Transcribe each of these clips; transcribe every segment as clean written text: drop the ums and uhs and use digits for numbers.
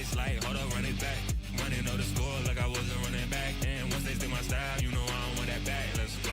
ice like, hold up, run it back. Running up the score like I wasn't running back. And once they see my style, you know I don't want that back. Let's go.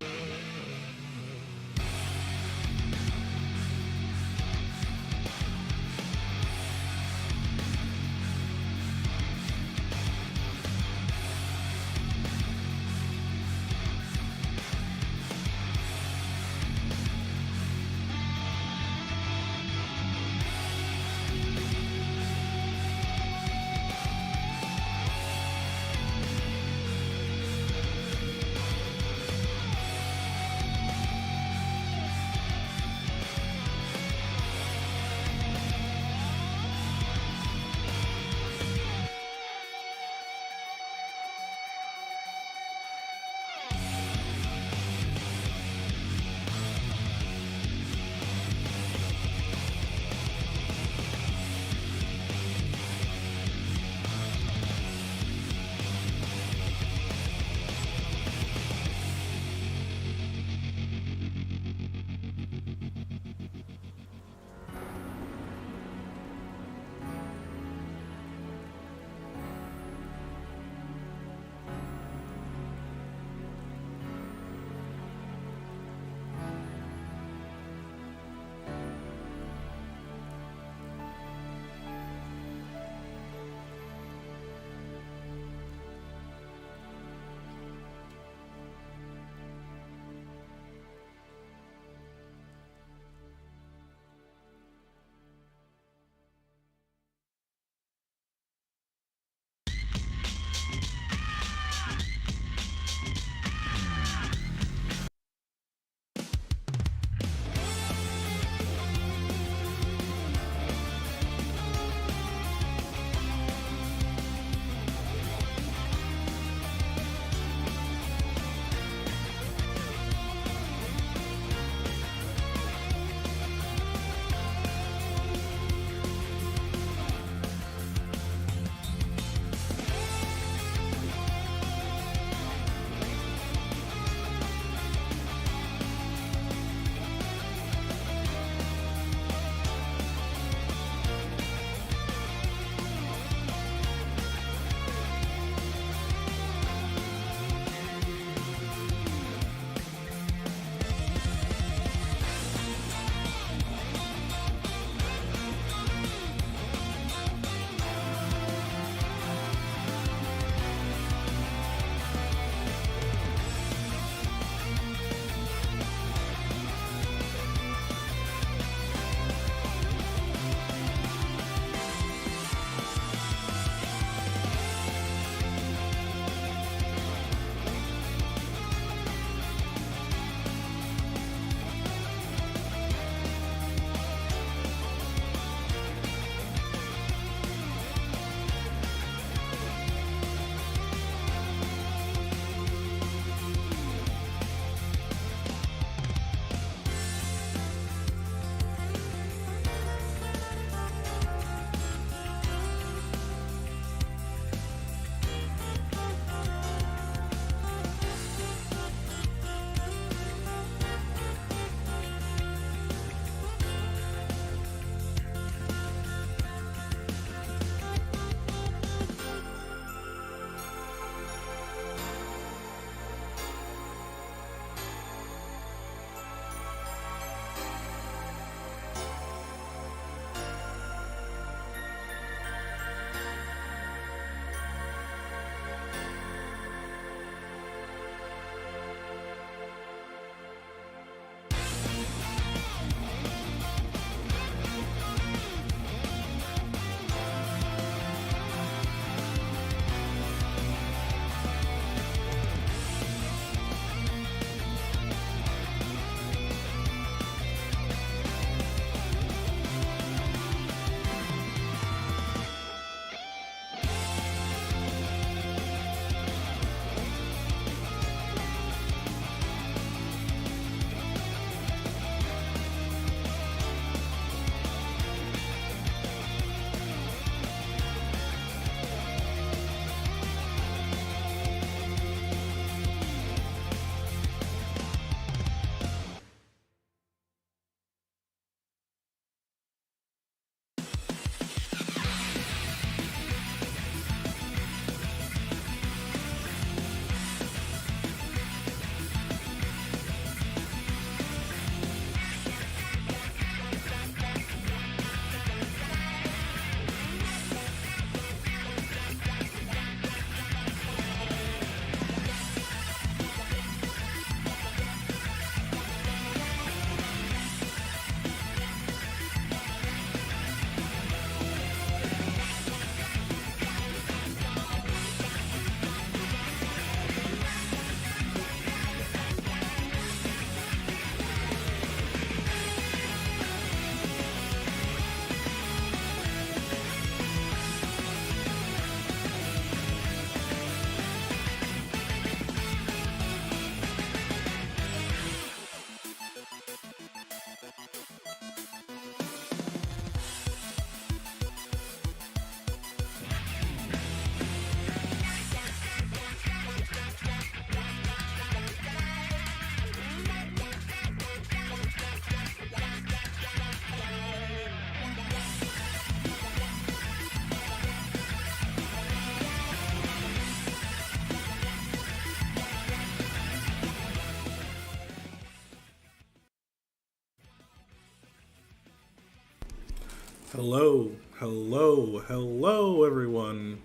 Hello, hello, everyone.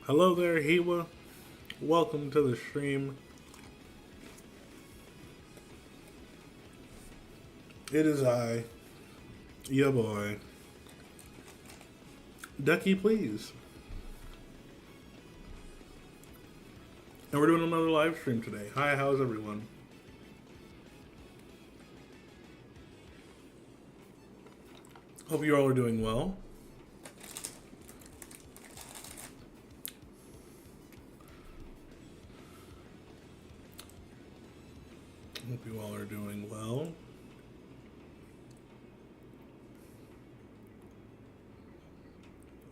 Hello there, Hiwa. Welcome to the stream. It is I, your boy, DuckiePlz. And we're doing another live stream today. Hi, how's everyone? Hope you all are doing well. Hope you all are doing well.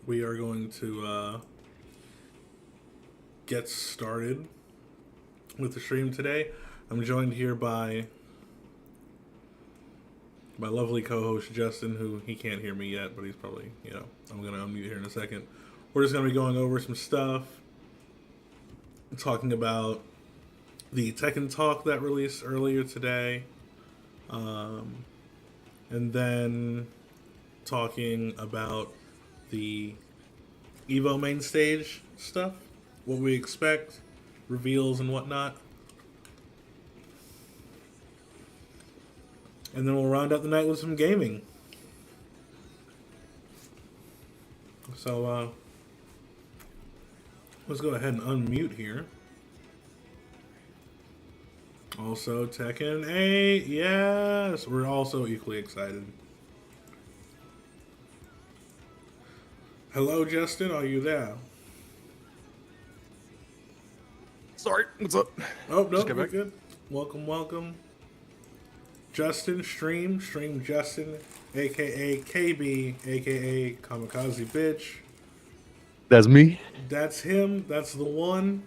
We are going to get started with the stream today. I'm joined here by my lovely co-host Justin, who he can't hear me yet, but he's probably, I'm going to unmute here in a second. We're just going to be going over some stuff, talking about the Tekken talk that released earlier today, and then talking about the EVO Mainstage stuff, what we expect, reveals and whatnot. And then we'll round out the night with some gaming. So, let's go ahead and unmute here. Also, Tekken 8, yes! We're also equally excited. Hello, Justin, are you there? Sorry, what's up? Oh, no, we're good. Welcome. Justin, stream Justin, aka KB, aka Kamikaze Bitch. That's me. That's him, that's the one.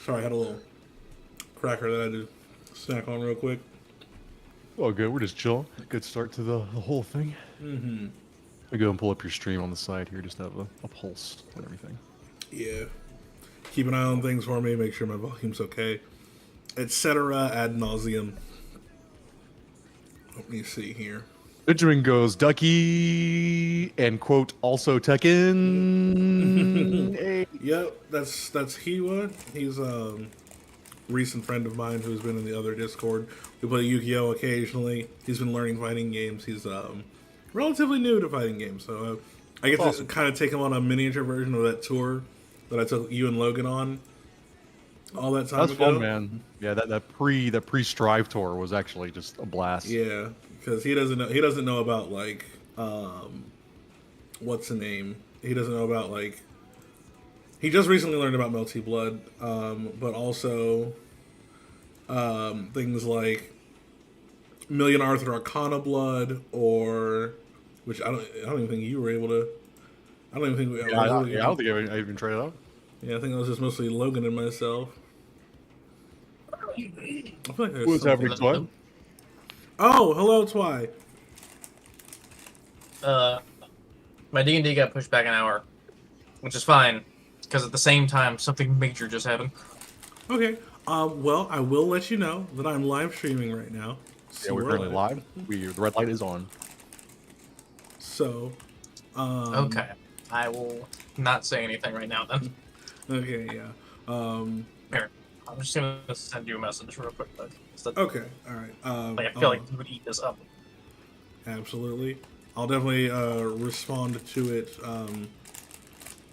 Sorry, I had a little cracker that I had to snack on real quick. Oh, good. We're just chilling. Good start to the whole thing. Mm-hmm. I go and pull up your stream on the side here, just to have a pulse and everything. Yeah. Keep an eye on things for me, make sure my volume's okay, etc. ad nauseum. Let me see here. Benjamin goes, Ducky, and quote, also Tekken. Hey. Yep, that's Hiwa. He's a recent friend of mine who's been in the other Discord. We play Yu-Gi-Oh! Occasionally. He's been learning fighting games. He's relatively new to fighting games, so I get to kind of take him on a miniature version of that tour that I took you and Logan on all that time ago. That's fun, man. Yeah, that pre-Strive tour was actually just a blast. Yeah, because he doesn't know about like what's the name? He doesn't know about like he just recently learned about Melty Blood, but also things like Million Arthur Arcana Blood, or which I don't even think you were able to. I don't even think I don't think I even tried it out. Yeah, I think it was just mostly Logan and myself. I feel like there's What's happening, Twy? Oh, hello, Twy. My D&D got pushed back an hour, which is fine, because at the same time, something major just happened. Okay. Well, I will let you know that I'm live streaming right now. Yeah, we're currently live. The red light is on. So, okay. I will not say anything right now, then. Okay, yeah. Here, I'm just gonna send you a message real quick. Okay, all right. I feel like you would eat this up. Absolutely. I'll definitely respond to it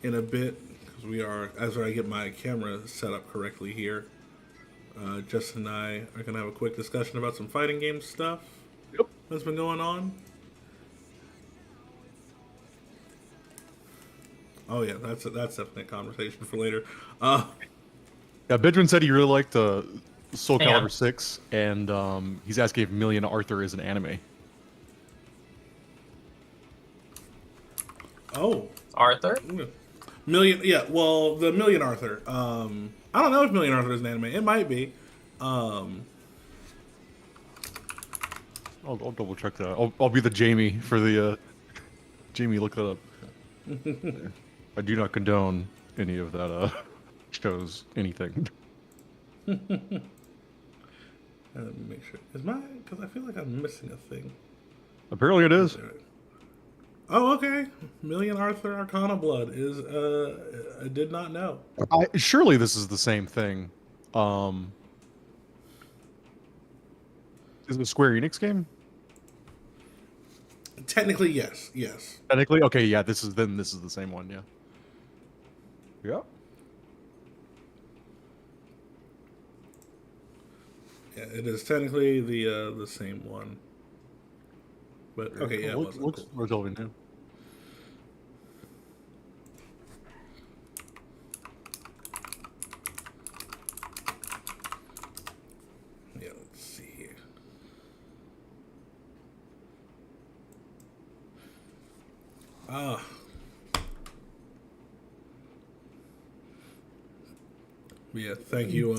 in a bit, because after I get my camera set up correctly here, Justin and I are going to have a quick discussion about some fighting game stuff that's been going on. Oh yeah, that's definitely a conversation for later. Yeah, Benjamin said he really liked Soul Calibur 6, and he's asking if Million Arthur is an anime. Oh, Arthur? Million, yeah. Well, the Million Arthur. I don't know if Million Arthur is an anime. It might be. I'll double check that. I'll be the Jamie for the Jamie. Look that up. I do not condone any of that shows anything. Let me make sure. Is mine? Because I feel like I'm missing a thing. Apparently it is. Oh, okay. Million Arthur Arcana Blood is. I did not know. Surely this is the same thing. Is it a Square Enix game? Technically, yes. Yes. Technically, okay, yeah. This is the same one, yeah. Yep. Yeah, it is technically the same one. But okay, yeah, it wasn't. Looks relatively new. Yeah, let's see here. Yeah, thank you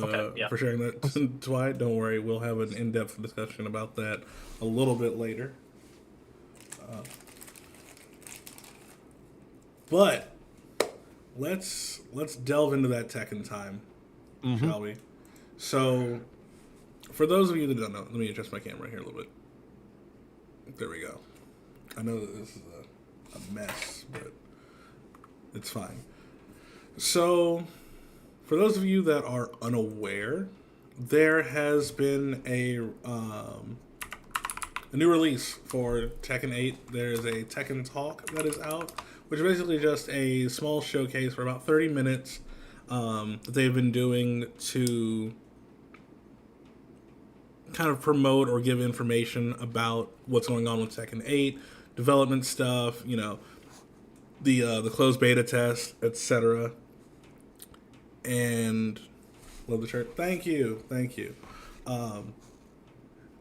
for sharing that, Dwight. Don't worry, we'll have an in-depth discussion about that a little bit later. But let's delve into that Tekken time, shall we? So, for those of you that don't know, let me adjust my camera here a little bit. There we go. I know that this is a mess, but it's fine. So, for those of you that are unaware, there has been a new release for Tekken 8. There's a Tekken Talk that is out, which is basically just a small showcase for about 30 minutes that they've been doing to kind of promote or give information about what's going on with Tekken 8, development stuff, you know, the closed beta test, etc. And love the shirt. Thank you.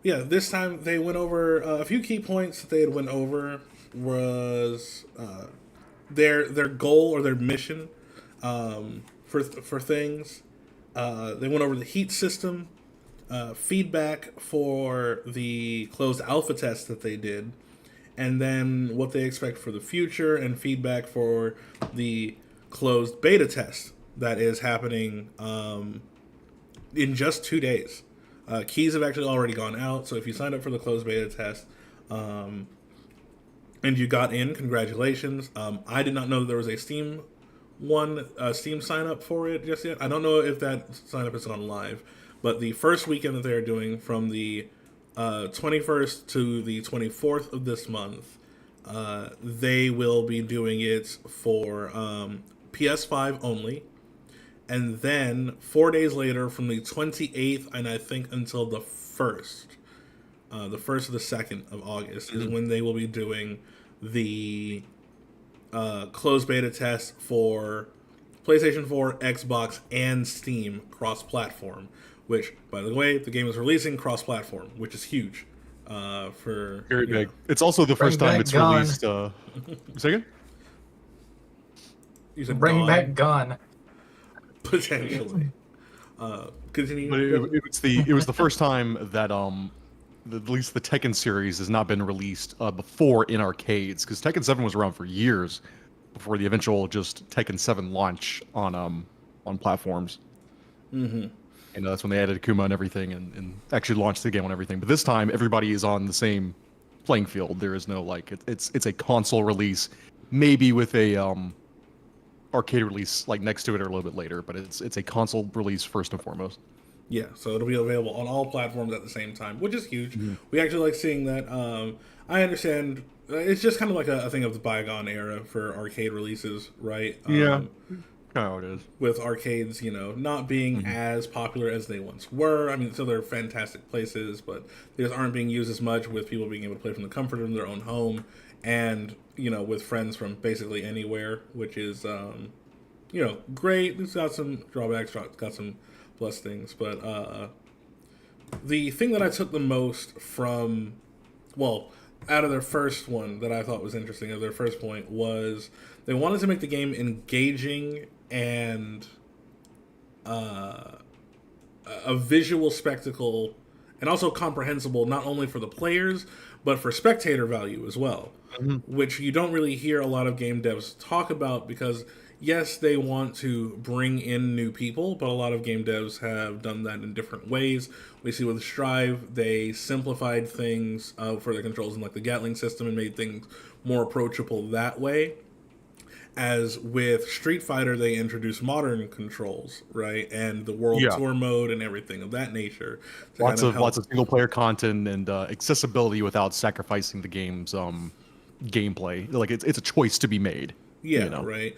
Yeah, this time they went over a few key points that they had went over was their goal or their mission for things. They went over the heat system, feedback for the closed alpha test that they did, and then what they expect for the future, and feedback for the closed beta test that is happening in just 2 days. Keys have actually already gone out, so if you signed up for the closed beta test and you got in, congratulations. I did not know that there was a Steam sign up for it just yet. I don't know if that sign up has gone live, but the first weekend that they're doing from the 21st to the 24th of this month, they will be doing it for PS5 only. And then 4 days later, from the 28th, and I think until the 1st or the 2nd of August, is when they will be doing the closed beta test for PlayStation 4, Xbox, and Steam cross-platform. Which, by the way, the game is releasing cross-platform, which is huge. For Very big. It's also the first time it's released. Second? You said Bring back Gun. Potentially. Continue. But it was the first time that at least the Tekken series has not been released before in arcades, because Tekken 7 was around for years before the eventual just Tekken 7 launch on platforms. Mm-hmm. And that's when they added Akuma and everything, and actually launched the game on everything. But this time, everybody is on the same playing field. There is no it's a console release, maybe with a arcade release like next to it or a little bit later, but it's a console release first and foremost. Yeah, so it'll be available on all platforms at the same time, which is huge. Mm-hmm. We actually like seeing that. I understand it's just kind of like a thing of the bygone era for arcade releases, right? Yeah, kind of how it is. With arcades, not being as popular as they once were. I mean, so they're fantastic places, but they just aren't being used as much, with people being able to play from the comfort of their own home, and with friends from basically anywhere, which is great. It's got some drawbacks, got some plus things, but the thing that I took the most from, out of their first one that I thought was interesting, of their first point, was they wanted to make the game engaging and a visual spectacle, and also comprehensible not only for the players but for spectator value as well, which you don't really hear a lot of game devs talk about, because yes, they want to bring in new people, but a lot of game devs have done that in different ways. We see with Strive, they simplified things for the controls in like the Gatling system and made things more approachable that way. As with Street Fighter, they introduced modern controls, right, and the World Yeah. Tour mode and everything of that nature. To Lots kind of help. lots of single player content and accessibility without sacrificing the game's gameplay. Like it's a choice to be made. Yeah, You know? right.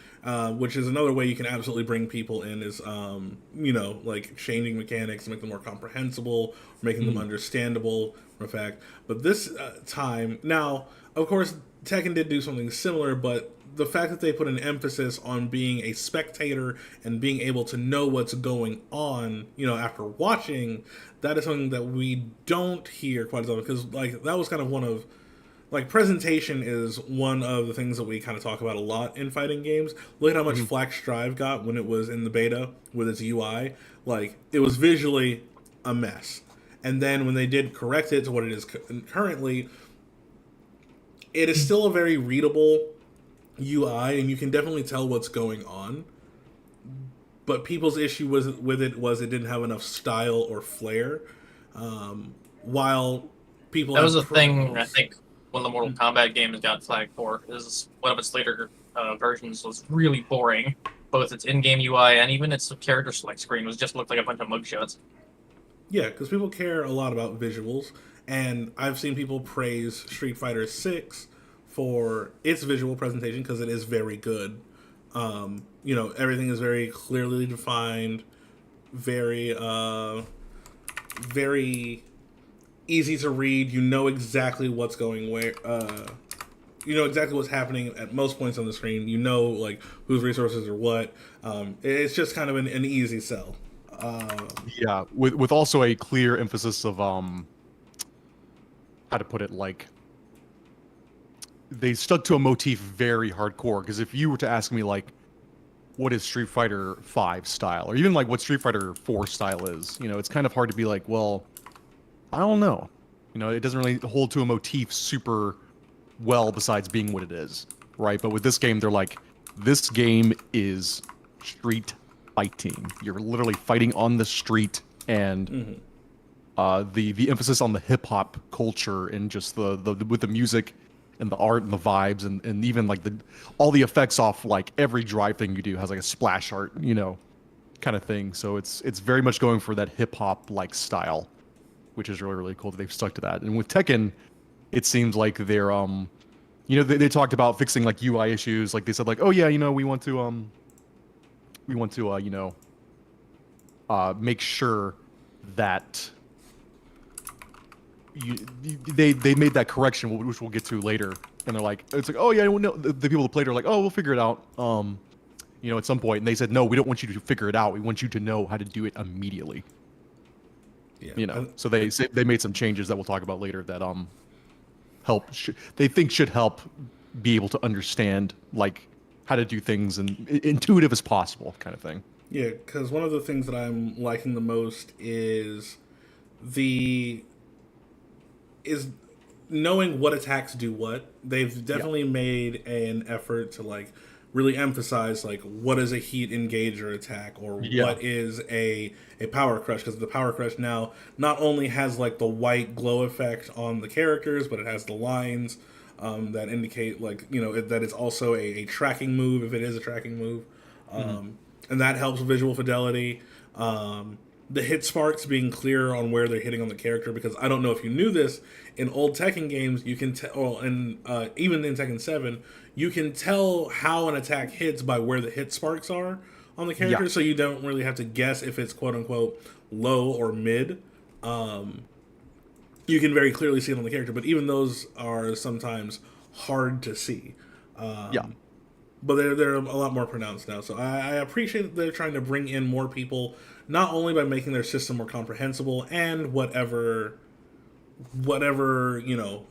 Which is another way you can absolutely bring people in is, like changing mechanics to make them more comprehensible, making them understandable, for a fact. But this time, now, of course, Tekken did do something similar, but the fact that they put an emphasis on being a spectator and being able to know what's going on, after watching, that is something that we don't hear quite as often, because, like, that was kind of one of like presentation is one of the things that we kind of talk about a lot in fighting games. Look at how much flack Strive got when it was in the beta with its UI. Like, it was visually a mess. And then when they did correct it to what it is currently, it is still a very readable UI, and you can definitely tell what's going on. But people's issue with it was it didn't have enough style or flair. While people That was a thing, I think, one of the Mortal Kombat games got flagged for, is one of its later versions was really boring. Both its in-game UI and even its character select screen just looked like a bunch of mugshots. Yeah, because people care a lot about visuals, and I've seen people praise Street Fighter 6 for its visual presentation because it is very good. Everything is very clearly defined, very, very easy to read. You know exactly what's going where. You know exactly what's happening at most points on the screen. You know, like, whose resources are what. It's just kind of an easy sell. Yeah, with also a clear emphasis of how to put it, like they stuck to a motif very hardcore. Because if you were to ask me like, what is Street Fighter 5 style, or even like what Street Fighter 4 style is, it's kind of hard to be like, well, I don't know. It doesn't really hold to a motif super well besides being what it is, right? But with this game, they're like, this game is street fighting. You're literally fighting on the street, and the emphasis on the hip hop culture and just the with the music and the art and the vibes and even like all the effects off like every drive thing you do has like a splash art, kind of thing. So it's very much going for that hip hop like style, which is really, really cool that they've stuck to that. And with Tekken, it seems like they're they talked about fixing like UI issues. Like they said like, oh yeah, we want to make sure that they made that correction, which we'll get to later. And they're like, it's like, oh yeah, no, the people that played are like, oh, we'll figure it out at some point. And they said, no, we don't want you to figure it out, we want you to know how to do it immediately. Yeah. So they made some changes that we'll talk about later that they think should help be able to understand like how to do things and intuitive as possible, kind of thing. Yeah, because one of the things that I'm liking the most is knowing what attacks do what. They've definitely made an effort to like really emphasize like what is a heat engager attack or what is a power crush, because the power crush now not only has like the white glow effect on the characters, but it has the lines that indicate like that it's also a tracking move if it is a tracking move, and that helps with visual fidelity. The hit sparks being clear on where they're hitting on the character, because I don't know if you knew this, in old Tekken games you can tell, and even in Tekken 7, you can tell how an attack hits by where the hit sparks are on the character, so you don't really have to guess if it's quote unquote low or mid. You can very clearly see it on the character, but even those are sometimes hard to see. But they're a lot more pronounced now. So I appreciate that they're trying to bring in more people, not only by making their system more comprehensible and whatever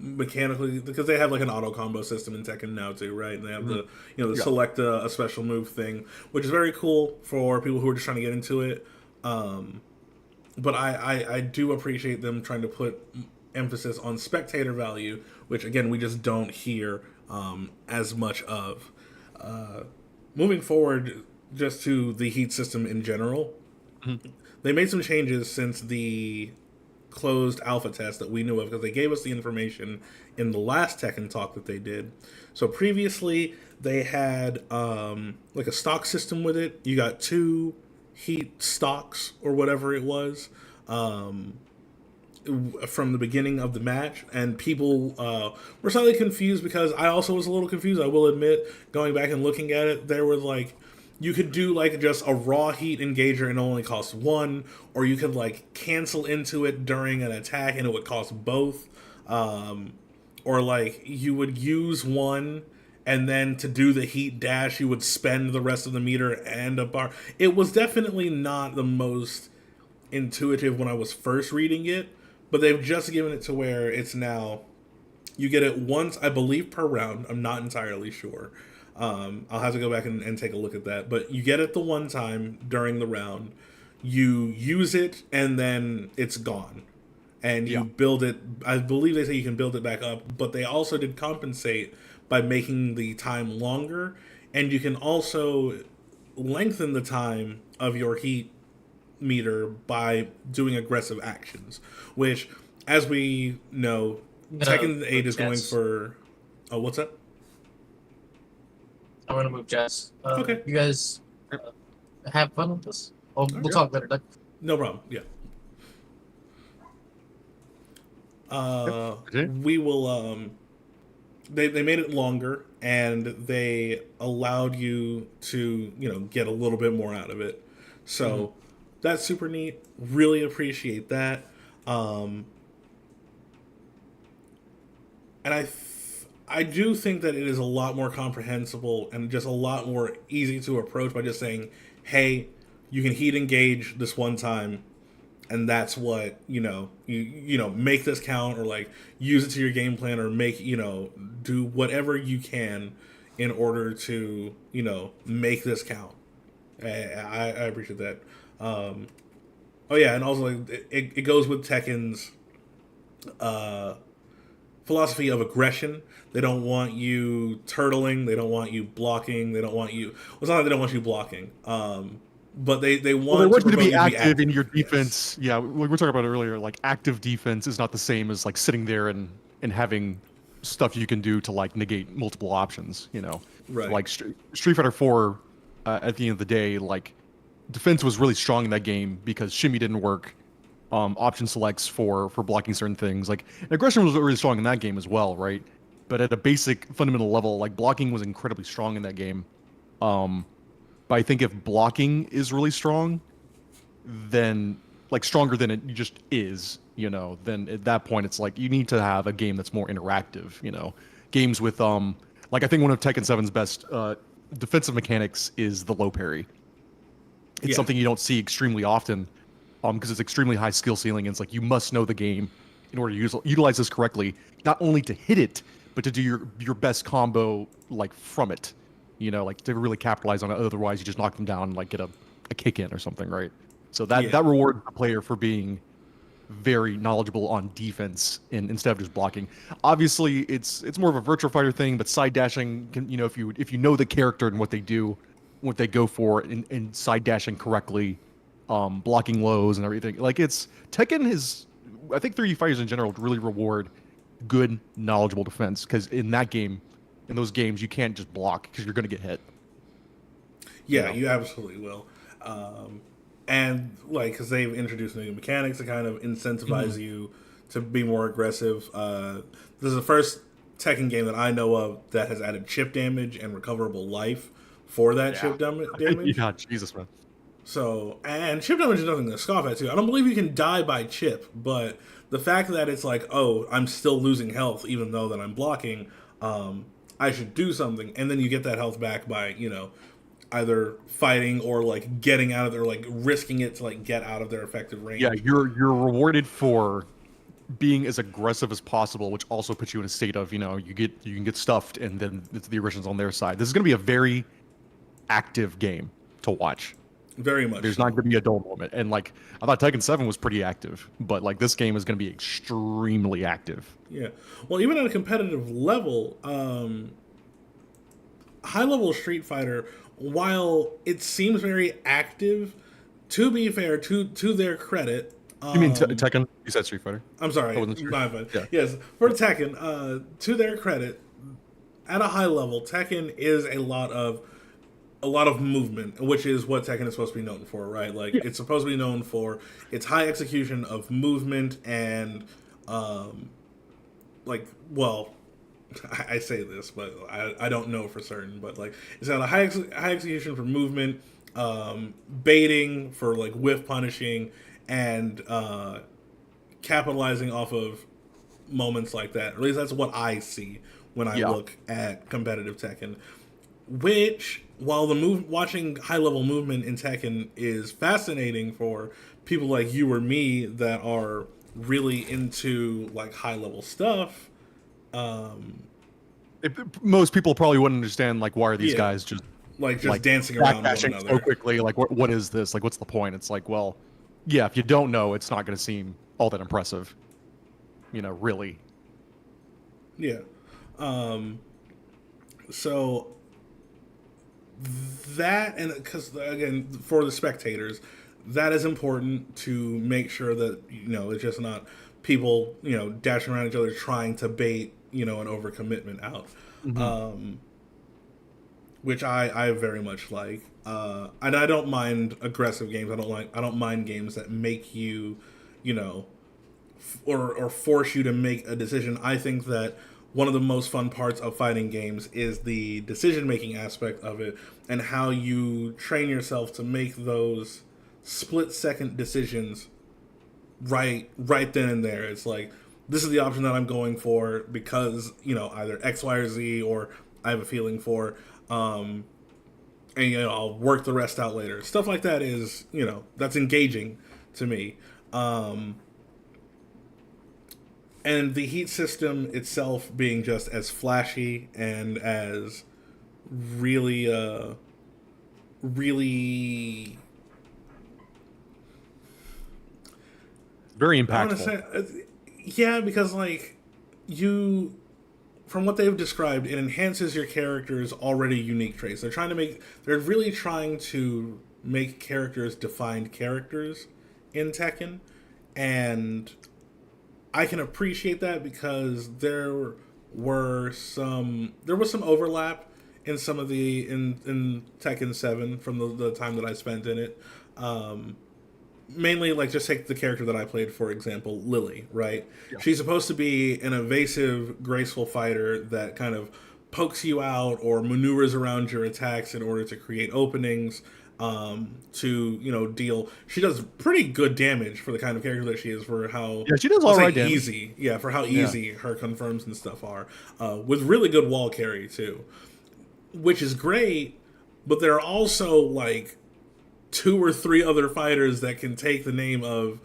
mechanically, because they have like an auto combo system in Tekken now too, right? And they have the select a special move thing, which is very cool for people who are just trying to get into it. But I do appreciate them trying to put emphasis on spectator value, which again we just don't hear as much of. moving forward, just to the heat system in general, they made some changes since the closed alpha test that we knew of, because they gave us the information in the last Tekken talk that they did. So previously they had like a stock system with it. You got 2 heat stocks or whatever it was from the beginning of the match, and people were slightly confused, because I also was a little confused, I will admit. Going back and looking at it, there was like, you could do like just a raw heat engager and it only costs 1, or you could like cancel into it during an attack and it would cost both, or like you would use 1 and then to do the heat dash you would spend the rest of the meter and a bar. It was definitely not the most intuitive when I was first reading it, but they've just given it to where it's now, you get it once, I believe, per round. I'm not entirely sure. I'll have to go back and take a look at that. But you get it the one time during the round. You use it, and then it's gone. And you build it. I believe they say you can build it back up. But they also did compensate by making the time longer. And you can also lengthen the time of your heat meter by doing aggressive actions. Which, as we know, Tekken 8 is going for... Oh, what's that? I'm gonna move Jess. Okay. You guys have fun with this? We'll talk later. Doug. No problem. Yeah. We will. They made it longer, and they allowed you to get a little bit more out of it. So that's super neat. Really appreciate that. And I do think that it is a lot more comprehensible and just a lot more easy to approach by just saying, hey, you can heat engage this one time, and that's what, you make this count, or like use it to your game plan, or make, do whatever you can in order to, make this count. I appreciate that. Oh yeah, and also like, it goes with Tekken's philosophy of aggression. They don't want you turtling. They don't want you blocking. They don't want you... Well, it's not like they don't want you blocking. But they want you to be active in your defense. Yes. Yeah, we were talking about it earlier. Like, active defense is not the same as like sitting there and having stuff you can do to like negate multiple options. Right. Like Street Fighter 4, at the end of the day, like defense was really strong in that game because shimmy didn't work. Option selects for blocking certain things. Like, aggression was really strong in that game as well, right? But at a basic fundamental level, like blocking was incredibly strong in that game. But I think if blocking is really strong, then like stronger than it just is, then at that point it's like you need to have a game that's more interactive. Games with like I think one of Tekken 7's best defensive mechanics is the low parry. It's something you don't see extremely often. Because it's extremely high skill ceiling, and it's like you must know the game in order to utilize this correctly, not only to hit it, but to do your best combo like from it, like to really capitalize on it. Otherwise, you just knock them down and like get a kick in or something, right? So that rewards the player for being very knowledgeable on defense instead of just blocking. Obviously, it's more of a Virtua Fighter thing, but side dashing can, if you know the character and what they do, what they go for, and side dashing correctly. Blocking lows and everything. Like Tekken is, I think 3D fighters in general really reward good, knowledgeable defense, because in those games, you can't just block because you're going to get hit. Yeah, you absolutely will. And like, because they've introduced new mechanics to kind of incentivize you to be more aggressive. This is the first Tekken game that I know of that has added chip damage and recoverable life for that chip damage. Yeah, Jesus, man. So, and chip damage is nothing to scoff at, too. I don't believe you can die by chip, but the fact that it's like, oh, I'm still losing health even though that I'm blocking, I should do something. And then you get that health back by, either fighting or, like, getting out of their, like, risking it to, like, get out of their effective range. Yeah, you're rewarded for being as aggressive as possible, which also puts you in a state of, you can get stuffed, and then the aggression's on their side. This is going to be a very active game to watch. Very much. There's not going to be a dull moment. And, like, I thought Tekken 7 was pretty active, but, like, this game is going to be extremely active. Yeah. Well, even at a competitive level, high-level Street Fighter, while it seems very active, to be fair, to their credit, You mean Tekken? You said Street Fighter. I'm sorry, I wasn't sure. my bad. Yeah. Yes, for Tekken, to their credit, at a high level, Tekken is a lot of movement, which is what Tekken is supposed to be known for, right? Like it's supposed to be known for its high execution of movement and, like, well, I say this, but I don't know for certain. But like, it's got a high execution for movement, baiting for like whiff punishing, and capitalizing off of moments like that. At least that's what I see when I look at competitive Tekken. Which, while watching high level movement in Tekken is fascinating for people like you or me that are really into like high level stuff. Most people probably wouldn't understand, like, why are these guys just dancing around one another so quickly? Like, what is this? Like, what's the point? It's like, well, yeah, if you don't know, it's not going to seem all that impressive. Really. Yeah. So that, and because again, for the spectators, that is important to make sure that it's just not people dashing around each other trying to bait an overcommitment out. Which I very much like, and I don't mind aggressive games. I don't mind games that make you or force you to make a decision. I think that one of the most fun parts of fighting games is the decision-making aspect of it, and how you train yourself to make those split-second decisions right then and there. It's like, this is the option that I'm going for because, either X, Y, or Z, or I have a feeling for, and, I'll work the rest out later. Stuff like that is, that's engaging to me. And the heat system itself being just as flashy and as really very impactful. Yeah, because like from what they've described, it enhances your character's already unique traits. They're really trying to make characters defined characters in Tekken, and I can appreciate that because there was some overlap in some of in Tekken 7 from the time that I spent in it. Mainly, like, just take the character that I played, for example, Lily, right? Yeah. She's supposed to be an evasive, graceful fighter that kind of pokes you out or maneuvers around your attacks in order to create openings, to deal. She does pretty good damage for the kind of character that she is, for how she does all right damage. Easy, for how easy her confirms and stuff are, with really good wall carry too, which is great. But there are also like 2 or 3 other fighters that can take the name of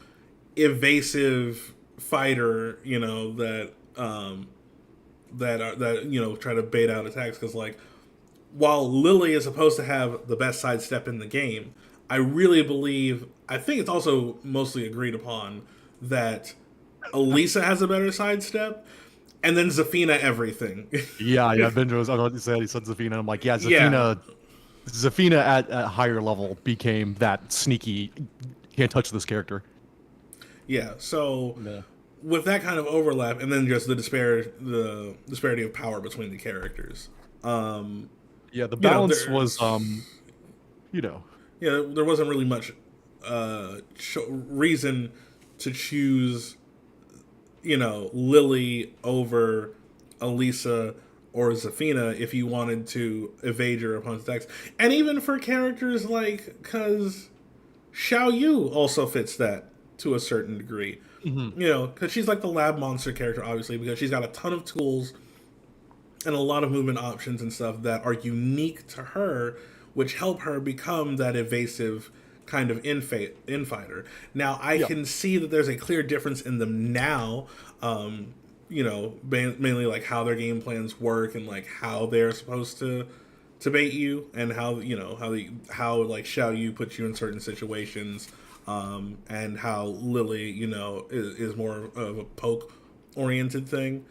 evasive fighter, that try to bait out attacks, because like, while Lily is supposed to have the best sidestep in the game, I really believe, I think it's also mostly agreed upon, that Elisa has a better sidestep, and then Zafina everything. Benjo was about to say, he said Zafina, I'm like, Zafina at higher level became that sneaky, can't touch this character. Yeah, so with that kind of overlap, and then just the disparity of power between the characters. The balance was, there wasn't really much reason to choose, Lily over Elisa or Zafina if you wanted to evade your opponent's attacks. And even for characters like, because Xiao Yu also fits that to a certain degree. Because she's like the lab monster character, obviously, because she's got a ton of tools and a lot of movement options and stuff that are unique to her, which help her become that evasive kind of infighter. Now, I can see that there's a clear difference in them now, mainly like how their game plans work and like how they're supposed to bait you, and how like Xiao Yu puts you in certain situations, and how Lily, is more of a poke oriented thing.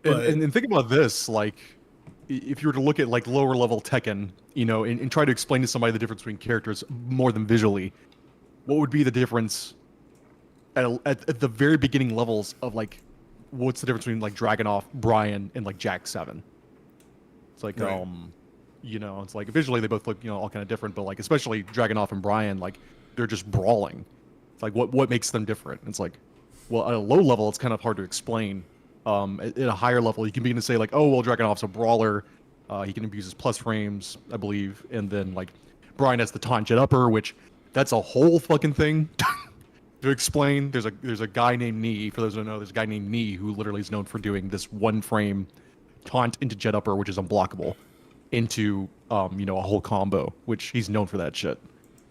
And think about this, like, if you were to look at like lower level Tekken, you know, and try to explain to somebody the difference between characters more than visually, what would be the difference at the very beginning levels of like, what's the difference between like Dragunov, Brian, and like Jack 7? It's like, Right. you know, it's like visually they both look, you know, all kind of different, but like especially Dragunov and Brian, like they're just brawling. It's like what makes them different? It's like, well, at a low level, it's kind of hard to explain. At a higher level, you can begin to say like, oh, well, Dragunov's a brawler. He can abuse his plus frames, I believe, and then like Brian has the taunt jet upper, which that's a whole fucking thing to explain. There's a guy named Nee. For those who don't know, there's a guy named Nee who literally is known for doing this one frame taunt into jet upper, which is unblockable, into you know, a whole combo, which he's known for that shit,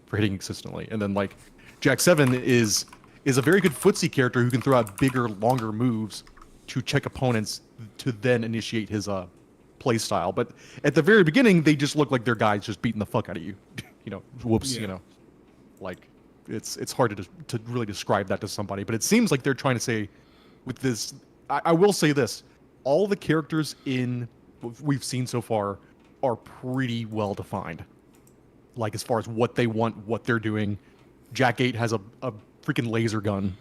for hitting consistently. And then like Jack 7 is a very good footsie character who can throw out bigger, longer moves to check opponents to then initiate his play style. But at the very beginning, they just look like they're guys just beating the fuck out of you. You know, whoops, Yeah. you know. Like it's hard to really describe that to somebody, but it seems like they're trying to say with this. I will say this: all the characters in what we've seen so far are pretty well defined. Like as far as what they want, what they're doing. Jack 8 has a freaking laser gun.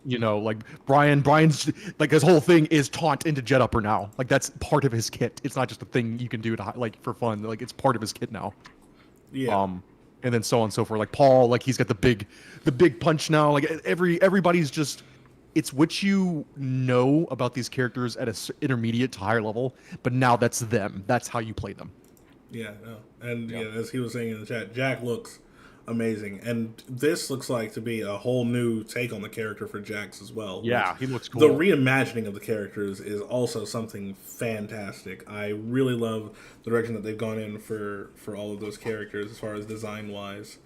You know, like Brian's like his whole thing is taunt into jet upper now. Like that's part of his kit. It's not just a thing you can do to like for fun. Like it's part of his kit now. Yeah. And then so on and so forth. Like Paul, like he's got the big punch now. Like everybody's just, it's what you know about these characters at a intermediate to higher level, but now that's them. That's how you play them. Yeah, no. And yeah, as he was saying in the chat, Jack looks amazing. And this looks like to be a whole new take on the character for Jax as well. Yeah, he looks cool. The reimagining of the characters is also something fantastic. I really love the direction that they've gone in for all of those characters as far as design-wise.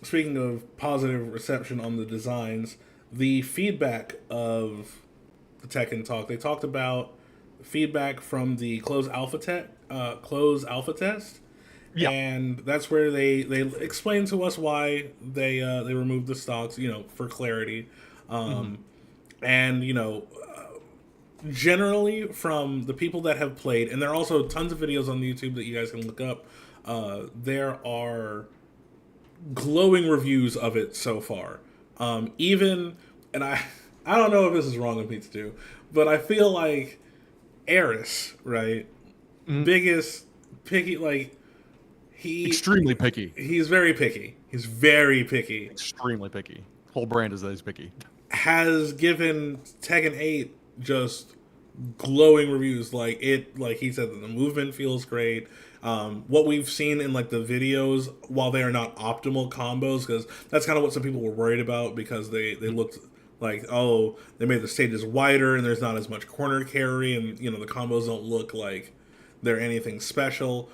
Speaking of positive reception on the designs, the feedback of the Tekken talk, they talked about feedback from the closed alpha test. Yeah. And that's where they explain to us why they removed the stocks, you know, for clarity. And, you know, generally from the people that have played, and there are also tons of videos on YouTube that you guys can look up, there are glowing reviews of it so far. Even, and I don't know if this is wrong of me to do, but I feel like Eris, right? Biggest picky, like, extremely picky. He's very picky. He's very picky. Extremely picky. Whole brand is that he's picky. Has given Tekken 8 just glowing reviews. Like he said that the movement feels great. What we've seen in like the videos, while they are not optimal combos, because that's kind of what some people were worried about, because they looked like, oh, they made the stages wider and there's not as much corner carry, and you know the combos don't look like they're anything special.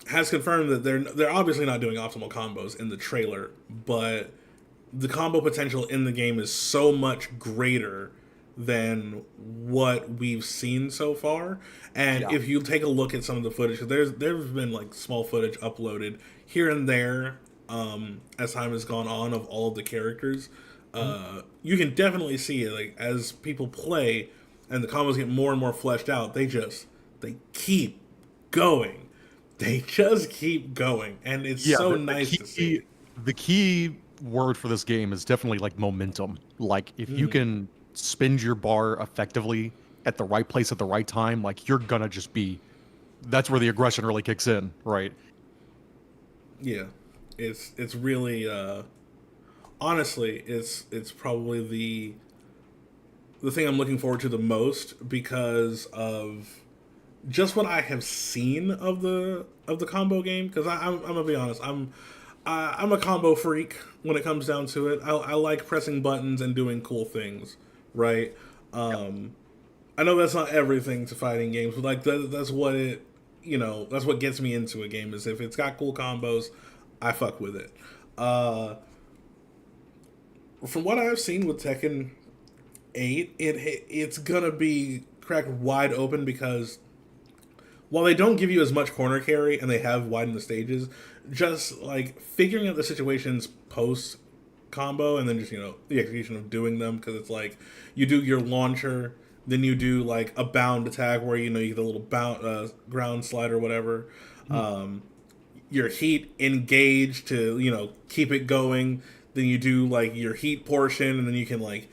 Has confirmed that they're obviously not doing optimal combos in the trailer, but the combo potential in the game is so much greater than what we've seen so far. And if you take a look at some of the footage, there's been like small footage uploaded here and there as time has gone on of all of the characters. You can definitely see it, like as people play and the combos get more and more fleshed out, they keep going. They just keep going, and it's so nice to see. The key word for this game is definitely like momentum. Like if you can spin your bar effectively at the right place at the right time, like you're gonna just be. That's where the aggression really kicks in, right? Yeah, it's really honestly, it's probably the thing I'm looking forward to the most, because of just what I have seen of the combo game. Because I'm gonna be honest, I'm a combo freak when it comes down to it. I like pressing buttons and doing cool things, right? I know that's not everything to fighting games, but like that's what it, you know, that's what gets me into a game, is if it's got cool combos, I fuck with it. From what I've seen with Tekken 8, it's gonna be cracked wide open, because while they don't give you as much corner carry and they have widened the stages, just like figuring out the situations post combo and then just, you know, the execution of doing them, because it's like you do your launcher, Then you do like a bound attack where you get a little ground slide or whatever. Your heat engage to keep it going. Then you do like your heat portion, and then you can like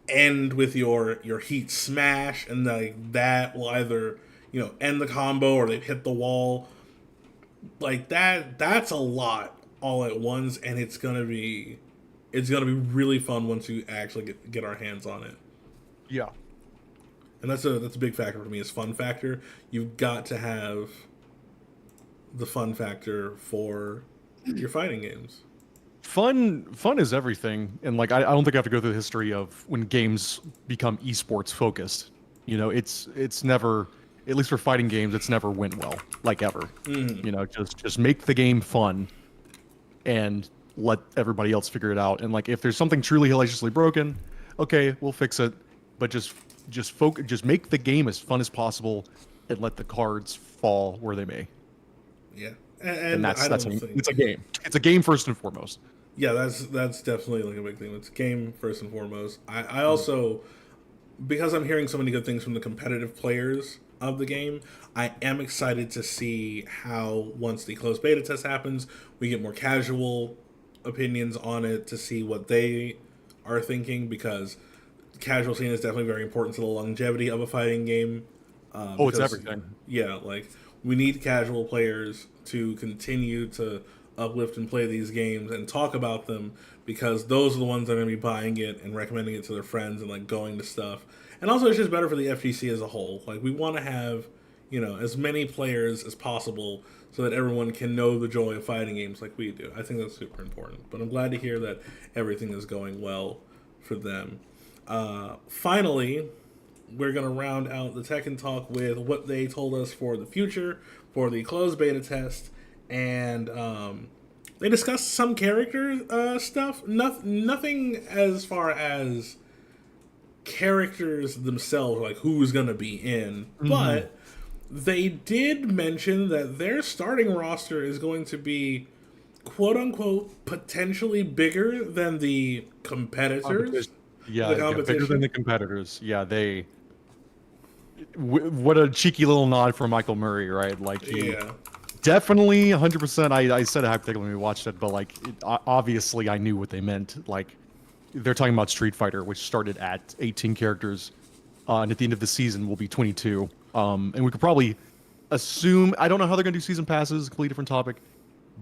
end with your heat smash, and like that will either end the combo or they hit the wall. Like that's a lot all at once, and it's gonna be really fun once you actually get our hands on it. Yeah. And that's a big factor for me, is fun factor. You've got to have the fun factor for your fighting games. Fun is everything, and like I don't think I have to go through the history of when games become esports focused. It's never, at least for fighting games, it's never went well, like ever. Just make the game fun, and let everybody else figure it out. And like if there's something truly hilariously broken, okay, we'll fix it. But just make the game as fun as possible, and let the cards fall where they may. Yeah, and it's a game. It's a game first and foremost. Yeah, that's definitely like a big thing. It's a game first and foremost. I also, because I'm hearing so many good things from the competitive players of the game, I am excited to see how, once the closed beta test happens, we get more casual opinions on it to see what they are thinking, because casual scene is definitely very important to the longevity of a fighting game. It's everything. Yeah, like we need casual players to continue to uplift and play these games and talk about them, because those are the ones that are going to be buying it and recommending it to their friends and like going to stuff. And also, it's just better for the FGC as a whole. Like, we want to have as many players as possible so that everyone can know the joy of fighting games like we do. I think that's super important. But I'm glad to hear that everything is going well for them. Finally, we're going to round out the Tekken talk with what they told us for the future for the closed beta test. And they discussed some character stuff. Nothing as far as characters themselves, like who's going to be in. Mm-hmm. But they did mention that their starting roster is going to be, quote-unquote, potentially bigger than the competitors. Yeah, bigger than the competitors. Yeah, what a cheeky little nod for Michael Murray, right? Like, definitely 100%. I said it hypothetically when we watched it, but like, obviously I knew what they meant. Like, they're talking about Street Fighter, which started at 18 characters, and at the end of the season will be 22. And we could probably assume, I don't know how they're going to do season passes, completely different topic,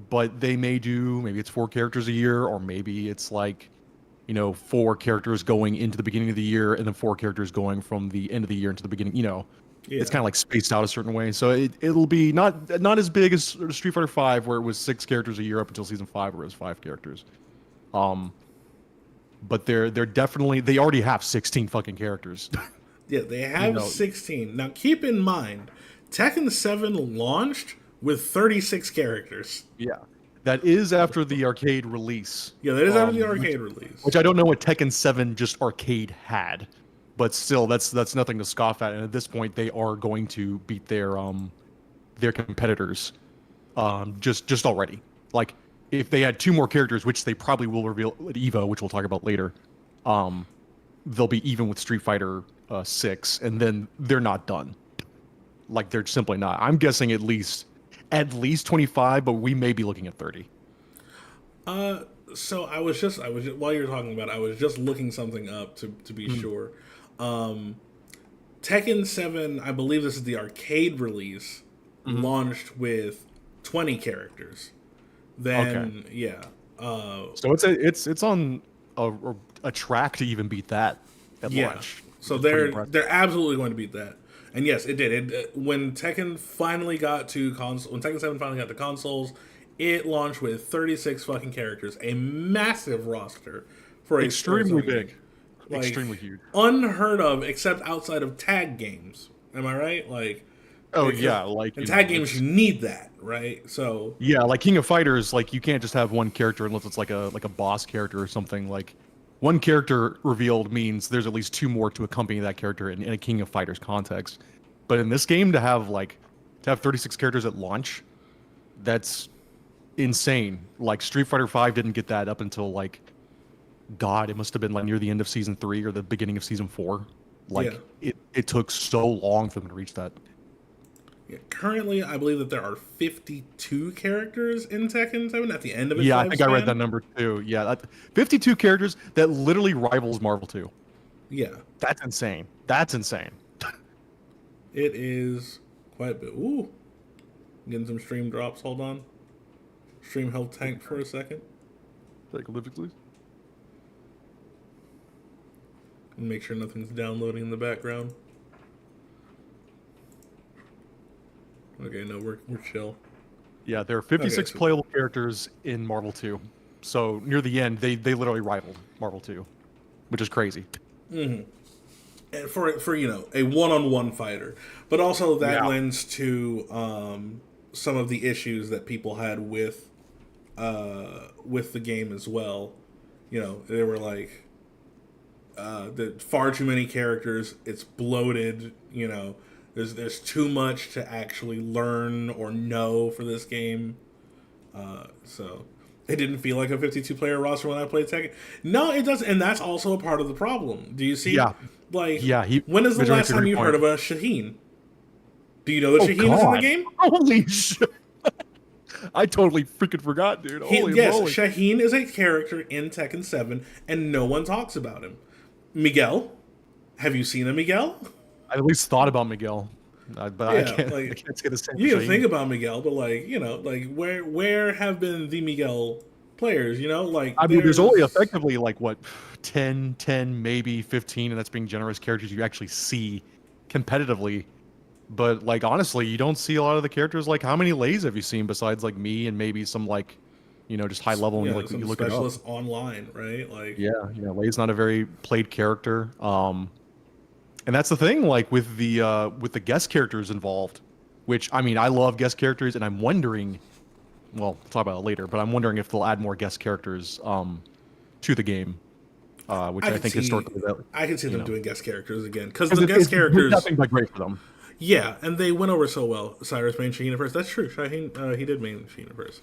but they may do, maybe it's 4 characters a year, or maybe it's like, 4 characters going into the beginning of the year, and then 4 characters going from the end of the year into the beginning, It's kind of like spaced out a certain way. So it'll be not as big as Street Fighter V, where it was 6 characters a year up until season 5, where it was 5 characters. But they're definitely, they already have 16 fucking characters. Yeah, they have 16. Now keep in mind, Tekken 7 launched with 36 characters. Yeah. That is after the arcade release. Yeah, that is after the arcade release. Which I don't know what Tekken 7 just arcade had. But still, that's nothing to scoff at. And at this point, they are going to beat their competitors just already. Like, if they had 2 more characters, which they probably will reveal at EVO, which we'll talk about later, they'll be even with Street Fighter 6, and then they're not done. Like, they're simply not. I'm guessing at least 25, but we may be looking at 30. So I was just while you're talking about it, I was just looking something up to be sure. Tekken 7, I believe this is the arcade release, launched with 20 characters. Then so it's on a track to even beat that at launch. So they're absolutely going to beat that. And yes, it did. When Tekken finally got to when Tekken 7 finally got to consoles, it launched with 36 fucking characters, a massive roster for extremely big, like, extremely huge, unheard of, except outside of tag games. Am I right? Like, like in tag games you need that, right? So like King of Fighters, like you can't just have one character unless it's like a boss character or something. Like, one character revealed means there's at least 2 more to accompany that character in a King of Fighters context. But in this game, to have 36 characters at launch, that's insane. Like, Street Fighter V didn't get that up until it must have been like near the end of season 3 or the beginning of season 4. Like, it took so long for them to reach that. Yeah, currently, I believe that there are 52 characters in Tekken 7 at the end of its Yeah, I think I read lifespan. that number too. Yeah, 52 characters, that literally rivals Marvel 2. Yeah, That's insane. That's insane. it is quite a bit. Ooh, getting some stream drops. Hold on. Stream health tank for a second. Take a look, please. And make sure nothing's downloading in the background. Okay, no, we're chill. Yeah, there are 56 Okay, so- playable characters in Marvel 2. So near the end, they literally rivaled Marvel 2, which is crazy. And for a one-on-one fighter, but also that Yeah. lends to some of the issues that people had with the game as well. They were like far too many characters. It's bloated. There's too much to actually learn or know for this game. So it didn't feel like a 52-player roster when I played Tekken. No, it doesn't, and that's also a part of the problem. Do you see? Yeah. Like, Yeah, when is the last time you heard of a Shaheen? Do you know that Shaheen is in the game? Holy shit! I totally freaking forgot, dude. Holy Yes, moly. Shaheen is a character in Tekken 7, and no one talks about him. Miguel, have you seen a Miguel? I at least thought about Miguel, but I Yeah, can't. like, I can't say the same. You can thing. think about Miguel, but where have been the Miguel players? I mean, there's only effectively like what 10, maybe 15, and that's being generous, characters you actually see competitively. But like honestly, you don't see a lot of the characters. Like, how many lays have you seen besides like me and maybe some like, just high level and like some you look it up. specialists online, right? Like, Yeah, Lay's not a very played character. And that's the thing, like with the guest characters involved, which I mean, I love guest characters, and I'm wondering, well, we'll talk about it later, but I'm wondering if they'll add more guest characters to the game, which I think historically I can see them doing guest characters again because 'cause the guest it's characters, nothing but great for them. yeah, and they went over so well. Cyrus main Shaheen at first. That's true. Shaheen, he did main Shaheen at first.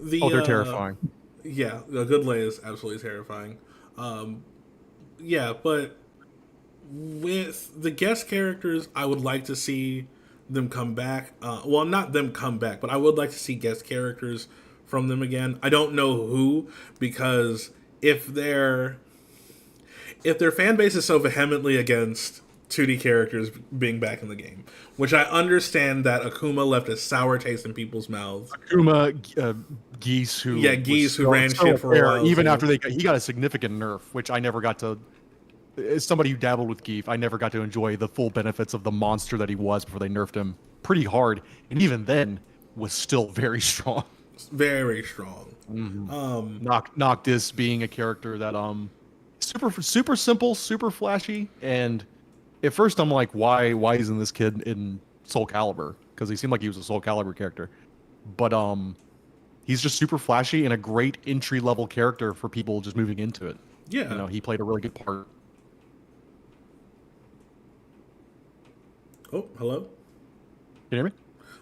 They're terrifying. Yeah, the good lay is absolutely terrifying. Yeah, but with the guest characters, I would like to see them come back. Well, not them come back, but I would like to see guest characters from them again. I don't know who, because if their fan base is so vehemently against 2D characters being back in the game, which I understand that Akuma left a sour taste in people's mouths. Akuma, Geese, who Geese, who ran shit for a while, even so- after he got a significant nerf, which I never got to. As somebody who dabbled with Geef, I never got to enjoy the full benefits of the monster that he was before they nerfed him pretty hard, and even then was still very strong. Very strong. Noctis being a character that super simple, super flashy, and at first I'm like, why isn't this kid in Soul Calibur? Because he seemed like he was a Soul Calibur character, but he's just super flashy and a great entry level character for people just moving into it. Yeah. He played a really good part. Oh, hello? Can you hear me?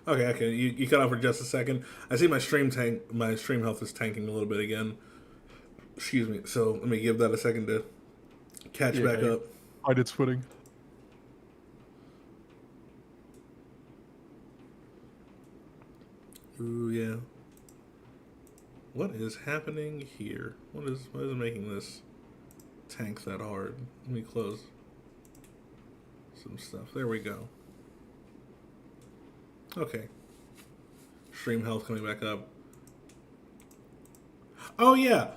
Okay. You cut off for just a second. I see my stream health is tanking a little bit again. Excuse me. So let me give that a second to catch back up. I did footing. Ooh, yeah. What is happening here? What is making this tank that hard? Let me close some stuff. There we go. Okay. Stream health coming back up. Oh yeah,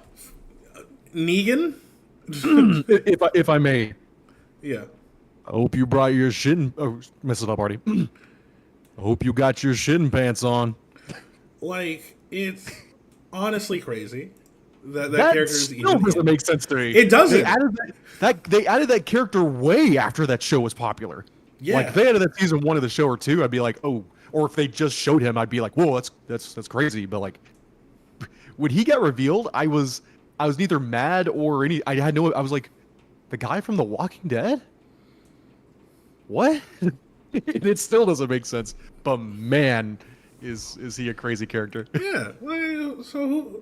Negan. if I may, Yeah. I hope you brought your shin. Oh, messed it up already. I hope you got your shin pants on. Like, it's honestly crazy that That character's still even doesn't in. make sense to me. It doesn't. They added that character way after that show was popular. Yeah. Like if they added that season 1 of the show or 2, I'd be like, oh. Or if they just showed him, I'd be like, whoa, that's crazy. But like, when he got revealed, I was neither mad or any. I was like, the guy from The Walking Dead. What? It still doesn't make sense. But man, is he a crazy character? Yeah. So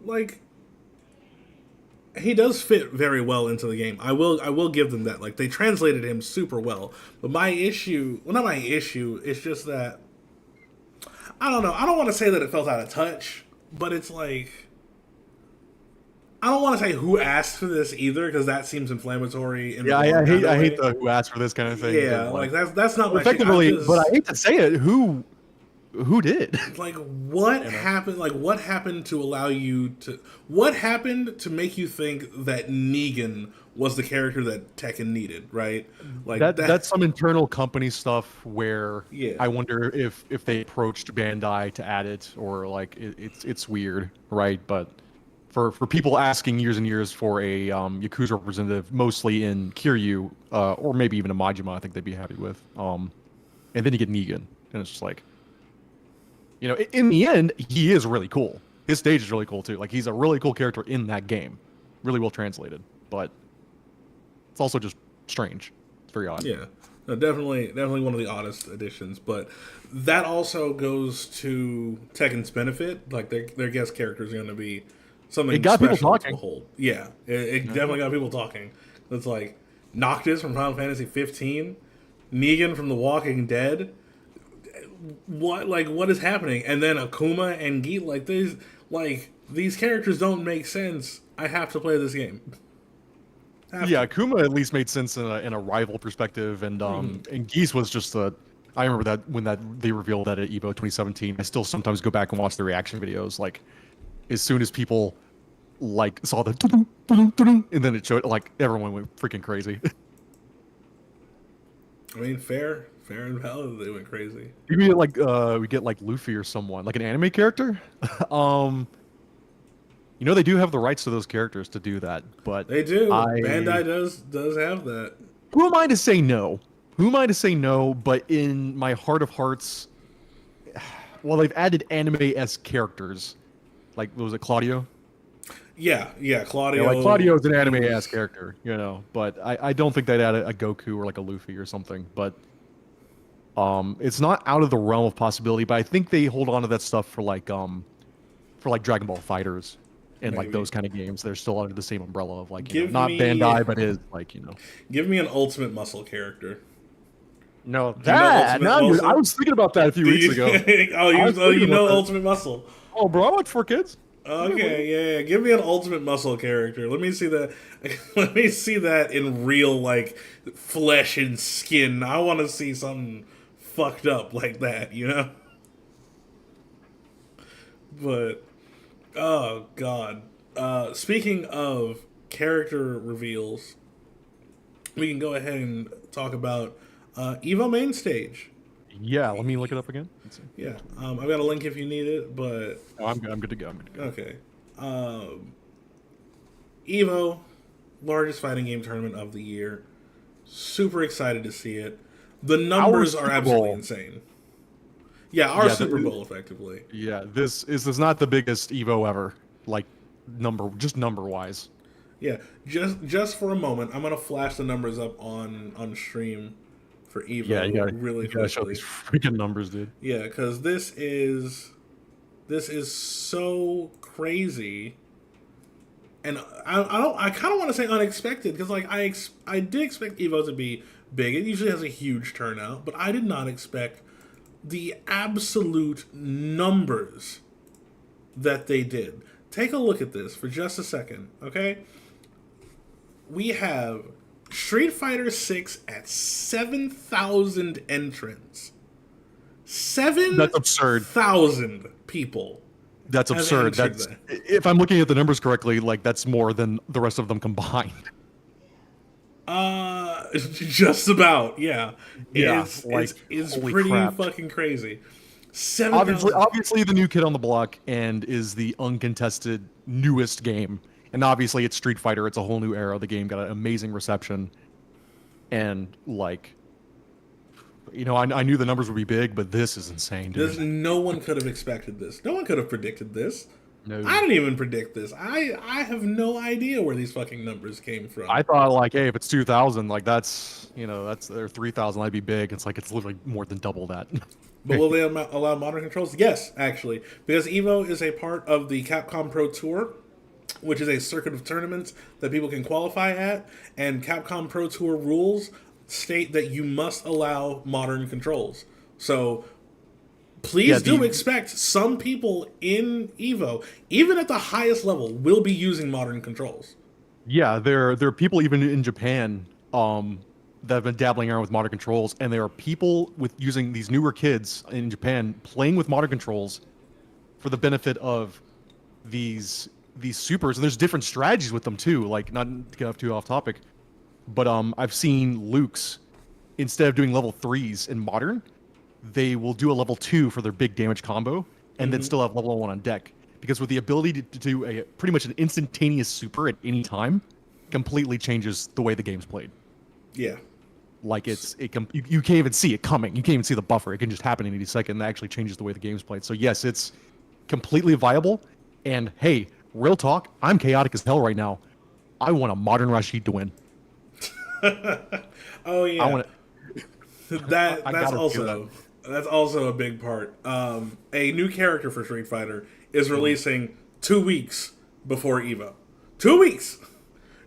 he does fit very well into the game. I will give them that. Like, they translated him super well. But my issue, well, not my issue, it's just that I don't know. I don't want to say that it felt out of touch, but it's like I don't want to say who asked for this either, because that seems inflammatory. Yeah, I hate the who asked for this kind of thing. Yeah, like that's not my effectively. shit. But I hate to say it, who did? Like, what happened? Like, what happened to allow you to? What happened to make you think that Negan was the character that Tekken needed? Right? Like that's some internal company stuff where Yeah. I wonder if they approached Bandai to add it, or like it's weird, right? But for people asking years and years for a Yakuza representative, mostly in Kiryu, or maybe even a Majima, I think they'd be happy with. And then you get Negan, and it's just like, you know, in the end, he is really cool. His stage is really cool too. Like, he's a really cool character in that game, really well translated. But it's also just strange. It's very odd. Yeah, no, definitely one of the oddest additions. But that also goes to Tekken's benefit. Like, their guest characters are going to be something It got people special talking. to behold. Yeah, it definitely got people talking. It's like Noctis from Final Fantasy 15, Negan from The Walking Dead. What is happening? And then Akuma and Geet, these characters don't make sense. I have to play this game. Yeah, Akuma at least made sense in a rival perspective, and Geese was just a. I remember that when they revealed that at EVO 2017. I still sometimes go back and watch the reaction videos. Like, as soon as people like saw the doo-doo, doo-doo, doo-doo, and then it showed, like, everyone went freaking crazy. I mean, fair and valid. They went crazy. Maybe we get like Luffy or someone, like an anime character. You know, they do have the rights to those characters to do that, but They do. Bandai does have that. Who am I to say no? Who am I to say no? But in my heart of hearts, well, they've added anime-esque characters. Like, what was it, Claudio? Yeah, Claudio. Yeah, like, Claudio's an anime-esque character, you know. But I don't think they'd add a Goku or like a Luffy or something. But it's not out of the realm of possibility. But I think they hold on to that stuff for like Dragon Ball Fighters. And like those kind of games, they're still under the same umbrella of, like, you know, not Bandai, but is, like, you know. Give me an Ultimate Muscle character. No, that. I was thinking about that a few weeks ago. you know Ultimate Muscle. Oh, bro, I watch 4Kids. Okay, yeah. Give me an Ultimate Muscle character. Let me see that. Let me see that in real, like, flesh and skin. I want to see something fucked up like that, you know. But. Oh, God. Speaking of character reveals, we can go ahead and talk about EVO Mainstage. Yeah, let me look it up again. Yeah, I've got a link if you need it, but... Oh, I'm good to go. Okay. EVO, largest fighting game tournament of the year. Super excited to see it. The numbers are absolutely insane. Yeah, our Super Bowl, effectively. Yeah, this is not the biggest EVO ever, like, number-wise. Yeah, just for a moment, I'm gonna flash the numbers up on stream for EVO. Yeah, you gotta show these freaking numbers, dude. Yeah, because this is so crazy, and I kind of want to say unexpected, because like I did expect EVO to be big. It usually has a huge turnout, but I did not expect the absolute numbers that they did. Take a look at this for just a second, okay? We have Street Fighter 6 at 7,000 entrants. That's absurd. 7,000 people. That's absurd. That's if I'm looking at the numbers correctly, like, that's more than the rest of them combined. Just about, yeah. Yeah, it's pretty fucking crazy. Obviously the new kid on the block, and is the uncontested newest game. And obviously it's Street Fighter, it's a whole new era. The game got an amazing reception. And, like, you know, I knew the numbers would be big, but this is insane, dude. No one could have expected this. No one could have predicted this. No. I didn't even predict this. I have no idea where these fucking numbers came from. I thought, like, hey, if it's 2,000, like, that's, you know, that's, or 3,000, that'd be big. It's like, it's literally more than double that. But will they allow modern controls? Yes, actually. Because EVO is a part of the Capcom Pro Tour. which is a circuit of tournaments that people can qualify at, and Capcom Pro Tour rules state that you must allow modern controls. So please do expect some people in EVO, even at the highest level, will be using modern controls. Yeah, there are people even in Japan that have been dabbling around with modern controls, and there are people with using these newer kids in Japan playing with modern controls for the benefit of these supers. And there's different strategies with them too. Like, not to get too off topic, but I've seen Luke's, instead of doing level 3s in modern, they will do a level 2 for their big damage combo, and then still have level 1 on deck. Because with the ability to do a pretty much an instantaneous super at any time, completely changes the way the game's played. Yeah. Like you can't even see it coming. You can't even see the buffer. It can just happen in any second. That actually changes the way the game's played. So yes, it's completely viable. And hey, real talk, I'm chaotic as hell right now. I want a modern Rashid to win. Oh yeah. I want That's also a big part. A new character for Street Fighter is releasing 2 weeks before EVO. 2 weeks.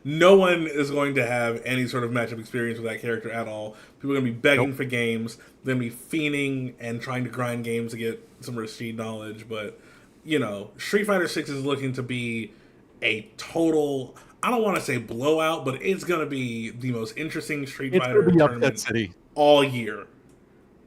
No one is going to have any sort of matchup experience with that character at all. People are going to be begging for games. They're going to be fiending and trying to grind games to get some Rashid knowledge. But, you know, Street Fighter 6 is looking to be a total, I don't want to say blowout, but it's going to be the most interesting Street Fighter tournament all year.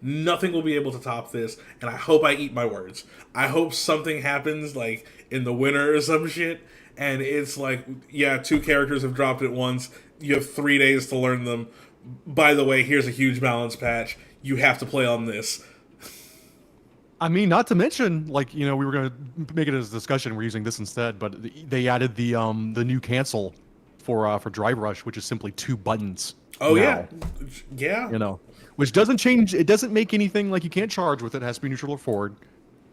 Nothing will be able to top this, and I hope I eat my words. I hope something happens, like, in the winter or some shit, and it's like, yeah, 2 characters have dropped at once. You have 3 days to learn them. By the way, here's a huge balance patch. You have to play on this. I mean, not to mention, like, you know, we were going to make it as a discussion. We're using this instead, but they added the new cancel for Drive Rush, which is simply 2 buttons. Oh, now. Yeah. You know, which doesn't change. It doesn't make anything, like, you can't charge with it. It has to be neutral or forward.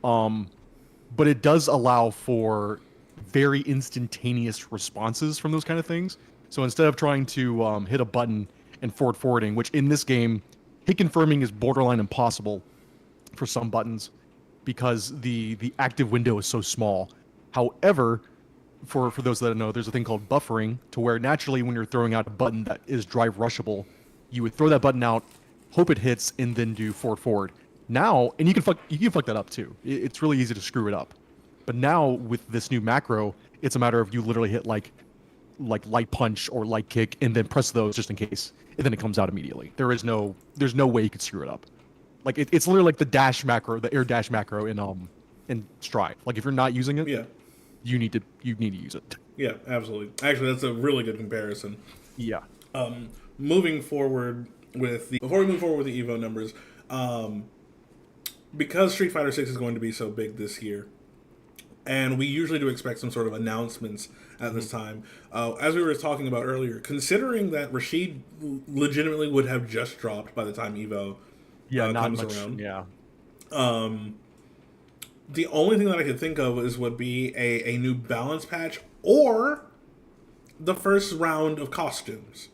But it does allow for very instantaneous responses from those kind of things. So instead of trying to hit a button and forwarding, which in this game, hit confirming is borderline impossible for some buttons because the active window is so small. However, for those that don't know, there's a thing called buffering, to where naturally when you're throwing out a button that is drive rushable, you would throw that button out, hope it hits, and then do forward. Now, and you can fuck that up too. It's really easy to screw it up. But now with this new macro, it's a matter of you literally hit like light punch or light kick and then press those just in case, and then it comes out immediately. There's no way you could screw it up. Like it's literally like the dash macro, the air dash macro in Strive. Like if you're not using it, you need to use it. Yeah, absolutely. Actually, that's a really good comparison. Yeah. Moving forward before we move forward with the EVO numbers, because Street Fighter 6 is going to be so big this year, and we usually do expect some sort of announcements at this time. As we were talking about earlier, considering that Rashid legitimately would have just dropped by the time EVO comes around. Yeah. The only thing that I could think of would be a new balance patch or the first round of costumes.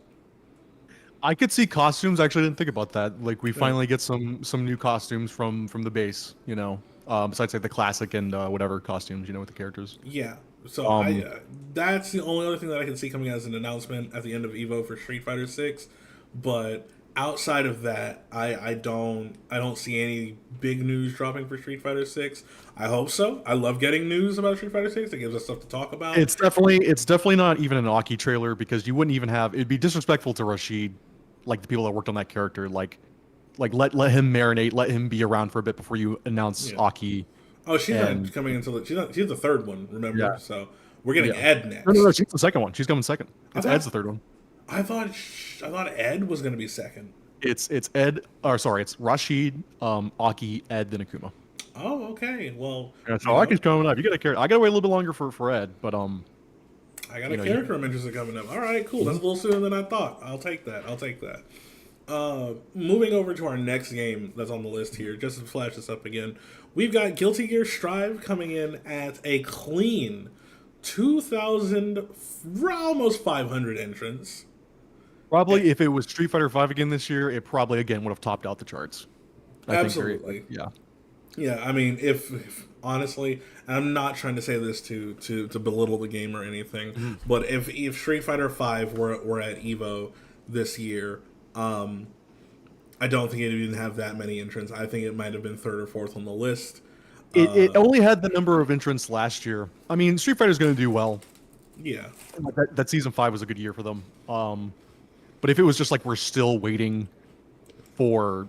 I could see costumes. I actually didn't think about that. Like we finally get some new costumes from the base, you know. Besides like the classic and whatever costumes, you know, with the characters. Yeah. So that's the only other thing that I can see coming as an announcement at the end of EVO for Street Fighter 6. But outside of that, I don't see any big news dropping for Street Fighter 6. I hope so. I love getting news about Street Fighter 6. It gives us stuff to talk about. It's definitely not even an Aki trailer, because you wouldn't even have. It'd be disrespectful to Rashid, like the people that worked on that character. Like let him marinate, let him be around for a bit before you announce Aki. Oh, she's not coming until she's the third one. Remember? Yeah. So we're getting Ed next. No, she's the second one. She's coming second. Ed's the third one. I thought Ed was going to be second. It's Ed. Or sorry, it's Rashid, Aki, Ed, then Akuma. Oh, okay. Well, so Aki's coming up. You got to I got to wait a little bit longer for Ed, but I got a character I'm interested in coming up. All right, cool. That's a little sooner than I thought. I'll take that. Moving over to our next game that's on the list here, just to flash this up again, we've got Guilty Gear Strive coming in at a clean 2,000, almost 500 entrants. Probably if it was Street Fighter V again this year, it probably again would have topped out the charts. Absolutely. Yeah. Yeah, I mean, if honestly, and I'm not trying to say this to belittle the game or anything, but if Street Fighter Five were at EVO this year, I don't think it didn't have that many entrants. I think it might have been third or fourth on the list. It only had the number of entrants last year. I mean, Street Fighter's going to do well. Yeah, Like that season 5 was a good year for them. But if it was just like we're still waiting for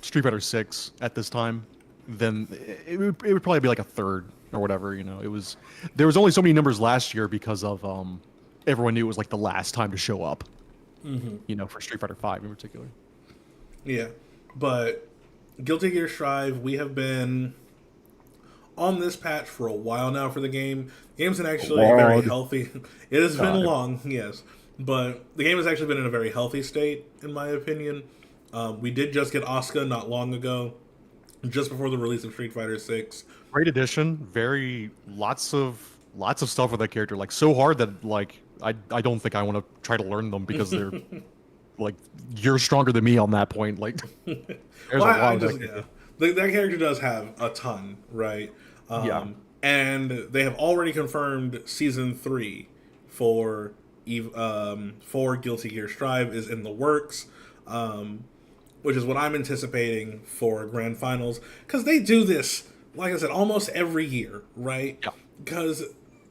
Street Fighter 6 at this time, then it would probably be like a third or whatever. You know, there was only so many numbers last year because of everyone knew it was like the last time to show up. You know, for Street Fighter 5 in particular. yeah. But Guilty Gear Strive, we have been on this patch for a while now for the game. The game's been actually very healthy. It has been long, yes. But the game has actually been in a very healthy state, in my opinion. We did just get Asuka not long ago, just before the release of Street Fighter 6. Great addition. Very lots of stuff with that character. Like so hard that like I don't think I want to try to learn them because they're like you're stronger than me on that point. Like there's Well, a lot that character does have a ton, right? Yeah. And they have already confirmed Season 3 for Guilty Gear Strive is in the works, which is what I'm anticipating for Grand Finals. Because they do this, like I said, almost every year, right? Yeah. Because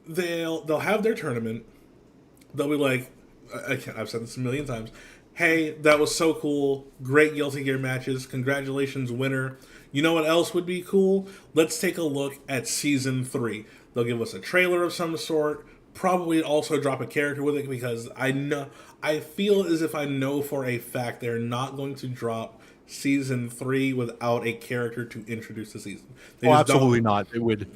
they'll have their tournament. They'll be like, I've said this a million times, hey, that was so cool. Great Guilty Gear matches. Congratulations, winner. You know what else would be cool? Let's take a look at Season 3. They'll give us a trailer of some sort. Probably also drop a character with it because I feel as if I know for a fact they're not going to drop Season 3 without a character to introduce the season. Absolutely not. It would.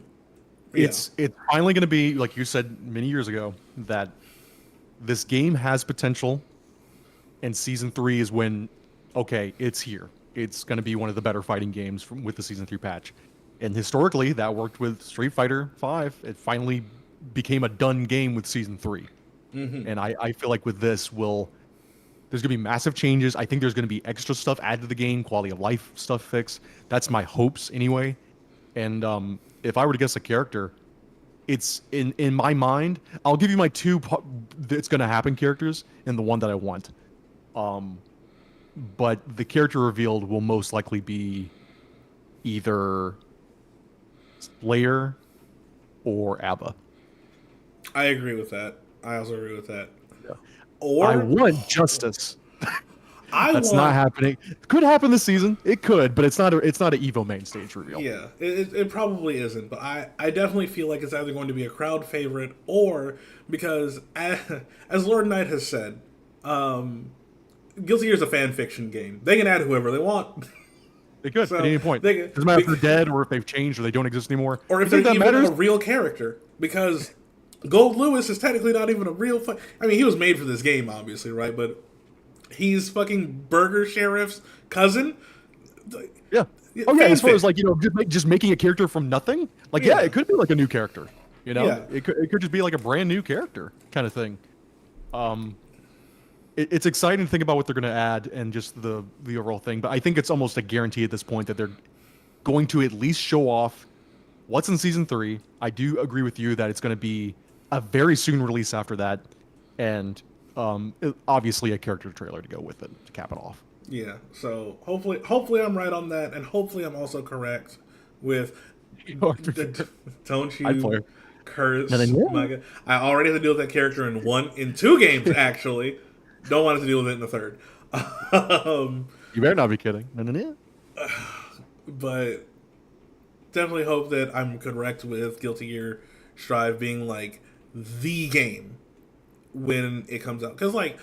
It's finally going to be, like you said many years ago, that this game has potential, and Season 3 is when, okay, it's here. It's going to be one of the better fighting games with the Season 3 patch. And historically, that worked with Street Fighter 5. It finally became a done game with Season 3. And I feel like with this, there's going to be massive changes. I think there's going to be extra stuff added to the game, quality of life stuff fixed. That's my hopes anyway. And if I were to guess a character, it's in my mind, I'll give you my two it's going to happen characters and the one that I want. But the character revealed will most likely be either Slayer or ABBA. I agree with that. I also agree with that. Yeah. Or I want Justice. That's not happening. Could happen this season. It could, but it's not an EVO main stage reveal. Yeah, it probably isn't. But I definitely feel like it's either going to be a crowd favorite or because, as Lord Knight has said, Guilty Gear is a fan fiction game. They can add whoever they want. They could So at any point. they- Doesn't matter if they're dead or if they've changed or they don't exist anymore. Or if You they're think even that matters? a real character. Because Gold Lewis is technically not even a real... I mean, he was made for this game, obviously, right? But he's fucking Burger Sheriff's cousin? Yeah. Oh yeah, as far fanfic. as like, you know, just making a character from nothing. Like yeah, it could be like a new character. You know, Yeah. it could just be like a brand new character kind of thing. It's exciting to think about what they're going to add and just the overall thing. But I think it's almost a guarantee at this point that they're going to at least show off what's in Season 3. I do agree with you that it's going to be a very soon release after that, and obviously a character trailer to go with it to cap it off. Yeah, so hopefully I'm right on that, and hopefully I'm also correct with... Don't I'd play you her. curse And then, yeah. my God. I already have to deal with that character in 2 games, actually. Don't want to deal with it in the 3rd. You better not be kidding. No. But definitely hope that I'm correct with Guilty Gear Strive being like the game when it comes out. Because like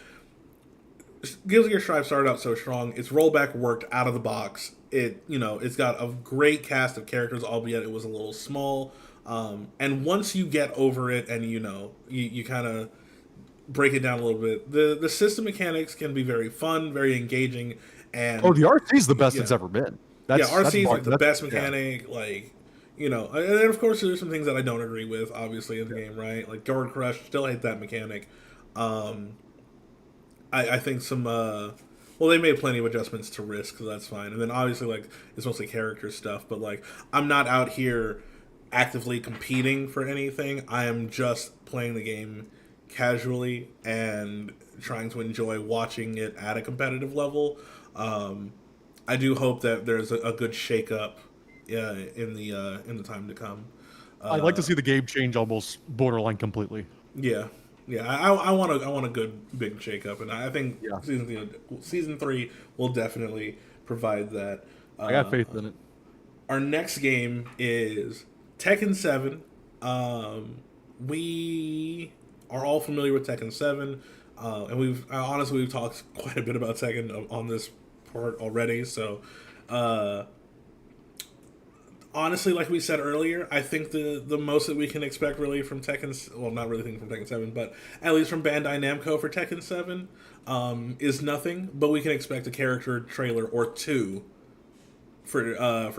Guilty Gear Strive started out so strong, its rollback worked out of the box. It's got a great cast of characters, albeit it was a little small. And once you get over it and you kind of break it down a little bit, the system mechanics can be very fun, very engaging, and Oh, the RC is the best it's ever been. RC is like the best yeah. mechanic, and then of course there's some things that I don't agree with, obviously, in the game, right? Like Guard Crush, still hate that mechanic. I think some Well, they made plenty of adjustments to Risk, so that's fine. And then obviously, like, it's mostly character stuff, but like, I'm not out here actively competing for anything. I am just playing the game casually and trying to enjoy watching it at a competitive level. I do hope that there's a good shakeup in the time to come. I'd like to see the game change almost borderline completely. Yeah, yeah. I want a good big shakeup, and I think Yeah. season 3 will definitely provide that. I got faith in it. Our next game is Tekken 7. We are all familiar with Tekken 7, and we've talked quite a bit about Tekken on this part already. So, honestly, like we said earlier, I think the most that we can expect really from Tekken, well, not really thinking from Tekken 7, but at least from Bandai Namco for Tekken 7, is nothing. But we can expect a character trailer or two for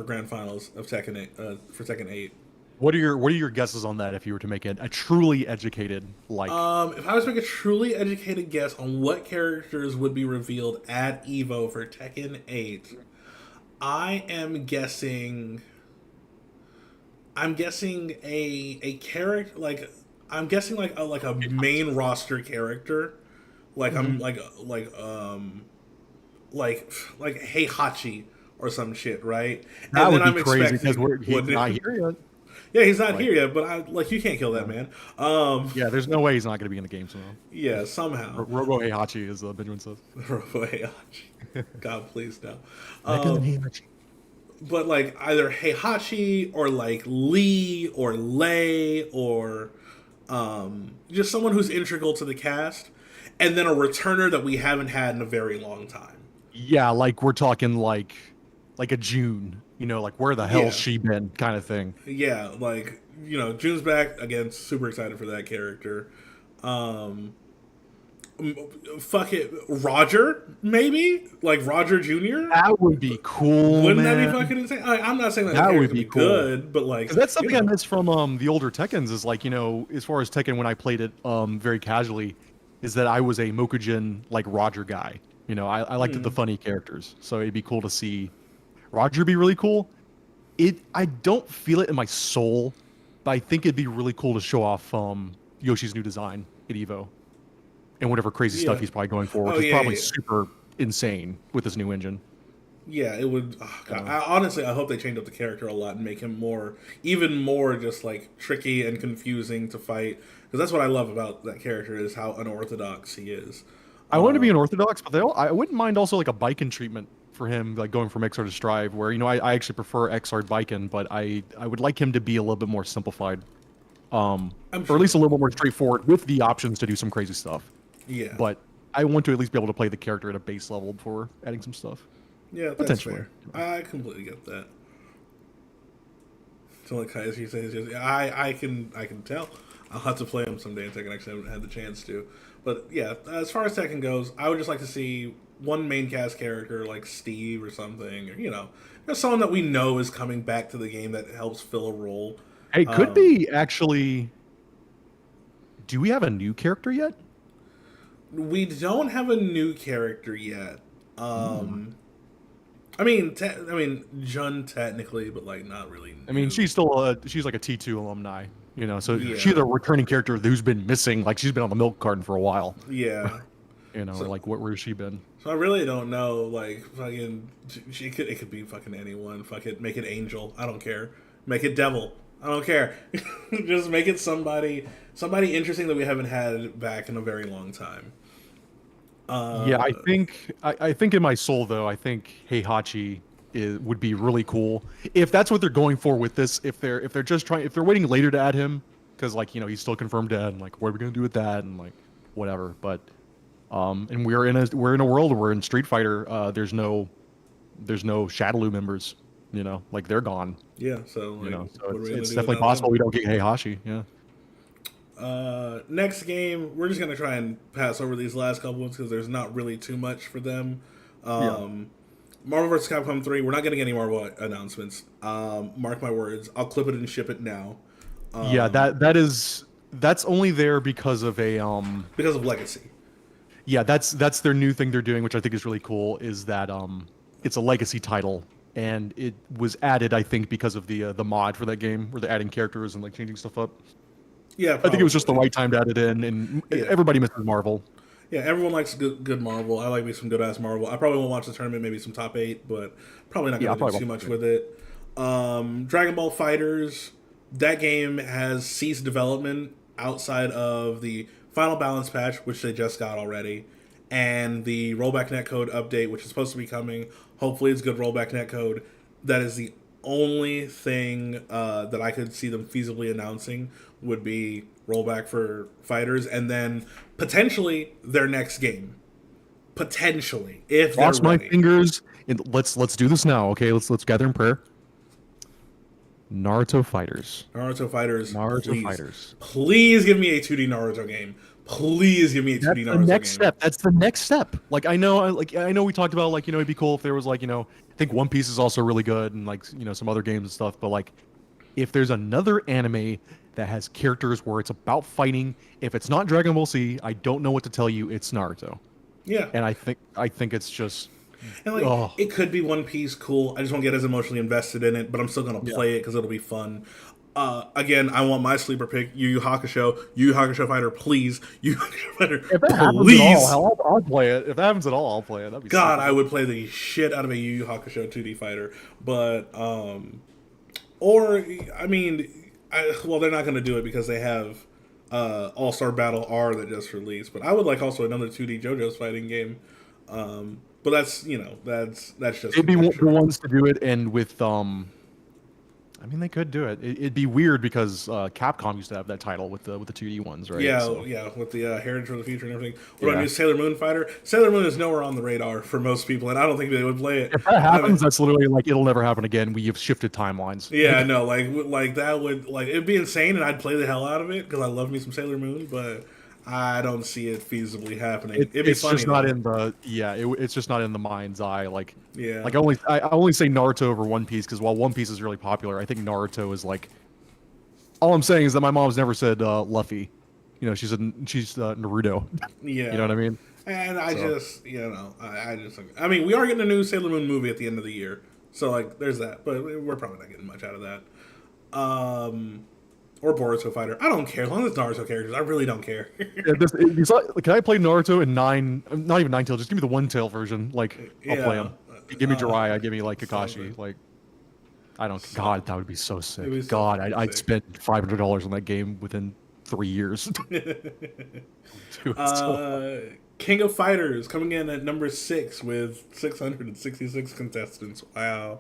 grand finals of Tekken 8, for Tekken 8. What are your guesses on that if you were to make it a truly educated like? If I was to make a truly educated guess on what characters would be revealed at EVO for Tekken 8, I'm guessing a character I'm guessing like a main roster character, like like Heihachi or some shit, right? That And would then be I'm crazy expecting- because he's not here yet. Yeah, he's not here yet, but you can't kill that man. Yeah, there's no way he's not going to be in the game somehow. Yeah, somehow. Robo Heihachi, as Benjamin says. Robo Heihachi. God, please no. But like either Heihachi or like Lee or Lei or just someone who's integral to the cast, and then a returner that we haven't had in a very long time. Yeah, like we're talking like a June, like where the hell's she been kind of thing. Yeah, like June's back again. Super excited for that character. Fuck it, Roger, maybe like Roger Jr. That would be cool. Wouldn't man. that be fucking insane? I'm not saying That would would be cool. good, but like 'Cause that's something I miss from the older Tekkens is like as far as Tekken when I played it very casually, is that I was a Mokujin like Roger guy. I liked the funny characters, so it'd be cool to see Roger be really cool. I don't feel it in my soul, but I think it'd be really cool to show off Yoshi's new design at EVO. And whatever crazy stuff he's probably going for, which is probably super insane with this new engine. Yeah, it would. Oh God. Honestly, I hope they change up the character a lot and make him even more just like tricky and confusing to fight. Because that's what I love about that character is how unorthodox he is. I want to be unorthodox, but I wouldn't mind also like a Biken treatment for him, like going from XR to Strive, where I actually prefer XR Biken, but I would like him to be a little bit more simplified, or at least a little bit more straightforward with the options to do some crazy stuff. Yeah, But I want to at least be able to play the character at a base level before adding some stuff. yeah, that's Potentially. fair. I completely get that. So like Kaiser says, I can tell. I'll have to play him someday in Tekken. Actually, I haven't had the chance to. But yeah, as far as Tekken goes, I would just like to see one main cast character like Steve or something, or just someone that we know is coming back to the game that helps fill a role. Hey, could be actually. Do we have a new character yet? We don't have a new character yet. I mean, Jun technically, but like not really. New. I mean, she's like a T2 alumni, so Yeah. she's a returning character who's been missing. Like she's been on the milk carton for a while. Yeah. Like where's she been? So I really don't know. Like fucking, it could be fucking anyone. Fuck it, make it Angel. I don't care. Make it Devil. I don't care. Just make it somebody interesting that we haven't had back in a very long time. Yeah, I think in my soul though, I think Heihachi would be really cool if that's what they're going for with this. If they're waiting later to add him because like he's still confirmed dead and like what are we gonna do with that and like whatever. But and we're in a world where in Street Fighter there's no Shadaloo members. Like they're gone. Yeah, so so it's definitely possible we don't get Heihachi. Yeah. Next game, we're just gonna try and pass over these last couple ones because there's not really too much for them. Marvel vs. Capcom 3, we're not getting any Marvel announcements. Mark my words, I'll clip it and ship it now. That's only there because of because of Legacy. Yeah, that's their new thing they're doing, which I think is really cool. Is that it's a legacy title, and it was added, I think, because of the mod for that game, where they're adding characters and like changing stuff up. Yeah, I think it was just the right time to add it in, and everybody misses Marvel. Yeah, everyone likes good Marvel. I like me some good ass Marvel. I probably won't watch the tournament, maybe some top 8, but probably not going to do too much with it. Dragon Ball Fighters, that game has ceased development outside of the final balance patch, which they just got already, and the rollback netcode update, which is supposed to be coming. Hopefully, it's good rollback netcode. That is the only thing that I could see them feasibly announcing would be rollback for Fighters, and then potentially their next game. Potentially, if they're Cross my ready. fingers. And let's do this now, okay? Let's gather in prayer. Naruto Fighters. Naruto Fighters. Naruto Fighters. Please give me a 2D Naruto game. Please give me a 2D That's Naruto the next game. step. That's the next step. Like I know we talked about like it'd be cool if there was like I think One Piece is also really good and like some other games and stuff. But like if there's another anime that has characters where it's about fighting, if it's not Dragon Ball Z, I don't know what to tell you. It's Naruto. Yeah, and I think it's just. And like it could be One Piece, cool. I just won't get as emotionally invested in it, but I'm still gonna play it because it'll be fun. Again, I want my sleeper pick, Yu Yu Hakusho. Yu Yu Hakusho Fighter, please. Yu Yu Hakusho Fighter, If that happens please. at all, I'll play it. If that happens at all, I'll play it. That'd be God, sick. I would play the shit out of a Yu Yu Hakusho 2D fighter. But or I mean, well, they're not gonna do it because they have All Star Battle R that just released. But I would like also another 2D JoJo's fighting game. But that's that's just They'd be the ones to do it, and with I mean they could do it. It'd be weird because Capcom used to have that title with the 2D ones, right? Yeah, So, yeah, with the Heritage for the Future and everything. What about new Sailor Moon fighter? Sailor Moon is nowhere on the radar for most people, and I don't think they would play it. if that happens, that's literally like it'll never happen again. We have shifted timelines. Yeah, no, like that would it'd be insane, and I'd play the hell out of it because I love me some Sailor Moon, but I don't see it feasibly happening. It'd be It's funny, just not in the it's just not in the mind's eye. Like Yeah. I only say Naruto over One Piece because while One Piece is really popular, I think Naruto is like. All I'm saying is that my mom's never said Luffy. She's Naruto. Yeah, You know what I mean? And I just I mean, we are getting a new Sailor Moon movie at the end of the year, so like there's that, but we're probably not getting much out of that. Or Boruto Fighter. I don't care as long as it's Naruto characters. I really don't care. Can I play Naruto in not even 9 tail? Just give me the 1 tail version. Like I'll play him. Give me Jiraiya. Give me like Kakashi. Like I don't. God, that would be so sick. Be so God, fucking I'd sick. spend $500 on that game within 3 years. Dude, King of Fighters coming in at number 6 with 666 contestants. Wow.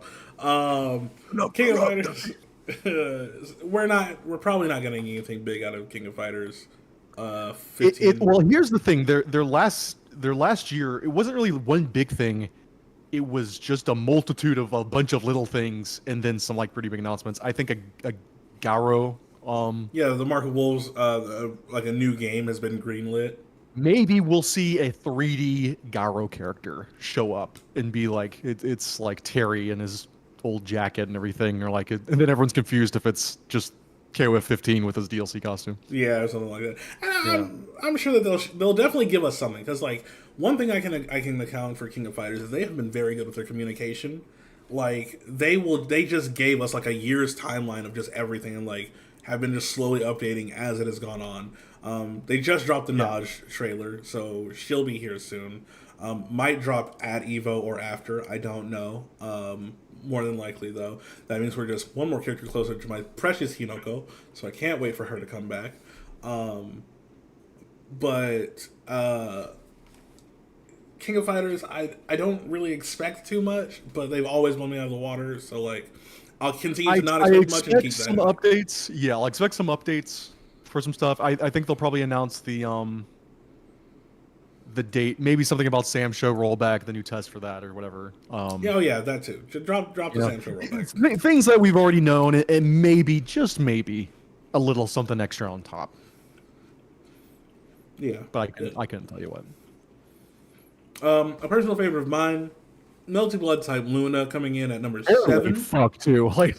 King of Fighters. We're probably not getting anything big out of King of Fighters. 15. Well, here's the thing. Their last year, it wasn't really one big thing. It was just a multitude of a bunch of little things, and then some like pretty big announcements. I think a Garo. Yeah, the Mark of Wolves, like a new game has been greenlit. Maybe we'll see a 3D Garo character show up and be like, it's like Terry in his old jacket and everything, or like, and then everyone's confused if it's just KOF 15 with his DLC costume. Yeah, or something like that. And I'm sure that they'll definitely give us something because like one thing I can account for King of Fighters is they have been very good with their communication. Like they just gave us like a year's timeline of just everything and like have been just slowly updating as it has gone on. They just dropped the Naj trailer, so she'll be here soon. Might drop at EVO or after, I don't know. More than likely, though. That means we're just one more character closer to my precious Hinoko, so I can't wait for her to come back. But King of Fighters, I don't really expect too much, but they've always blown me out of the water, so like I'll continue to not expect much and keep that. Some updates. Yeah, I'll expect some updates for some stuff. I think they'll probably announce the date, maybe something about Sam Show rollback, the new test for that or whatever. Yeah, that too. Drop the Sam Show rollback. Things that we've already known, and maybe, just maybe, a little something extra on top. Yeah, But I couldn't tell you what. A personal favorite of mine, Melty Blood type Luna coming in at number Really 7. fuck too. Like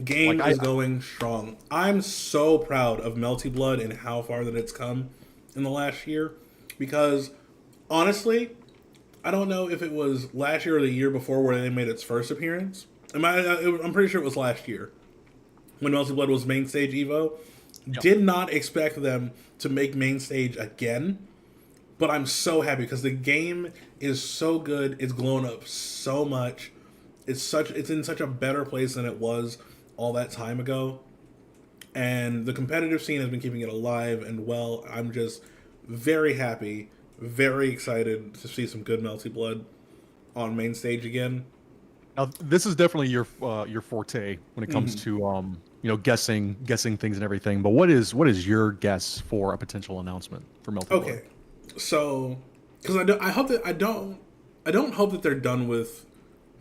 Game is going strong. I'm so proud of Melty Blood and how far that it's come in the last year. because honestly, I don't know if it was last year or the year before where they made its first appearance. I'm pretty sure it was last year when Melty Blood was Mainstage EVO. Yep. Did not expect them to make Mainstage again, but I'm so happy because the game is so good. It's grown up so much. It's in such a better place than it was all that time ago. And the competitive scene has been keeping it alive and well. I'm just very happy, very excited to see some good Melty Blood on Mainstage again. Now, this is definitely your forte when it comes to guessing things and everything. But what is your guess for a potential announcement for Melty Blood? Okay, so because I don't hope that they're done with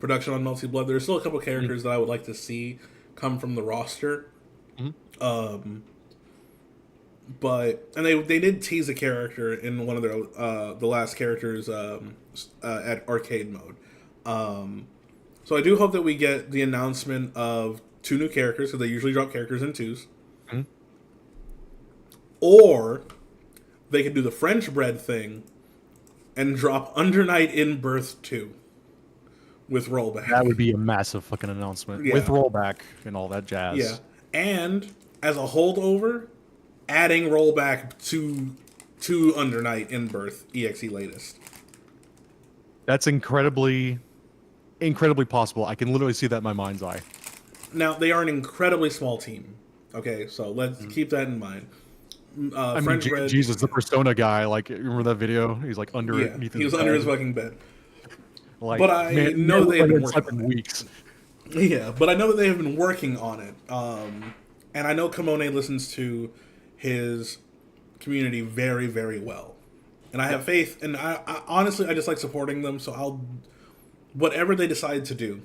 production on Melty Blood. There's still a couple characters that I would like to see come from the roster. But they did tease a character in one of their the last characters at arcade mode. So I do hope that we get the announcement of 2 new characters, because they usually drop characters in 2s. Or they could do the French bread thing and drop Under Night in Birth 2 with rollback. That would be a massive fucking announcement with rollback and all that jazz. Yeah, and as a holdover, adding rollback to Under Night in Birth EXE latest. That's incredibly possible. I can literally see that in my mind's eye. Now, they are an incredibly small team. Okay, so let's keep that in mind. French bread, Jesus, the Persona guy, like, remember that video? He's like underneath he was under his fucking bed. Like, but I know they have been working on weeks. Yeah, but I know that they have been working on it. And I know Kamone listens to his community very, very well. And I have faith, and I honestly, I just like supporting them, so whatever they decide to do,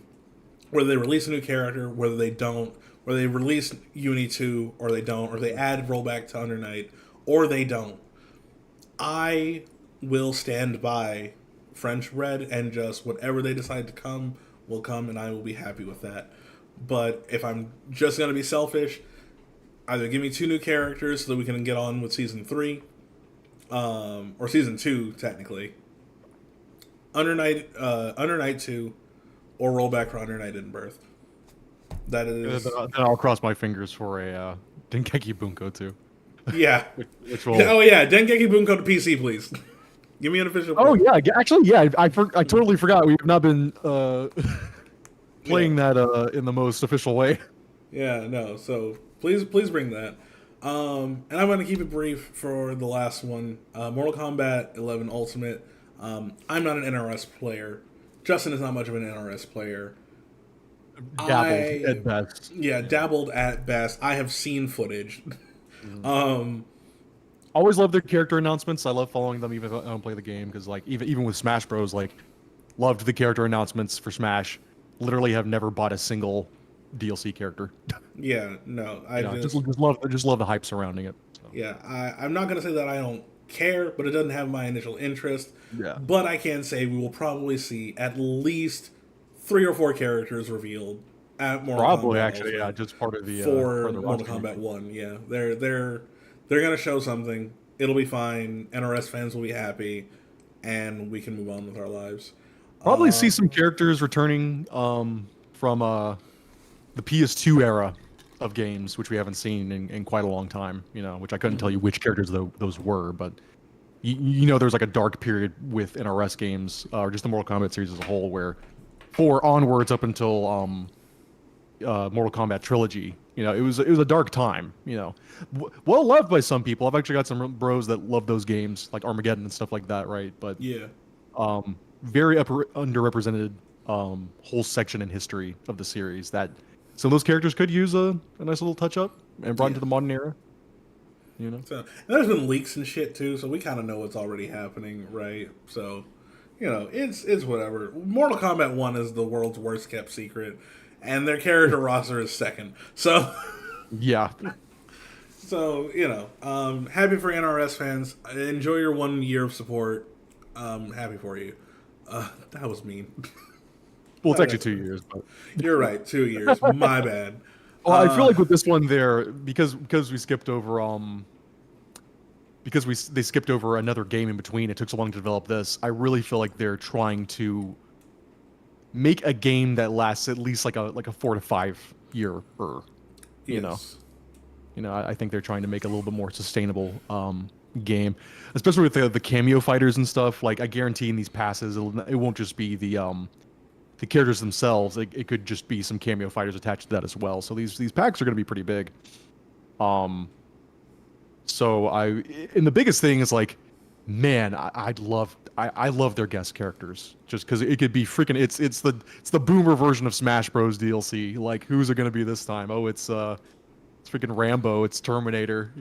whether they release a new character, whether they don't, whether they release Uni 2, or they don't, or they add rollback to Under Night, or they don't, I will stand by French bread, and just whatever they decide to come will come, and I will be happy with that. But if I'm just going to be selfish, either give me 2 new characters so that we can get on with Season 3, or Season 2, technically. Under Night 2, or rollback for Under Night in Birth. That is... Then I'll cross my fingers for a Dengeki Bunko too. Yeah. which will... Oh yeah, Dengeki Bunko to PC, please. Give me an official... Oh yeah, actually, yeah, I totally forgot. We have not been playing that in the most official way. Yeah, no, so please bring that. And I'm going to keep it brief for the last one. Mortal Kombat 11 Ultimate. I'm not an NRS player. Justin is not much of an NRS player. Dabbled at best. Yeah, dabbled at best. I have seen footage. Always love their character announcements. I love following them even if I don't play the game, because like even with Smash Bros, like loved the character announcements for Smash. Literally have never bought a single DLC character. Yeah, no, I just love the hype surrounding it. So. Yeah, I'm not gonna say that I don't care, but it doesn't have my initial interest. Yeah. But I can say we will probably see at least 3 or 4 characters revealed at Mortal Kombat. Actually, yeah, just part of the for the Mortal Kombat 1. Yeah, they're gonna show something. It'll be fine. NRS fans will be happy, and we can move on with our lives. Probably see some characters returning from the PS2 era of games, which we haven't seen in quite a long time. You know, which I couldn't tell you which characters those were, but you know, there's like a dark period with NRS games, or just the Mortal Kombat series as a whole, where 4 onwards up until Mortal Kombat Trilogy, you know, it was a dark time. You know, well loved by some people. I've actually got some bros that love those games, like Armageddon and stuff like that, right? But yeah, very underrepresented whole section in history of the series that some of those characters could use a nice little touch up and brought into the modern era. You know, so there's been leaks and shit too, so we kind of know what's already happening, right? So, you know, it's whatever. Mortal Kombat 1 is the world's worst kept secret, and their character roster is second. So, yeah. So, you know, happy for NRS fans. Enjoy your 1 year of support. Happy for you. That was mean. Well, it's actually 2 years, but you're right, 2 years. My bad. Well, I feel like with this one there, because we skipped over because they skipped over another game in between. It took so long to develop this. I really feel like they're trying to make a game that lasts at least like a 4 to 5 year, you know. I think they're trying to make a little bit more sustainable game, especially with the cameo fighters and stuff. Like, I guarantee in these passes, it won't just be the characters themselves. It could just be some cameo fighters attached to that as well. So these packs are going to be pretty big. So and the biggest thing is like, man, I love their guest characters just because it could be freaking. It's the boomer version of Smash Bros DLC. Like, who's it going to be this time? Oh, it's freaking Rambo. It's Terminator.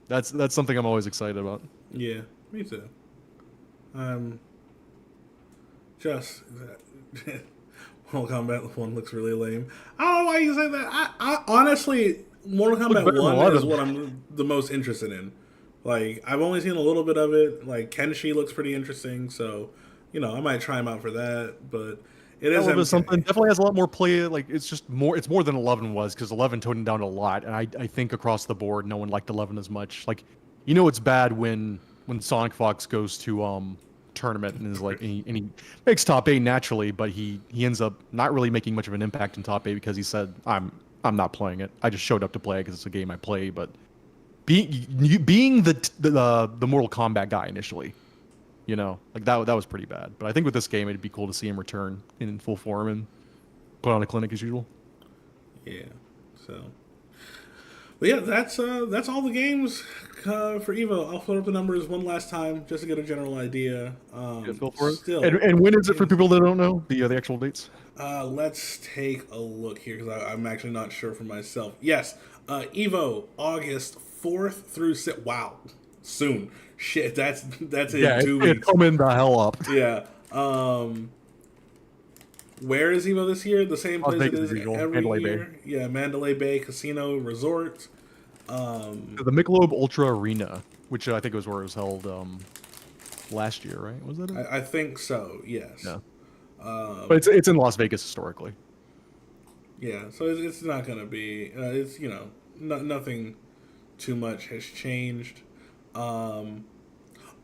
That's something I'm always excited about. Yeah, me too. Just Mortal Kombat 1 looks really lame. I don't know why you say that. I honestly, Mortal Kombat 1 is what I'm the most interested in. Like, I've only seen a little bit of it. Like, Kenshi looks pretty interesting, so I might try him out for that. But it is something. Definitely has a lot more play. Like, it's more than 11 was, because 11 toned it down a lot, and I think across the board, no one liked 11 as much. Like, it's bad when Sonic Fox goes to tournament and is like, and he makes top 8 naturally, but he ends up not really making much of an impact in top 8 because he said, I'm not playing it. I just showed up to play it because it's a game I play. But being the Mortal Kombat guy initially, like that was pretty bad. But I think with this game, it'd be cool to see him return in full form and put on a clinic as usual. Yeah. So, but yeah, that's all the games for EVO. I'll put up the numbers one last time just to get a general idea. Feel for it. And when is it for people that don't know the actual dates? Let's take a look here because I'm actually not sure for myself. Yes, EVO August 4th through 6th. Wow, soon. Shit, that's in 2 weeks. It's coming the hell up. Yeah. Where is EVO this year? The same place it is every Mandalay year. Bay. Yeah, Mandalay Bay Casino Resort. The Michelob Ultra Arena, which I think was where it was held last year, right? Was that it? I think so. Yes. Yeah. But it's in Las Vegas historically. Yeah, so it's not gonna be. It's nothing too much has changed.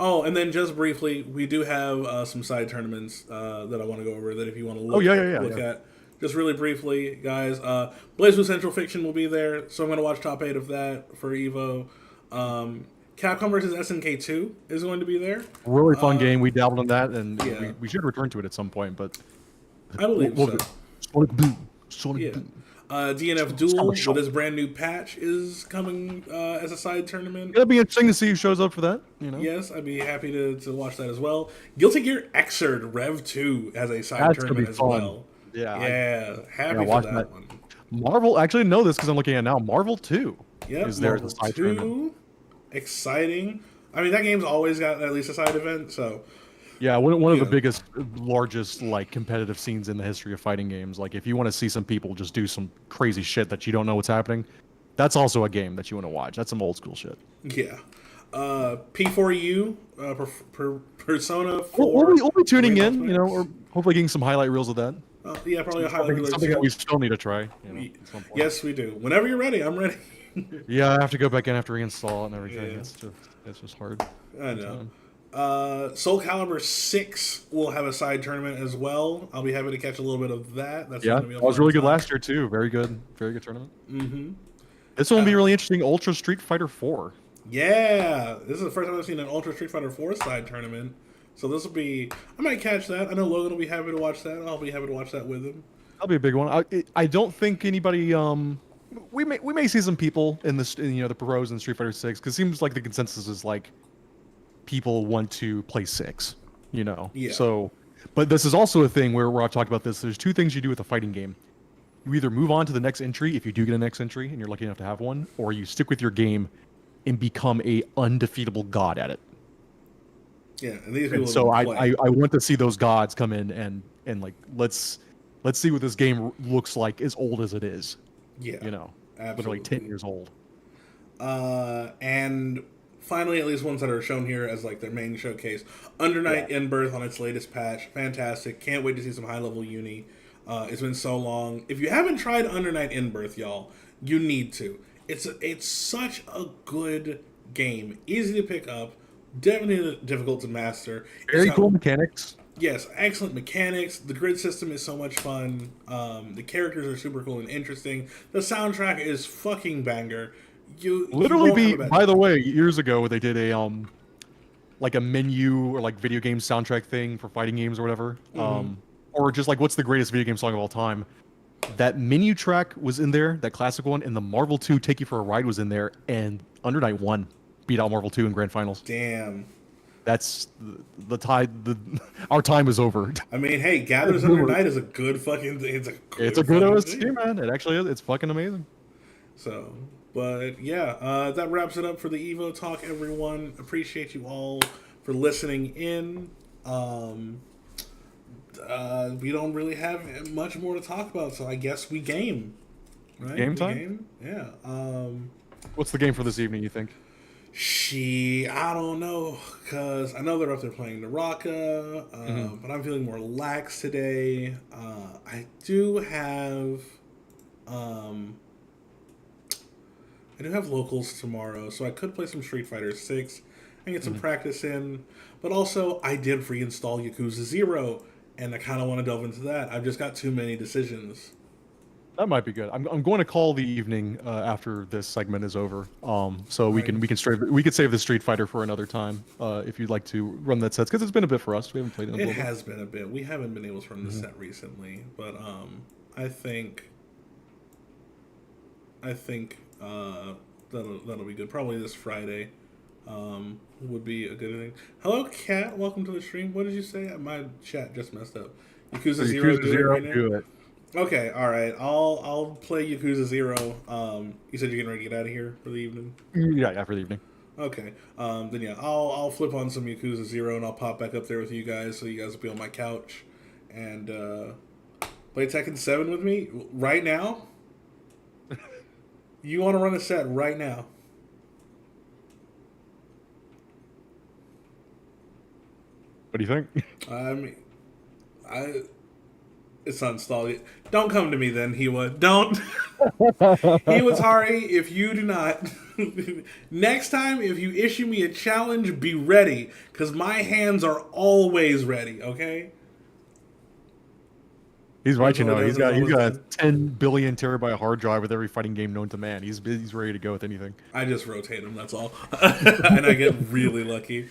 Oh, and then just briefly, we do have some side tournaments that I want to go over. That if you want to look at, just really briefly, guys. BlazBlue Central Fiction will be there, so I'm going to watch top 8 of that for EVO. Capcom versus SNK 2 is going to be there. Really fun game. We dabbled in that, and we should return to it at some point. But I believe so. Sonic Boom. DNF Duel with his brand new patch is coming as a side tournament. It'll be interesting to see who shows up for that. Yes, I'd be happy to watch that as well. Guilty Gear Xrd Rev 2 as a side tournament as well. Yeah, happy for that one. Marvel, I actually know this because I'm looking at it now. Marvel 2 is there as a side tournament. Exciting. I mean, that game's always got at least a side event, so. Yeah, one of the biggest, largest, like, competitive scenes in the history of fighting games. Like, if you want to see some people just do some crazy shit that you don't know what's happening, that's also a game that you want to watch. That's some old school shit. Yeah. P4U, Persona 4. We'll be tuning in, or hopefully getting some highlight reels of that. Yeah, probably a highlight reel. Something that we still need to try. Yes, we do. Whenever you're ready, I'm ready. Yeah, I have to go back in after reinstall and everything. Yeah. It's just hard. I know. Soul Calibur 6 will have a side tournament as well. I'll be happy to catch a little bit of that. That was really good last year too. Very good tournament. Mm-hmm. This one will be really interesting. Ultra Street Fighter 4. Yeah, this is the first time I've seen an Ultra Street Fighter 4 side tournament. So this will be. I might catch that. I know Logan will be happy to watch that. I'll be happy to watch that with him. That'll be a big one. I don't think anybody. We may see some people in the pros in Street Fighter 6 because it seems like the consensus is like people want to play 6. Yeah. So, but this is also a thing where I've talked about this. There's 2 things you do with a fighting game. You either move on to the next entry if you do get a next entry and you're lucky enough to have one, or you stick with your game and become a undefeatable god at it. Yeah, and these people. So I want to see those gods come in and like let's see what this game looks like as old as it is. Yeah, absolutely. Literally 10 years old. And finally, at least ones that are shown here as like their main showcase. Under Night in Birth on its latest patch, fantastic. Can't wait to see some high level uni. It's been so long. If you haven't tried Under Night in Birth, y'all, you need to. It's such a good game. Easy to pick up, definitely difficult to master. Very cool mechanics. Yes, excellent mechanics. The grid system is so much fun. The characters are super cool and interesting. The soundtrack is fucking banger. By the way, years ago they did a like a menu or like video game soundtrack thing for fighting games or whatever. Or just like what's the greatest video game song of all time? That menu track was in there, that classic one, and the Marvel 2 Take You for a Ride was in there, and Under Night 1 beat out Marvel 2 in grand finals. Damn. That's the tide. Our time is over. I mean, hey, Gathers Under Night is a good fucking. It's a good OST, man. It actually is. It's fucking amazing. So, but yeah, that wraps it up for the EVO talk, everyone. Appreciate you all for listening in. We don't really have much more to talk about, so I guess we game. Right? Game time? Yeah. What's the game for this evening, you think? I don't know, because I know they're up there playing Naraka, but I'm feeling more lax today. I do have locals tomorrow, so I could play some Street Fighter 6 and get some practice in, but also I did reinstall Yakuza 0, and I kind of want to delve into that. I've just got too many decisions. That might be good. I'm going to call the evening after this segment is over. So we could save the Street Fighter for another time if you'd like to run that set, because it's been a bit for us. We haven't played it. It has been a bit. We haven't been able to run the set recently, but I think that'll be good. Probably this Friday would be a good thing. Hello, Kat. Welcome to the stream. What did you say? My chat just messed up. Yakuza 0 right now? Do it. Okay, all right. I'll play Yakuza 0. You said you're getting ready to get out of here for the evening? Yeah, for the evening. Okay. Then yeah, I'll flip on some Yakuza 0 and I'll pop back up there with you guys, so you guys will be on my couch and play Tekken 7 with me right now. You want to run a set right now? What do you think? It's not installed yet. Don't come to me then, Hiwa. Don't. Hiwatari, if you do not. Next time, if you issue me a challenge, be ready. Because my hands are always ready, okay? He's right, you know. He's got a 10 billion terabyte hard drive with every fighting game known to man. He's ready to go with anything. I just rotate him, that's all. And I get really lucky.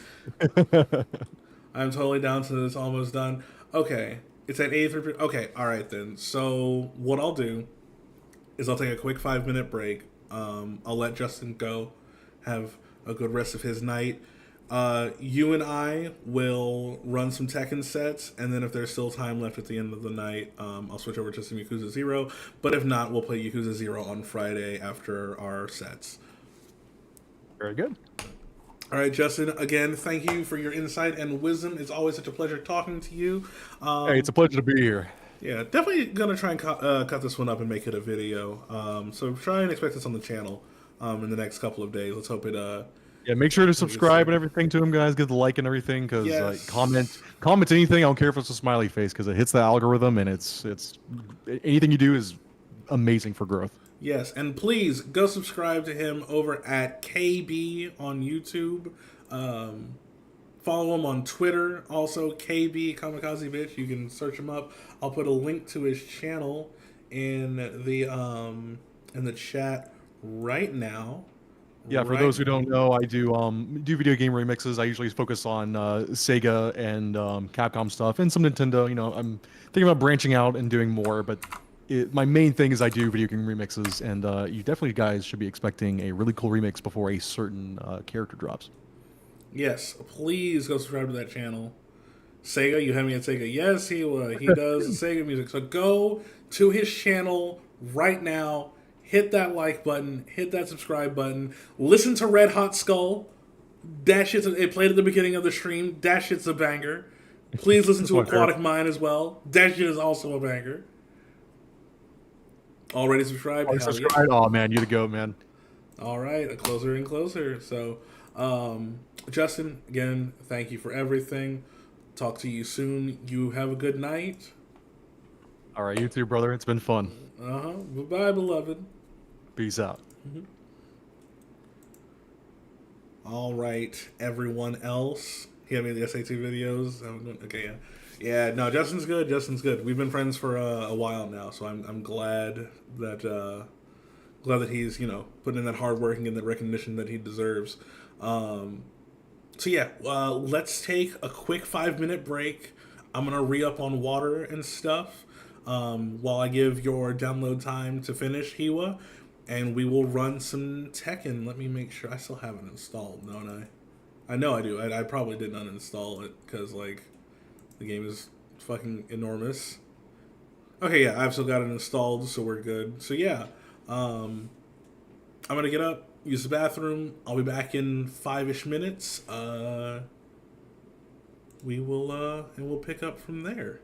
I'm totally down to this, almost done. Okay. It's at 83%. Okay, all right then. So what I'll do is I'll take a quick 5-minute break. I'll let Justin go, have a good rest of his night. You and I will run some Tekken sets, and then if there's still time left at the end of the night, I'll switch over to some Yakuza 0. But if not, we'll play Yakuza 0 on Friday after our sets. Very good. All right, Justin, again, thank you for your insight and wisdom. It's always such a pleasure talking to you. Hey, it's a pleasure to be here. Yeah, definitely going to try and cut this one up and make it a video. So try and expect this on the channel in the next couple of days. Let's hope it... yeah, make sure to subscribe and everything to him, guys. Get the like and everything, because yes. comment anything. I don't care if it's a smiley face, because it hits the algorithm, and it's anything you do is amazing for growth. Yes, and please go subscribe to him over at KB on YouTube. Follow him on Twitter, also KB Kamikaze Bitch. You can search him up. I'll put a link to his channel in the chat right now. Yeah, for those who don't know, I do video game remixes. I usually focus on Sega and Capcom stuff and some Nintendo. You know, I'm thinking about branching out and doing more, but my main thing is I do video game remixes, and you definitely guys should be expecting a really cool remix before a certain character drops. Yes, please go subscribe to that channel. Sega, you have me at Sega. Yes, he does Sega music. So go to his channel right now. Hit that like button. Hit that subscribe button. Listen to Red Hot Skull. That shit's it played at the beginning of the stream. That shit's a banger. Please listen to Aquatic Mind as well. That shit is also a banger. Already subscribed? Already subscribed? Oh, man, you're the GOAT, man. All right, closer and closer. So, Justin, again, thank you for everything. Talk to you soon. You have a good night. All right, you too, brother. It's been fun. Bye-bye, beloved. Peace out. Mm-hmm. All right, everyone else. You have any of the SAT videos? Okay, yeah. Yeah, no, Justin's good. Justin's good. We've been friends for a while now, so I'm glad that he's putting in that hard work and getting the recognition that he deserves. Um, so yeah, let's take a quick 5 minute break. I'm gonna re up on water and stuff while I give your download time to finish Hiwa, and we will run some Tekken. Let me make sure I still have it installed, don't I? I know I do. I probably didn't uninstall it because like the game is fucking enormous. Okay, yeah, I've still got it installed, so we're good. So yeah, um, I'm gonna get up, use the bathroom. I'll be back in 5-ish minutes. We will and we'll pick up from there.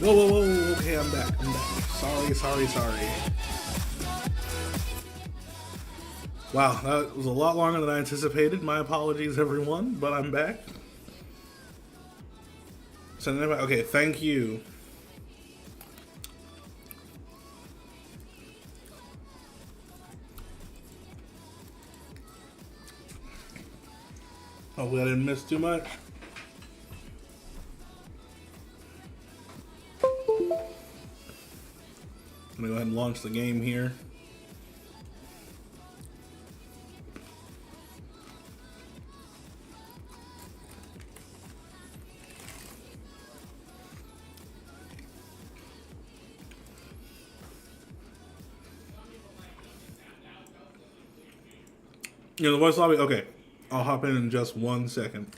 Whoa, whoa, whoa, whoa, okay, I'm back. Sorry. Wow, that was a lot longer than I anticipated. My apologies, everyone, but I'm back. Okay, thank you. Hopefully I didn't miss too much. I'm gonna go ahead and launch the game here. You know, the voice lobby? Okay. I'll hop in just 1 second.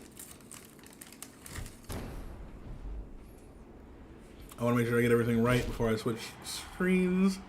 I want to make sure I get everything right before I switch screens.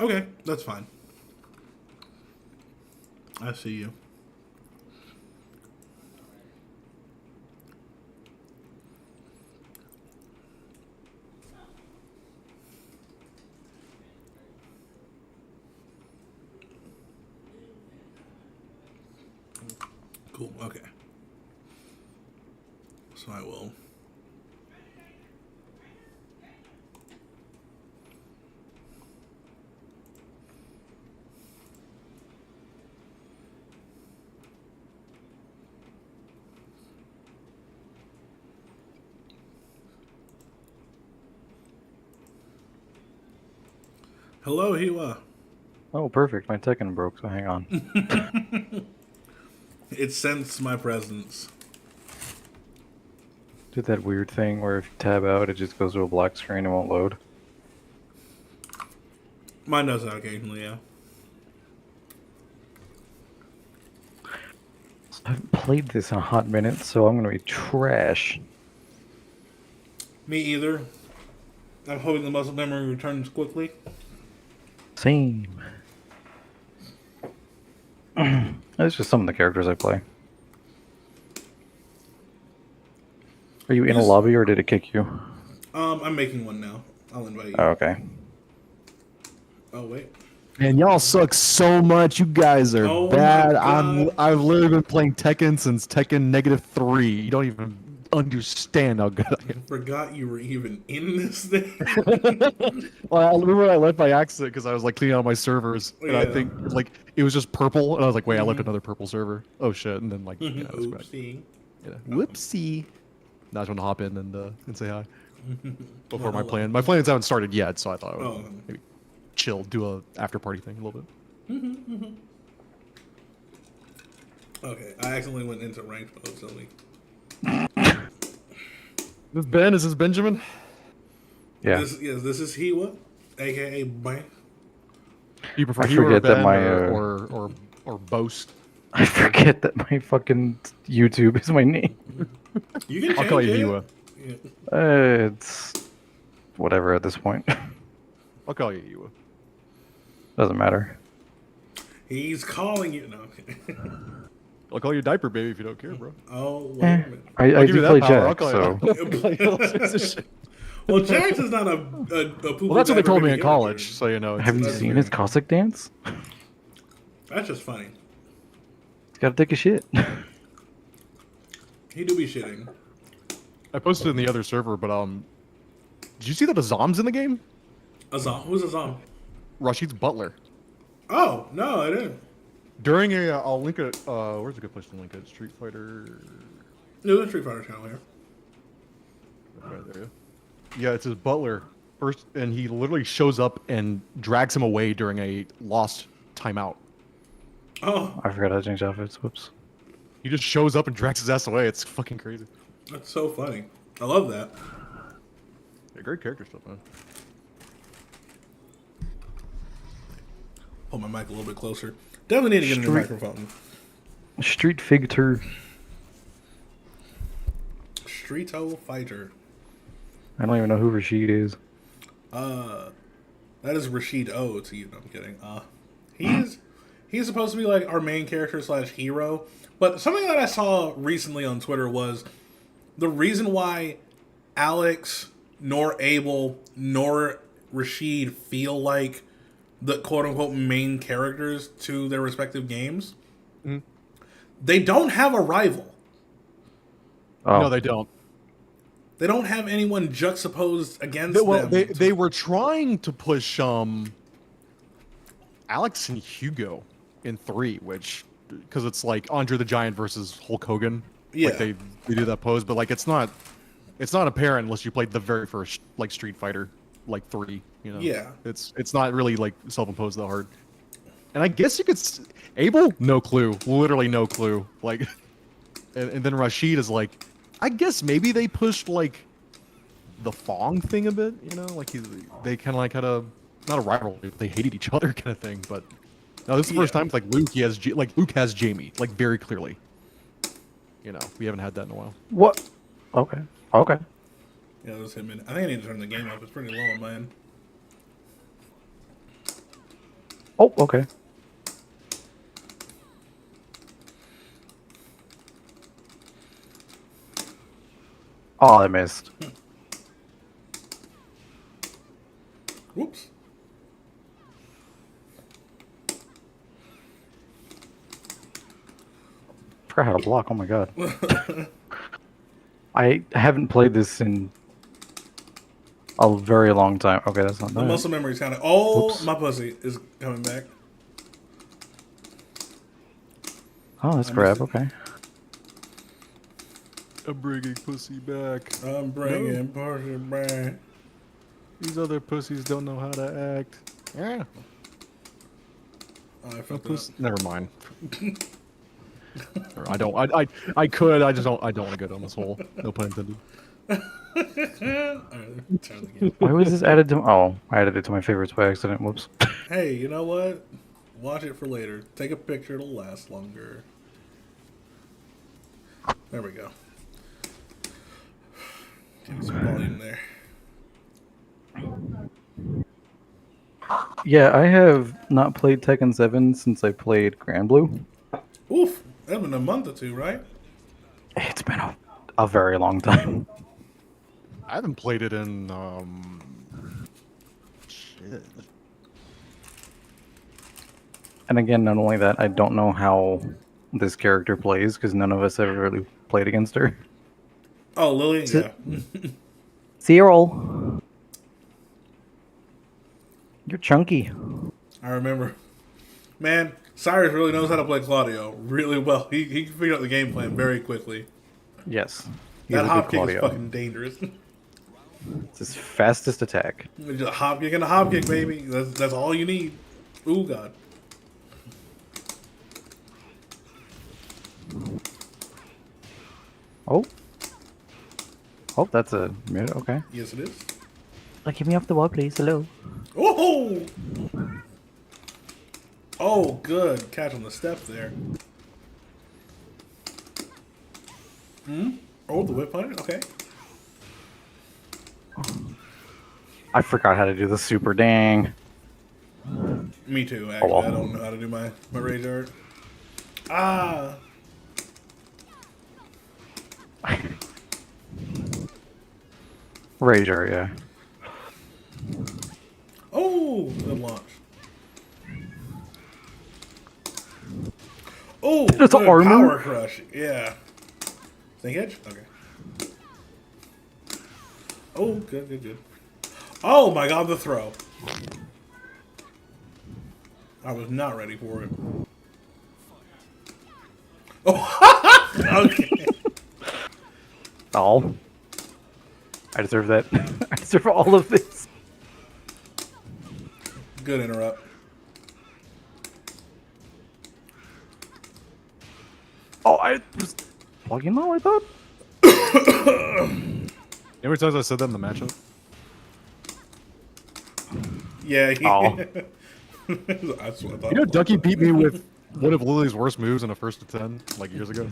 Okay, that's fine. I see you. Cool, okay. So I will. Hello, Hiwa. Oh, perfect. My Tekken broke, so hang on. It sensed my presence. Did that weird thing where if you tab out, it just goes to a black screen and won't load. Mine does that occasionally, yeah. I haven't played this in a hot minute, so I'm going to be trash. Me either. I'm hoping the muscle memory returns quickly. Same. It's just some of the characters I play. Are you in a Yes. lobby or did it kick you? I'm making one now. I'll invite you. Oh, okay. Oh wait. Man, y'all suck so much. You guys are Oh my bad. God. I've literally been playing Tekken since Tekken -3. You don't even understand how good I am. Forgot you were even in this thing. Well, I remember I left by accident because I was like cleaning out my servers, and I Yeah. think like it was just purple, and I was like, wait, I left another purple server. Oh shit! And then like, yeah, I was back. Oopsie. Yeah. Whoopsie. Now I just want to hop in and say hi before my hello. plan. My plans haven't started yet, so I thought I would Oh. maybe chill, do a after party thing a little bit. Okay, I accidentally went into ranked mode, so This Ben? Is this Benjamin? Yeah. This is Hiwa, aka Bang. Do you prefer I Hero or forget that Ben my, or Boast? I forget that my fucking YouTube is my name. You can I'll change call you it. Hiwa. Yeah. It's whatever at this point. I'll call you Hiwa. Doesn't matter. He's calling you. No. Okay. I'll call you Diaper Baby if you don't care, bro. Oh wait a minute. I I'll give do you play that power. I'll Jack, call so you. I'll call you all sorts of shit. Well, Jax is not a poo-poo Well, that's what they told me in diaper college, character. so you know. have you That's seen fair. his Cossack dance? That's just funny. He's gotta take a shit. He do be shitting. I posted in the other server, but did you see that Azam's in the game? Azam, who's Azam? Rashid's butler. Oh no, I didn't. During a, I'll link it. Where's a good place to link it? Street Fighter. No, the Street Fighter channel here. Right there. Yeah, it's his butler first, and he literally shows up and drags him away during a lost timeout. Oh, I forgot how to change outfits. Whoops. He just shows up and drags his ass away. It's fucking crazy. that's so funny. I love that. Yeah, great character stuff, man. Hold my mic a little bit closer. Definitely need to get a new Street- microphone. Street Fighter. Streeto Fighter. I don't even know who Rashid is. That is Rashid O to you. No, I'm kidding. He's supposed to be like our main character / hero. But something that I saw recently on Twitter was the reason why Alex, nor Abel, nor Rashid feel like the quote unquote main characters to their respective games. Mhm. They don't have a rival. Oh, No, they don't. They don't have anyone juxtaposed against Well, them. they were trying to push Alex and Hugo in 3, which because it's like Andre the Giant versus Hulk Hogan. Yeah. Like they do that pose, but like it's not apparent unless you played the very first like Street Fighter like 3. You know. Yeah. It's not really like self-imposed that hard. And I guess you could Abel, no clue, literally no clue. Like, and then Rashid is like, I guess maybe they pushed like the Fong thing a bit, you know, like they kind of like had a not a rivalry, but they hated each other kind of thing. But no, this is the first Yeah. time like Luke has Jamie like very clearly. You know, we haven't had that in a while. what? Okay. Okay. Yeah, that was him. I think I need to turn the game up. It's pretty low on my end. Oh, okay. Oh, I missed. Whoops. Forgot how to block. Oh my god. I haven't played this in a very long time. Okay, that's not The bad. muscle memory's kind of. Oh, Whoops. my pussy is coming back. Oh, that's I grab. missed it. Okay. I'm bringing pussy back. I'm bringing pussy back. These other pussies don't know how to act. Yeah. Oh, I fucked up. Never mind. I don't. I could. I just don't. I don't want to go down this hole. No pun intended. Alright, turn the game. Why was this added to? Oh, I added it to my favorites by accident. Whoops. Hey, you know what? Watch it for later. Take a picture. It'll last longer. There we go. Give me some volume there. Yeah, I have not played Tekken 7 since I played Grand Blue. Oof, that's been a month or two, right? It's been a very long time. I haven't played it in shit. And again, not only that, I don't know how this character plays because none of us ever really played against her. Oh, Lily, yeah. Cyril, you're chunky. I remember. Man, Cyrus really knows how to play Claudio really well. He can figure out the game plan very quickly. Yes, he's That a hop good kick is Claudio. fucking dangerous. It's his fastest attack. Just hop kick and a hop kick, baby. That's all you need. Ooh, God. Oh, that's a mid. Okay. Yes, it is. Get me off the wall, please. Hello. Oh! Oh, good. Catch on the step there. Oh, the whip punish? Okay. I forgot how to do the super dang. Me too, actually. well. I don't know how to do my rage art. Ah! Rager, yeah. Oh! Good launch. Oh! It's good armor. Power crush. Yeah. Snake edge? Okay. Oh, good. Oh my god, the throw. I was not ready for it. Oh, okay. Oh. I deserve that. I deserve all of this. Good interrupt. Oh, I was plugging low, I thought. How many times I said that in the matchup? Yeah. Oh. That's what I thought. You know, Ducky beat me with one of Lily's worst moves in a first to 10, like years ago.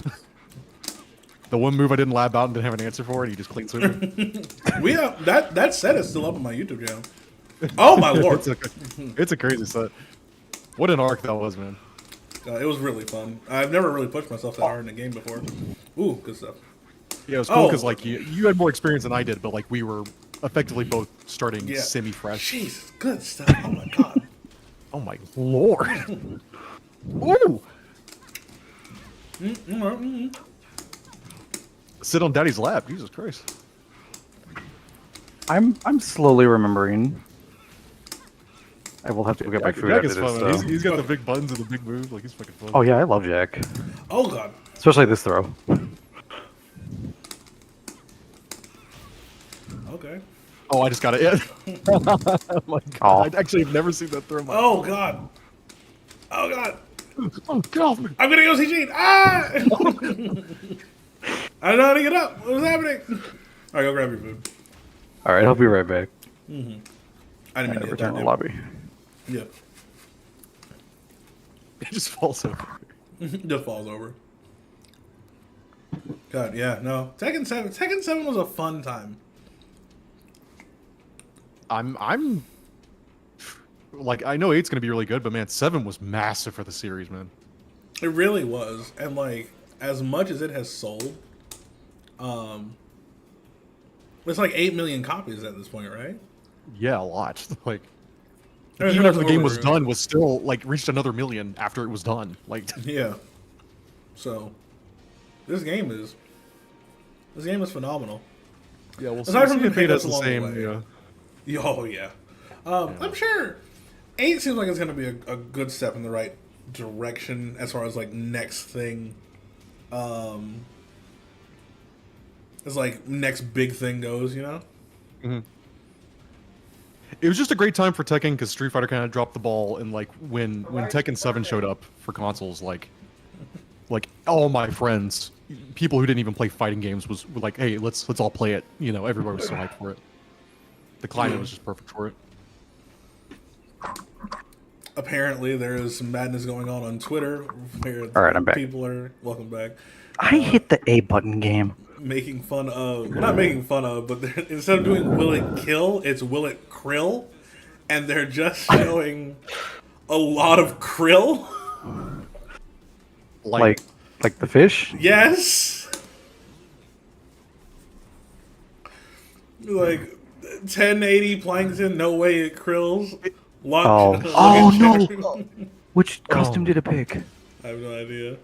The one move I didn't lab out and didn't have an answer for, and he just clean sweep me. We have that set is still up on my YouTube channel. Oh my lord! It's a crazy set. What an arc that was, man. It was really fun. I've never really pushed myself that hard in a game before. Ooh, good stuff. Yeah, it was cool Oh. because like you had more experience than I did, but like we were effectively both starting Yeah. semi-fresh. Jeez, good stuff. Oh my god. Oh my lord! Ooh! Sit on Daddy's lap. Jesus Christ! I'm slowly remembering. I will have to go get my food Jack after is this, fun. Man. though. He's got the big buns and the big moves. Like he's fucking fun. Oh yeah, I love Jack. Oh god. Especially this throw. Okay. Oh, I just got it. Yeah. Oh my god! Aw. I actually have never seen that throw. In my Oh god. Oh god. Oh god! I'm gonna go see Gene. Ah! I don't know how to get up. What's happening? Alright, go grab your food. All right, I'll be right back. I didn't mean to hit Return that. to the lobby. Yep. It just falls over. Just falls over. God, yeah, no. Tekken 7 was a fun time. I'm like I know 8's gonna be really good, but man, 7 was massive for the series, man. It really was. And like as much as it has sold, it's like 8 million copies at this point, right? Yeah, a lot. Like I mean, even it after the game was over- done, was still like reached another million after it was done. Like Yeah. So this game is phenomenal. yeah, well, Aside from the Fate has pickups the along the same. way. Yeah. Oh yeah. I'm sure 8 seems like it's gonna be a good step in the right direction as far as like next thing. As like next big thing goes, you know? It was just a great time for Tekken because Street Fighter kind of dropped the ball, and like when Tekken 7 showed up for consoles, like all my friends, people who didn't even play fighting games, were like, hey, let's all play it. You know, everybody was so hyped for it. The climate was just perfect for it. Apparently, there is some madness going on Twitter. Where All right, I'm back. People are welcome back. I hit the A button game. Making fun of, well, not making fun of, but instead of doing will it kill, it's will it krill, and they're just showing a lot of krill. Like the fish? Yes. Like 1080 plankton, no way it krills. Oh no! Which costume did it pick? I have no idea.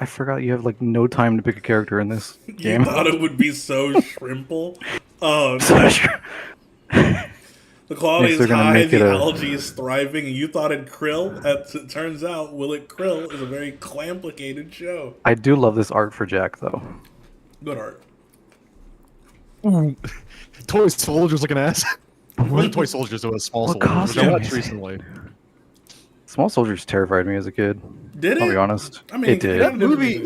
I forgot you have like no time to pick a character in this You game. thought it would be so shrimple. Oh, the quality Next they're is gonna high, make the it a- algae is thriving, and you thought it'd krill. As it turns out, Will It Krill is a very complicated show. I do love this art for Jack though. Good art. Ooh. Toy Soldiers looking ass. It wasn't Toy Soldiers, it was Small What Soldiers, which I costume watched is it? recently. Small Soldiers terrified me as a kid. Did it? I'll be honest. I mean, it did.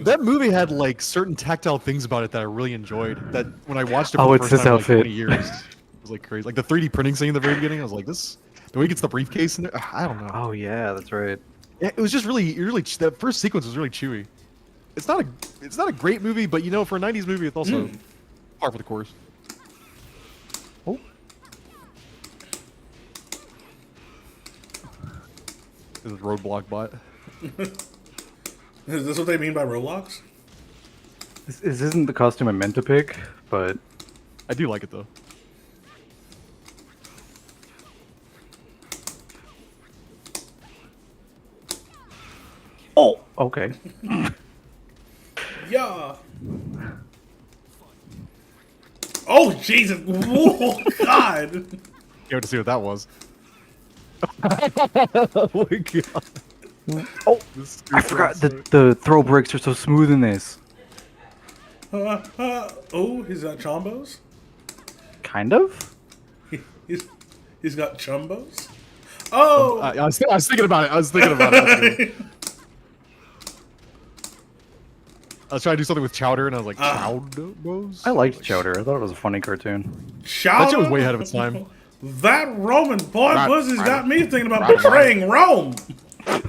That movie had like certain tactile things about it that I really enjoyed. That when I watched it for Oh, the it's first this time in like outfit. 20 years, it was like crazy. Like the 3D printing scene in the very beginning, I was like, this. The way he gets the briefcase in there, I don't know. Oh yeah, that's right. Yeah, it was just really. That first sequence was really chewy. It's not a great movie, but you know, for a '90s movie, it's also par for the course. Oh. This is Roadblock Bot. Is this what they mean by Roblox? This isn't the costume I meant to pick, but I do like it though. oh, okay. Yeah. Oh Jesus! Whoa, God! You have to see what that was. Oh my god. Oh, I forgot that the throw breaks are so smooth in this. Oh, he's got chombos. Kind of. He's got chumbos. Oh, I was thinking about it. I was trying to do something with Chowder, and I was like, Chowders? I liked Chowder. I thought it was a funny cartoon. That Chowder. shit was way ahead of its time. That Roman boy Right, pussy's right. got me thinking about Right, betraying Rome.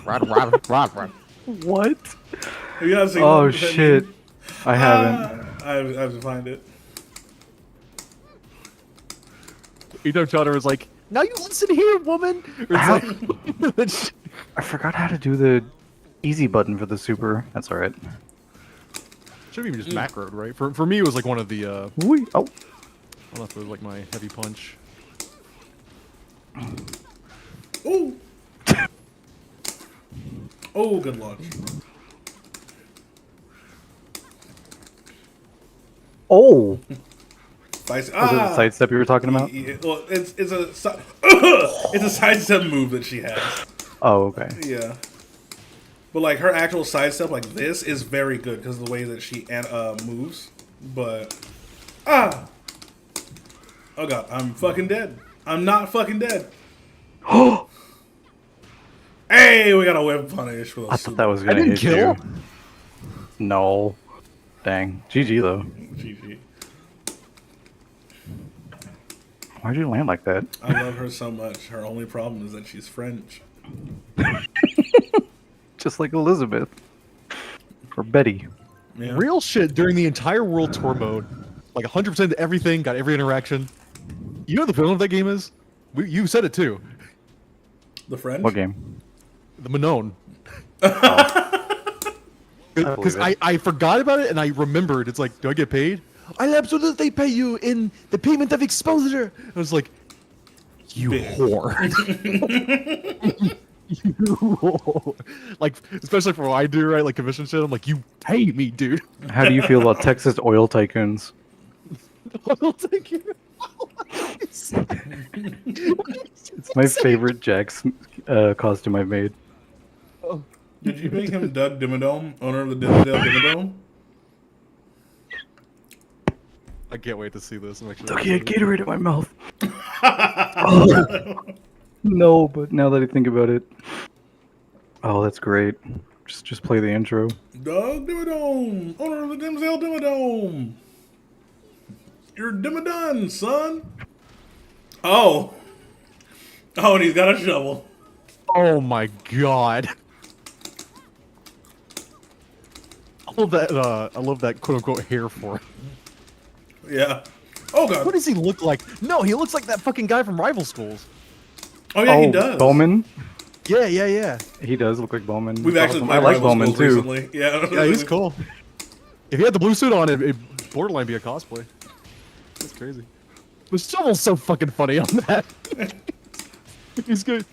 Right. What? Have you not seen Oh that shit! meme? I haven't. I have to find it. You know, Chowder was like, now you listen here, woman. Or How- it's like, I forgot how to do the easy button for the super. That's alright. should be just macroed, right? For me, it was like one of the. Wee. Oh, I don't know if it was like my heavy punch. Ooh. Oh, good luck. oh! Spicy. Was it the sidestep you were talking about? Well, it's a it's a sidestep move that she has. Oh, okay. Yeah. But like her actual sidestep like this is very good because of the way that she moves. But oh god, I'm fucking dead. I'm not fucking dead. Hey, we got a whip punish for those. I thought that was gonna didn't hit kill? you. No. Dang. GG though. GG. Why'd you land like that? I love her so much. Her only problem is that she's French. Just like Elizabeth. Or Betty. Yeah. Real shit during the entire world tour mode. Like 100% of everything, got every interaction. You know what the villain of that game is? You said it too. The French? What game? The Manon. I Because believe it. I forgot about it and I remembered. It's like, do I get paid? I'll absolutely pay you in the payment of exposure. I was like, you Bitch. whore. You whore. Like, especially for what I do, right? Like commission shit. I'm like, you pay me, dude. How do you feel about Texas oil tycoons? I'll take you. It's my favorite Jack's costume I've made. Did you make him Doug Dimmadome, owner of the Dimmadale Dimmadome? I can't wait to see this. I'm actually Ducky had Gatorade in my mouth. No, but now that I think about it. Oh, that's great. Just play the intro. Doug Dimmadome, owner of the Dimsdale Dimmadome. You're Dimmadone, son. Oh. Oh, and he's got a shovel. Oh my god. I love that quote unquote hair for it. Yeah. Oh, God. What does he look like? No, he looks like that fucking guy from Rival Schools. Oh yeah, he does. Bowman. Yeah, yeah, yeah. He does look like Bowman. We've It's actually awesome. played I like Rival Bowman Schools too. recently. Yeah, Yeah, he's cool. If he had the blue suit on, it'd borderline be a cosplay. That's crazy. The shovel's so fucking funny on that. He's good.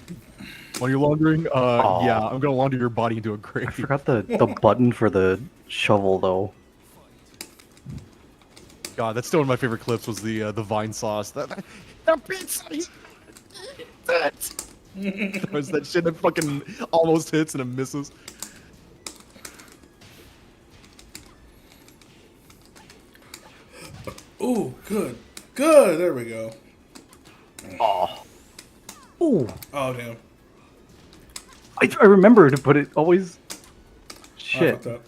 Money laundering? Yeah, I'm gonna launder your body into a grave. I forgot the button for the shovel though. God, that's still one of my favorite clips. Was the vine sauce? That pizza. That was that shit that fucking almost hits and it misses. Ooh, good. Good. There we go. Oh. Ooh. Oh damn. I remember to put it always. Oh, I Shit. fucked up.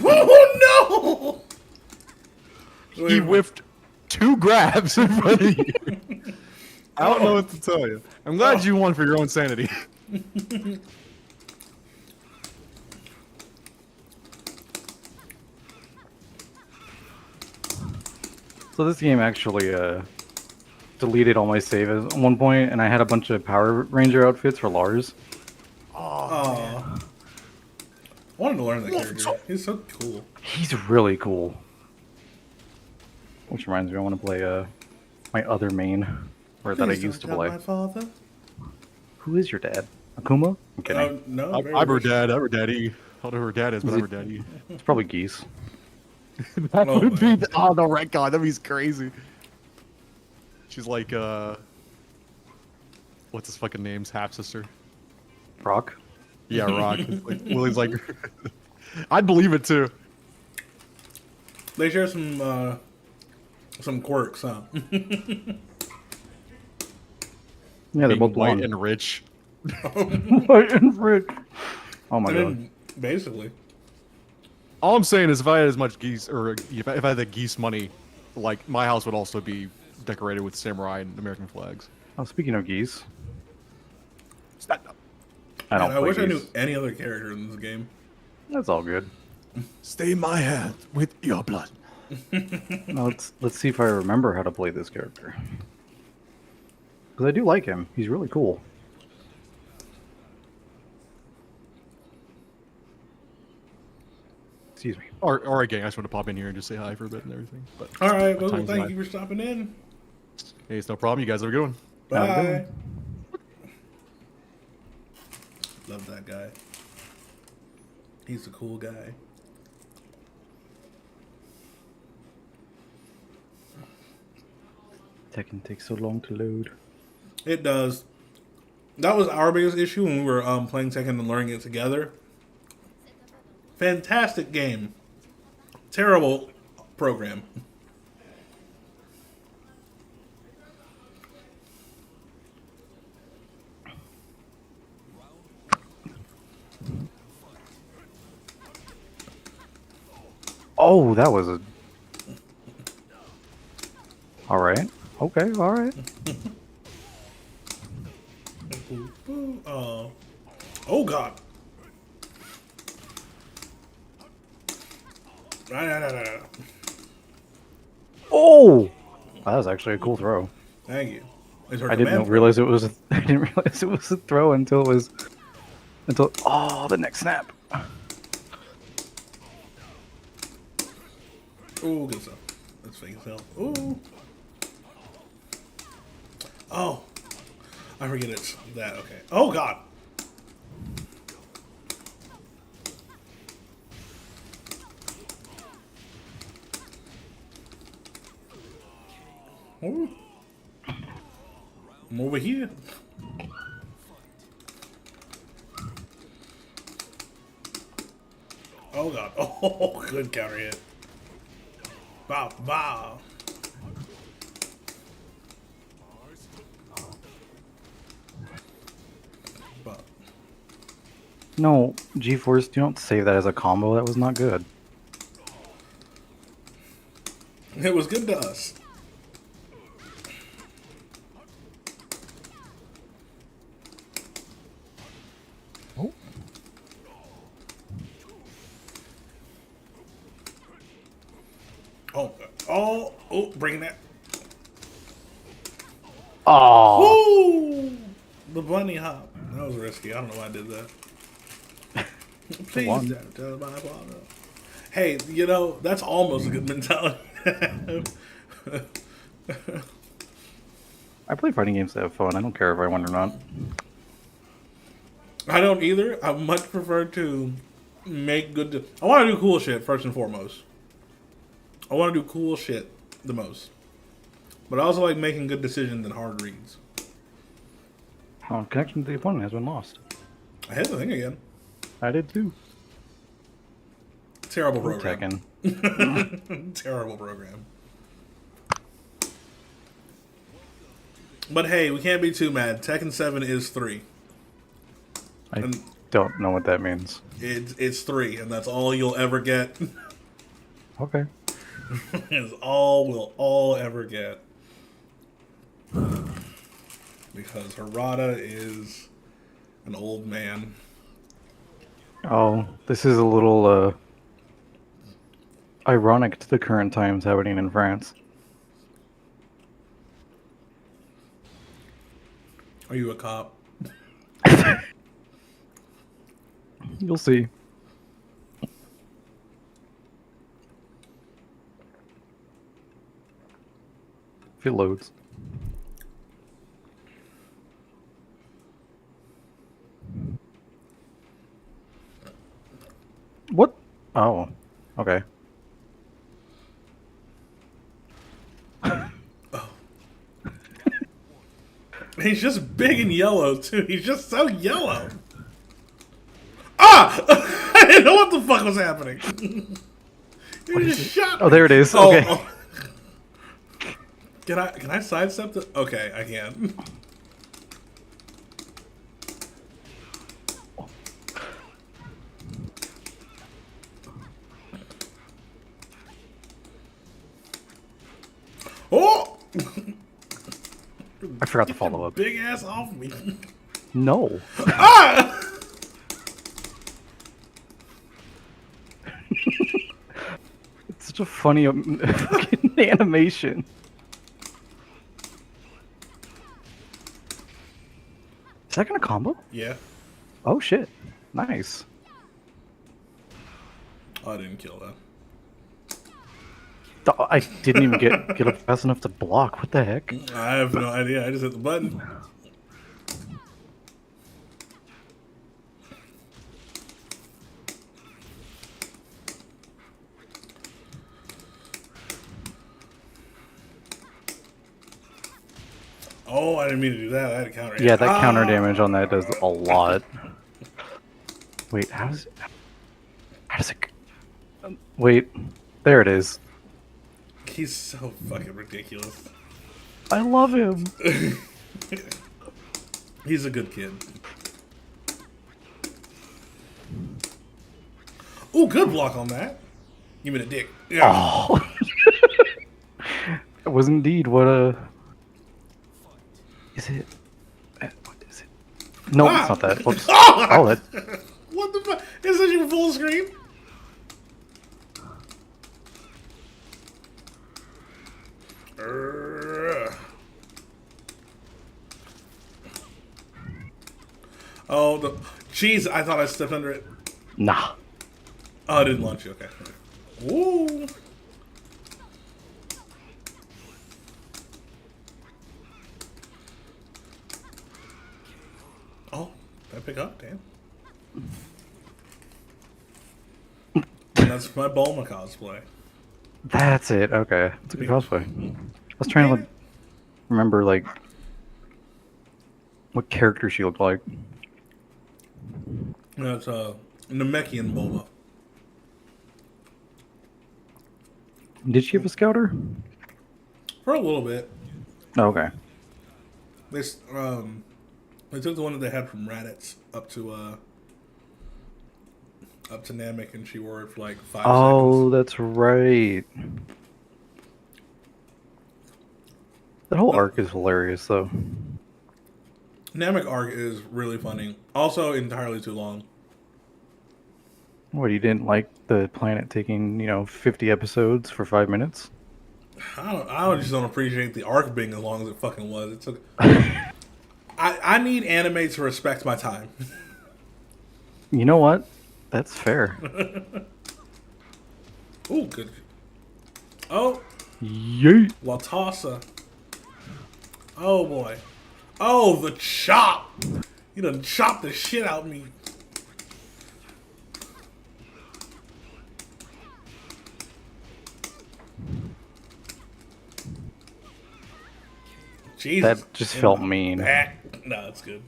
Oh no! He whiffed 2 grabs in front of you. I don't know what to tell you. I'm glad you won for your own sanity. So this game actually deleted all my saves at one point, and I had a bunch of Power Ranger outfits for Lars. Oh. I wanted to learn that character. He's so cool. He's really cool. Which reminds me, I want to play my other main, or that I Please used to don't play. tell my father. Who is your dad? Akuma? I'm kidding. No, I'm very her rich. dad. I'm her daddy. I don't know who her dad is, but I'm her daddy. It's probably Geese. That Oh, would be man. the, oh no, right God, that'd be crazy. She's like what's his fucking name's half sister? Rock? Yeah, Rock. Like, Willie's like I'd believe it too. They share some quirks, huh? Yeah, they're Being both white blonde. and rich. White and rich. Oh my I god. mean, basically. All I'm saying is if I had as much geese, or if I had the geese money, like my house would also be decorated with samurai and American flags. Oh, speaking of Geese, Stand up. I don't Man, I play wish I Geese. knew any other character in this game. That's all good. Stay my hand with your blood. Now let's see if I remember how to play this character. Because I do like him. He's really cool. Excuse me. Or again, I just want to pop in here and just say hi for a bit and everything. But All right, well, time's thank life. you for stopping in. Hey, it's no problem. You guys have a good one. Have a good Bye. one. Love that guy. He's a cool guy. Tekken takes so long to load. It does. That was our biggest issue when we were playing Tekken and learning it together. Fantastic game. Terrible program. Oh, that was a. All right. Okay. All right. Oh. Oh God. No. Oh, that was actually a cool throw. Thank you. It's her I didn't command realize it was. I didn't realize it was a throw until it was. Oh, the next snap. Ooh, good stuff. Let's fake his health. Ooh. Oh. I forget it's that. Okay. Oh, God. Ooh. I'm over here. Oh, God. Oh, good counter hit. Bow, bow. Bow. No, G-Force, you don't save that as a combo. That was not good. It was good to us. Oh. Oh, oh, bring that. Oh, Woo! The bunny hop. That was risky. I don't know why I did that. Please on. don't tell my father. Hey, you know, that's almost a good mentality. I play fighting games to have fun. I don't care if I win or not. I don't either. I much prefer to make good. I want to do cool shit first and foremost. I want to do cool shit the most. But I also like making good decisions and hard reads. Oh, connection to the opponent has been lost. I hit the thing again. I did too. Terrible program. Tekken. Terrible program. But hey, we can't be too mad. Tekken 7 is 3. I And don't know what that means. it's 3, and that's all you'll ever get. Okay. It's all we'll all ever get. Because Harada is an old man. Oh, this is a little ironic to the current times happening in France. Are you a cop? You'll see. If it loads. What? Oh, okay. He's just big and yellow, too. He's just so yellow. Ah! I didn't know what the fuck was happening. You just shot me. Oh, there it is. Oh, Okay. oh. Can I sidestep the... Okay, I can. Oh! I forgot to follow up. Big ass off me. No. Ah! It's such a funny fucking animation. Is that gonna combo? Yeah. Oh shit. Nice. Oh, I didn't kill that. I didn't even get up fast enough to block. What the heck? I have no idea. I just hit the button. Oh, I didn't mean to do that. I had to counter. Yeah, that counter damage on that does a lot. Wait, how does it? Wait, there it is. He's so fucking ridiculous. I love him. He's a good kid. Ooh, good block on that. Give me the dick. Yeah. Oh. It was indeed what is it? What is it? No, it's not that. Whoops. Oh, that. What the fuck? Is this your full screen? Oh, the jeez! I thought I stepped under it. Nah. Oh, I didn't launch you. Okay. Woo! Oh, did I pick up? Damn. That's my Bulma cosplay. That's it. Okay, it's a good cosplay. I was trying to remember like what character she looked like. That's Namekian Bulma. Did she have a scouter? For a little bit. Oh, okay. They took the one that they had from Raditz up to Namek, and she wore it for like 5 Oh, seconds. that's right. That whole arc is hilarious, though. Namek arc is really funny. Also, entirely too long. What, you didn't like the planet taking, 50 episodes for 5 minutes? I just don't appreciate the arc being as long as it fucking was. It took. I need anime to respect my time. You know what? That's fair. Ooh, good. Oh, Yeet. Latassa. Oh boy. Oh, the chop. You done chopped the shit out of me. Jesus. That just felt mean. No, it's good.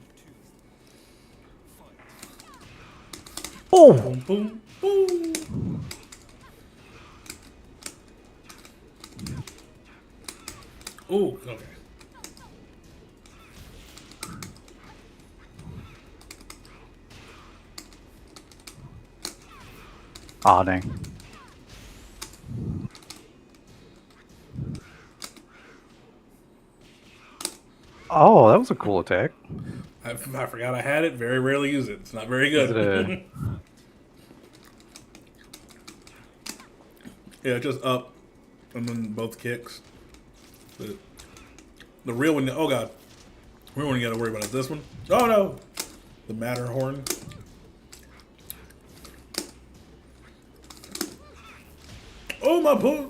Oh! Boom, boom, boom. Ooh, okay. Aw, dang. Oh, that was a cool attack. I forgot I had it. Very rarely use it. It's not very good. Is it Yeah, just up, and then both kicks. The real one. Oh god, the real one you got to worry about is this one. Oh no, the Matterhorn. Oh my boy.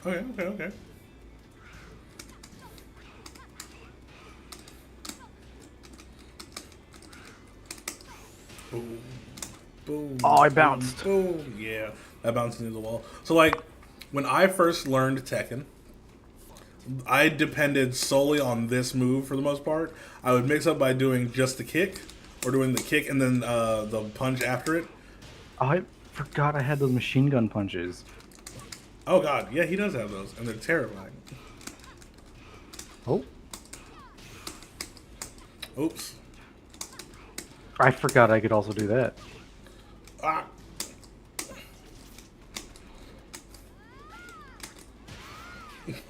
Okay. Boom. Boom. Oh, I bounced. Boom. Yeah, I bounced into the wall. So, like, when I first learned Tekken, I depended solely on this move for the most part. I would mix up by doing just the kick, or doing the kick and then the punch after it. I forgot I had those machine gun punches. Oh god, yeah, he does have those, and they're terrifying. Oh. Oops. I forgot I could also do that. Ah.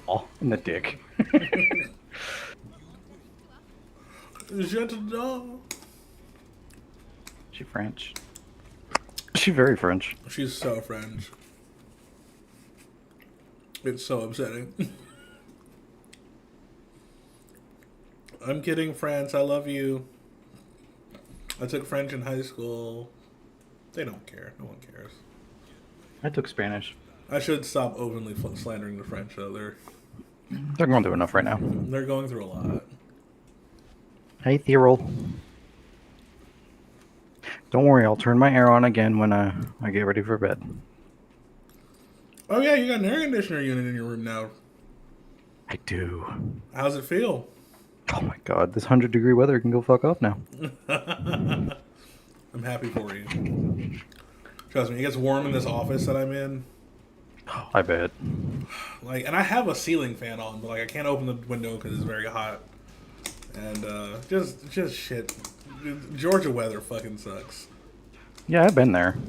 Oh, in the dick. J'adore. She French. She very French. She's so French. It's so upsetting. I'm kidding, France. I love you. I took French in high school. They don't care. No one cares. I took Spanish. I should stop openly slandering the French, though. They're going through enough right now. They're going through a lot. Hey, Thirol. Don't worry, I'll turn my air on again when I get ready for bed. Oh yeah, you got an air conditioner unit in your room now. I do. How's it feel? Oh my god, this 100-degree weather can go fuck off now. I'm happy for you. Trust me, it gets warm in this office that I'm in. I bet. Like, and I have a ceiling fan on, but like I can't open the window because it's very hot. And just shit. Georgia weather fucking sucks. Yeah, I've been there.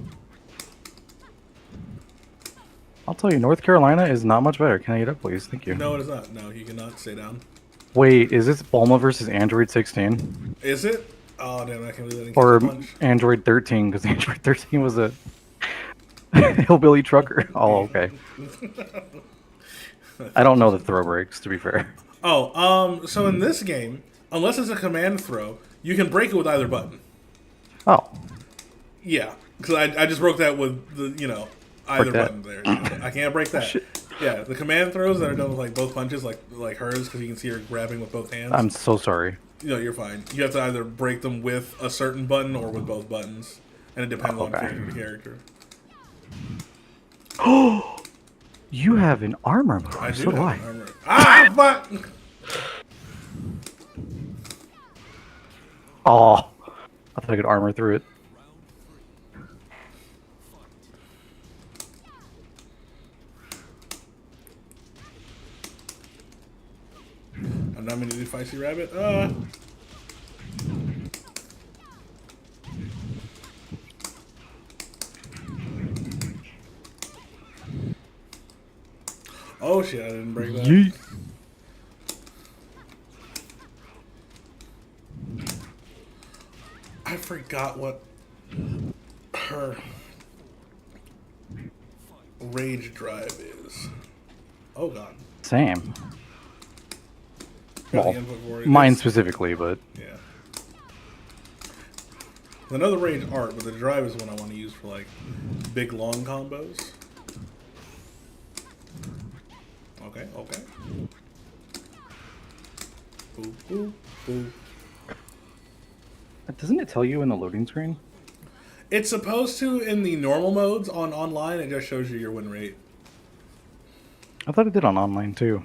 I'll tell you, North Carolina is not much better. Can I get up, please? Thank you. No, it is not. No, you cannot stay down. Wait, is this Bulma versus Android 16? Is it? Oh damn! I can't believe that didn't Or catch a punch. Android 13? Because Android 13 was a hillbilly trucker. Oh, okay. I don't know the throw breaks, to be fair. Oh, so in this game, unless it's a command throw, you can break it with either button. Oh, Yeah, because I just broke that with the either that. button there. I can't break that. Shit. Yeah, the command throws that are done with like both punches, like hers, because you can see her grabbing with both hands. I'm so sorry. You're fine. You have to either break them with a certain button or with both buttons, and it depends on the character. You have an armor move. I do So do have I. an armor. Ah, fuck! Oh, I thought I could armor through it. I'm not meaning to do Feisty Rabbit. Oh shit, I didn't break that. Yeet. I forgot what her rage drive is. Oh god. Same. Got Well, the input for it. mine It's- specifically, but Yeah. Another rage art, but the drive is one I want to use for like big long combos. Okay, okay. Boo, boo, boo. doesn't it tell you in the loading screen? It's supposed to in the normal modes on online. It just shows you your win rate. I thought it did on online too.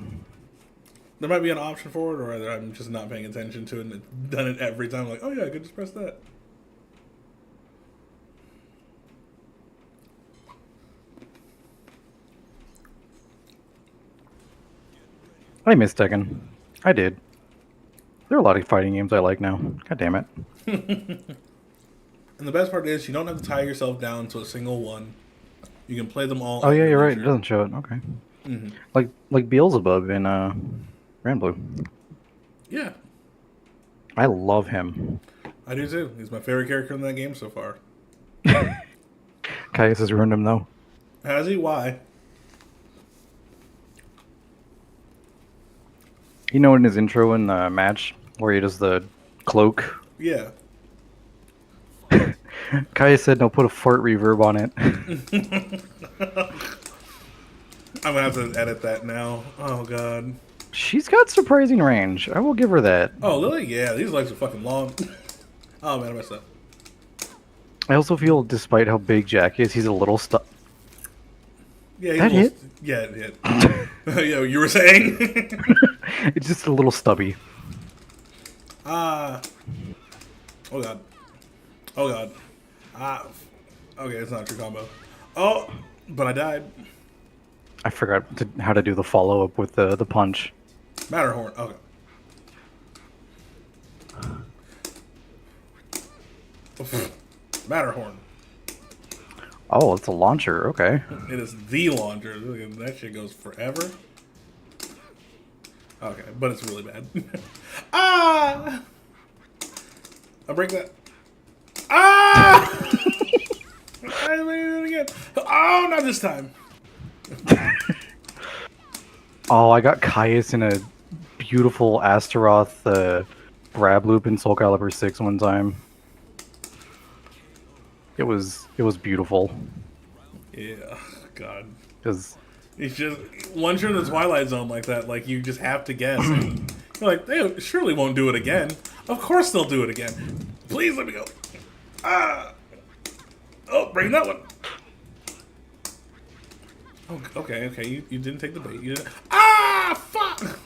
There might be an option for it, or either I'm just not paying attention to it and it's done it every time. Like, oh yeah, I could just press that. I missed Tekken. I did. There are a lot of fighting games I like now. God damn it. And the best part is you don't have to tie yourself down to a single one. You can play them all. Oh at yeah, your you're right. It leisure. doesn't show it. Okay. Mhm. Like Beelzebub in Grand Blue. Yeah, I love him. I do too. He's my favorite character in that game so far. Caius has ruined him though. Has he? Why? You know in his intro in the match where he does the cloak? Yeah. Caius said no, put a fart reverb on it. I'm gonna have to edit that now. Oh god. She's got surprising range. I will give her that. Oh Lily, yeah, these legs are fucking long. Oh man, I messed up. I also feel, despite how big Jack is, he's a little stuck. Yeah, he's That a little, yeah, it hit. Yo, you were saying? It's just a little stubby. Oh god. Oh god. Okay, it's not a true combo. Oh, but I died. I forgot how to do the follow up with the punch. Matterhorn. Okay. Matterhorn. Oh, it's a launcher. Okay. It is the launcher. Look at that shit goes forever. Okay, but it's really bad. Ah! I break that. Ah! I made it again. Oh, not this time. Oh, I got Caius in a beautiful Astaroth grab loop in Soul Calibur 6 one time. It was beautiful. Yeah, God. Because It's just once you're in the Twilight Zone like that, like you just have to guess. And you're like, they surely won't do it again. Of course they'll do it again. Please let me go. Ah. Oh, bring that one. Oh, okay, okay. You didn't take the bait. You didn't. Ah, fuck.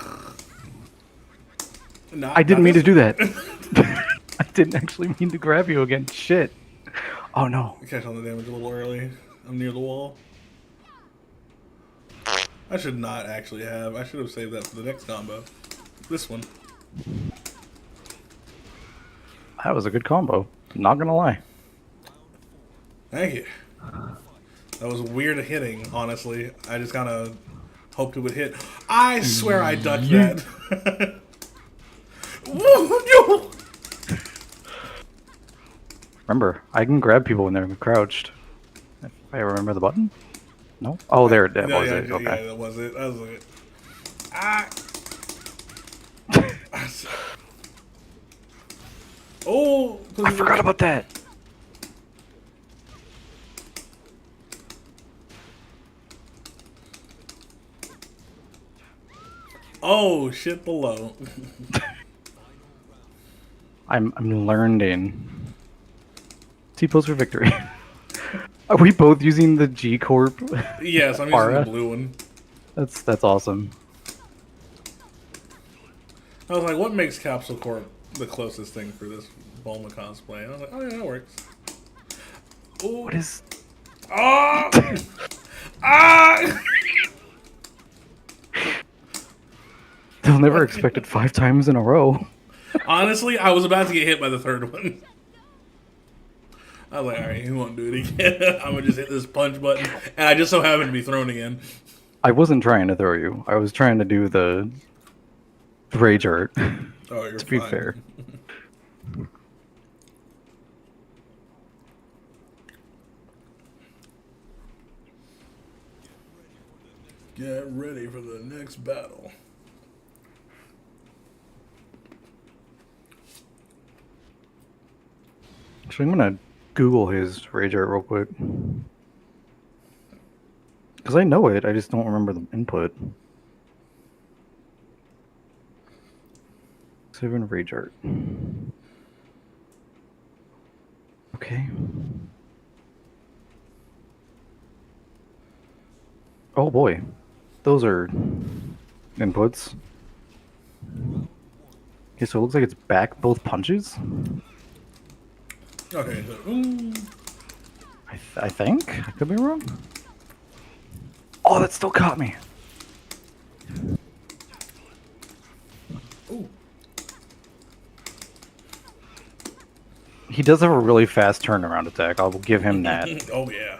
I didn't mean to do that. I didn't actually mean to grab you again. Shit. Oh no. Catch on the damage a little early. I'm near the wall. I should not actually have. I should have saved that for the next combo. This one. That was a good combo. Not gonna lie. Thank you. That was weird hitting, honestly. I just kind of hoped it would hit. I swear I ducked that. Woo, no. Remember, I can grab people when they're crouched. If I remember the button? No? Oh, there it No, was yeah, it. yeah, Okay. yeah, that was it. That was it. Ah. Oh, I forgot about that. Oh, shit below. I'm learning. T-pose for victory. Are we both using the G Corp? Yes, I'm using Aura? the blue one. That's awesome. I was like, what makes Capsule Corp the closest thing for this Bulma cosplay? And I was like, oh yeah, that works. Ooh. What is? Oh! Ah! They'll never expect it 5 times in a row. Honestly, I was about to get hit by the third one. I was like, alright, he won't do it again. I'm gonna just hit this punch button. And I just so happened to be thrown again. I wasn't trying to throw you. I was trying to do the rage art. Oh, you're To be fine. fair. Get ready for the next battle. Actually, I'm gonna Google his rage art real quick. Because I know it, I just don't remember the input. 7 rage art. Okay. Oh boy. Those are inputs. Okay, so it looks like it's back both punches. Okay, so, I think? I could be wrong. Oh, that still caught me. ooh. He does have a really fast turnaround attack. I'll give him that. Oh, yeah.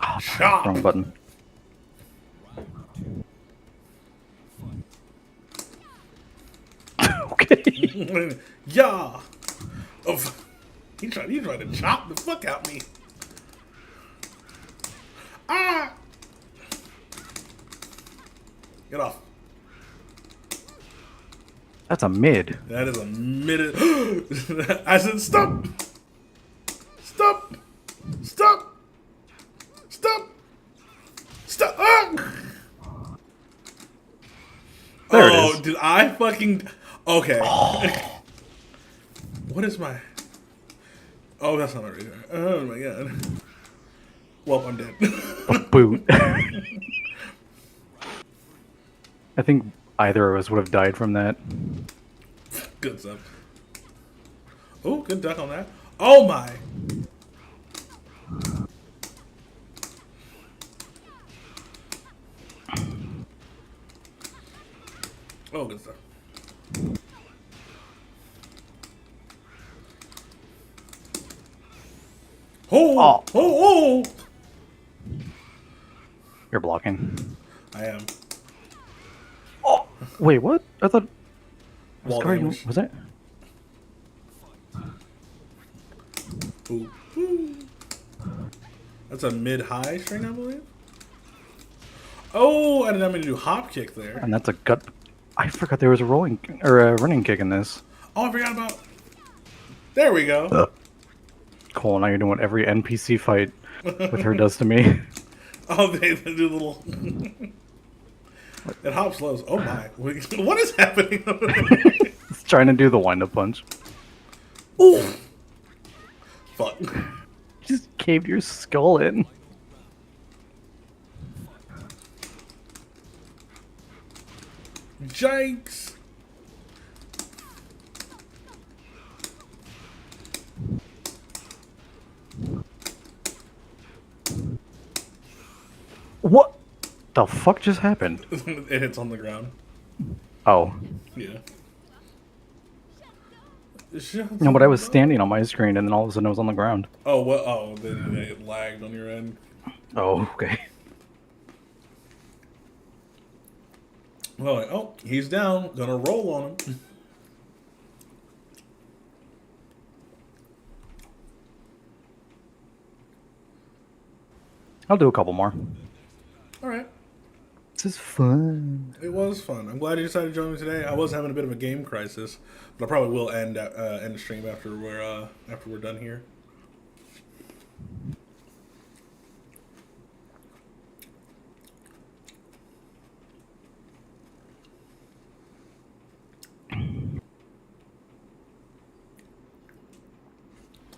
Oh, Shot. wrong button. Okay. Yeah. Oh, he tried to chop the fuck out me. Ah! Get off. That's a mid. That is a minute. I said stop. Stop. Stop. Stop. Stop. Ah! There it Oh, is. did I fucking... Okay. What is my... Oh, that's not my razor. Oh my god. Well, I'm dead. Boot. I think either of us would have died from that. Good stuff. Oh, good duck on that. Oh my. Oh, good stuff. Oh, oh, oh! You're blocking. I am. Oh, wait, what? I thought. Wall Scar, damage. was it? Ooh. Ooh. That's a mid-high string, I believe. Oh, I did not mean to do hop kick there. And that's a gut. I forgot there was a rolling or a running kick in this. Oh, I forgot about. There we go. Cool. Now you're doing what every NPC fight with her does to me. Oh, they do little. It hops lows. Oh my! What is happening? It's trying to do the wind-up punch. Ooh. Fuck. Just caved your skull in. Jikes. What the fuck just happened? It hits on the ground. Oh. Yeah. No, but I was standing on my screen and then all of a sudden I was on the ground. Oh, what? Oh, then it lagged on your end. Oh, okay. Well, like, oh, he's down. Gonna roll on him. I'll do a couple more. All right. This is fun. It was fun. I'm glad you decided to join me today. I was having a bit of a game crisis, but I probably will end the stream after we're done here.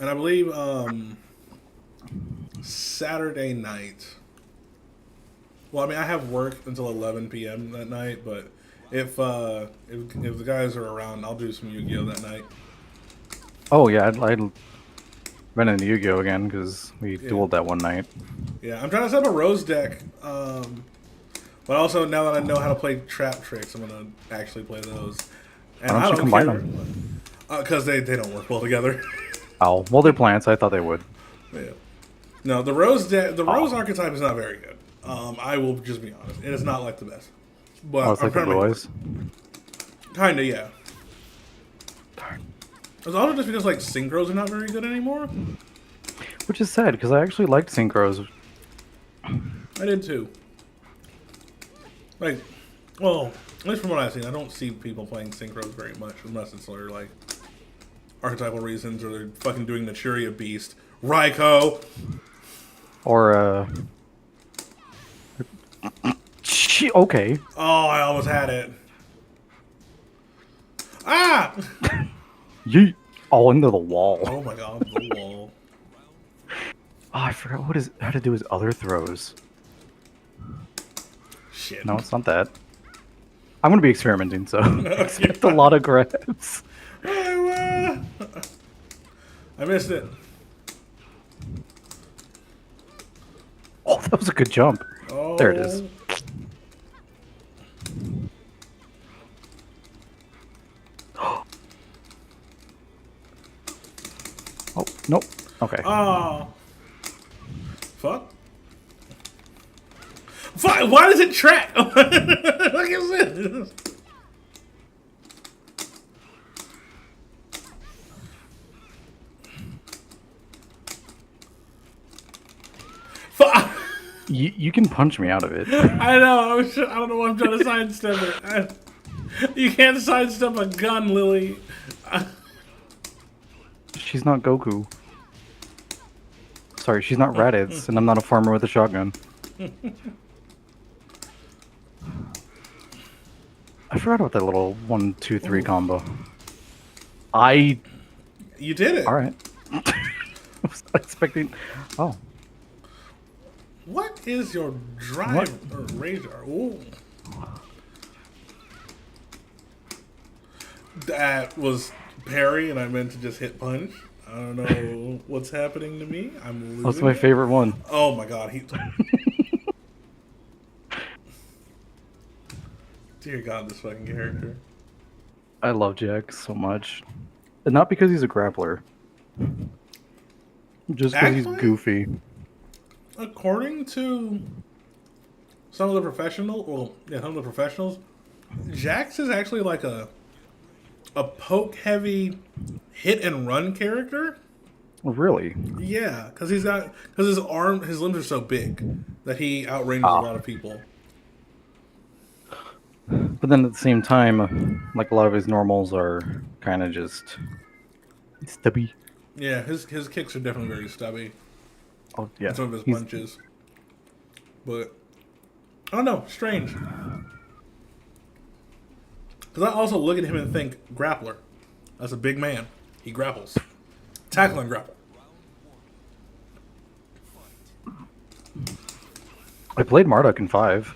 And I believe Saturday night. Well, I mean, I have work until 11 p.m. that night, but if the guys are around, I'll do some Yu-Gi-Oh that night. Oh yeah, I'd run into Yu-Gi-Oh again because we dueled that one night. Yeah, I'm trying to set up a Rose deck, but also now that I know how to play trap tricks, I'm gonna actually play those. And Why don't you combine them? Because they don't work well together. Oh, well, they're plants. I thought they would. Yeah. No, the Rose Rose archetype is not very good. I will just be honest. It is not like the best. But Oh, it's like the boys. Kinda, yeah. Darn. It's also just because like synchros are not very good anymore. Which is sad because I actually liked synchros. I did too. Like, well, at least from what I've seen, I don't see people playing synchros very much, unless it's for like archetypal reasons, or they're fucking doing the Churia Beast, Raiko. Or okay. Oh, I almost had it. Ah! Yeet. Oh, into the wall. Oh my god, the wall. Oh, I forgot how to do his other throws. Shit. No, it's not that. I'm gonna be experimenting, so expect a lot of grabs. I missed it. Oh, that was a good jump. Oh. There it is. Oh, nope. Okay. Oh. Fuck. Fuck, why does it track? What is this? Fuck. You can punch me out of it. I know, I don't know why I'm trying to sidestep it. You can't sidestep a gun, Lily. She's not Goku. Sorry, she's not Raditz, and I'm not a farmer with a shotgun. I forgot about that little 1, 2, 3 combo. You did it. All right. I was not expecting. Oh, What is your drive or razor? Ooh. That was parry, and I meant to just hit punch. I don't know what's happening to me. I'm losing. that's my favorite one. Oh my god, Dear God, this fucking character. I love Jack so much, and not because he's a grappler, just because he's Actually? goofy. According to some of the some of the professionals, Jax is actually like a poke heavy hit and run character. Really? Yeah, because his limbs are so big that he outranges a lot of people. But then at the same time, like a lot of his normals are kind of just stubby. Yeah, his kicks are definitely very stubby. Oh yeah. And some of his He's- punches. But I don't know, strange. Because I also look at him and think grappler. That's a big man. He grapples. Tackle and grapple. I played Marduk in 5.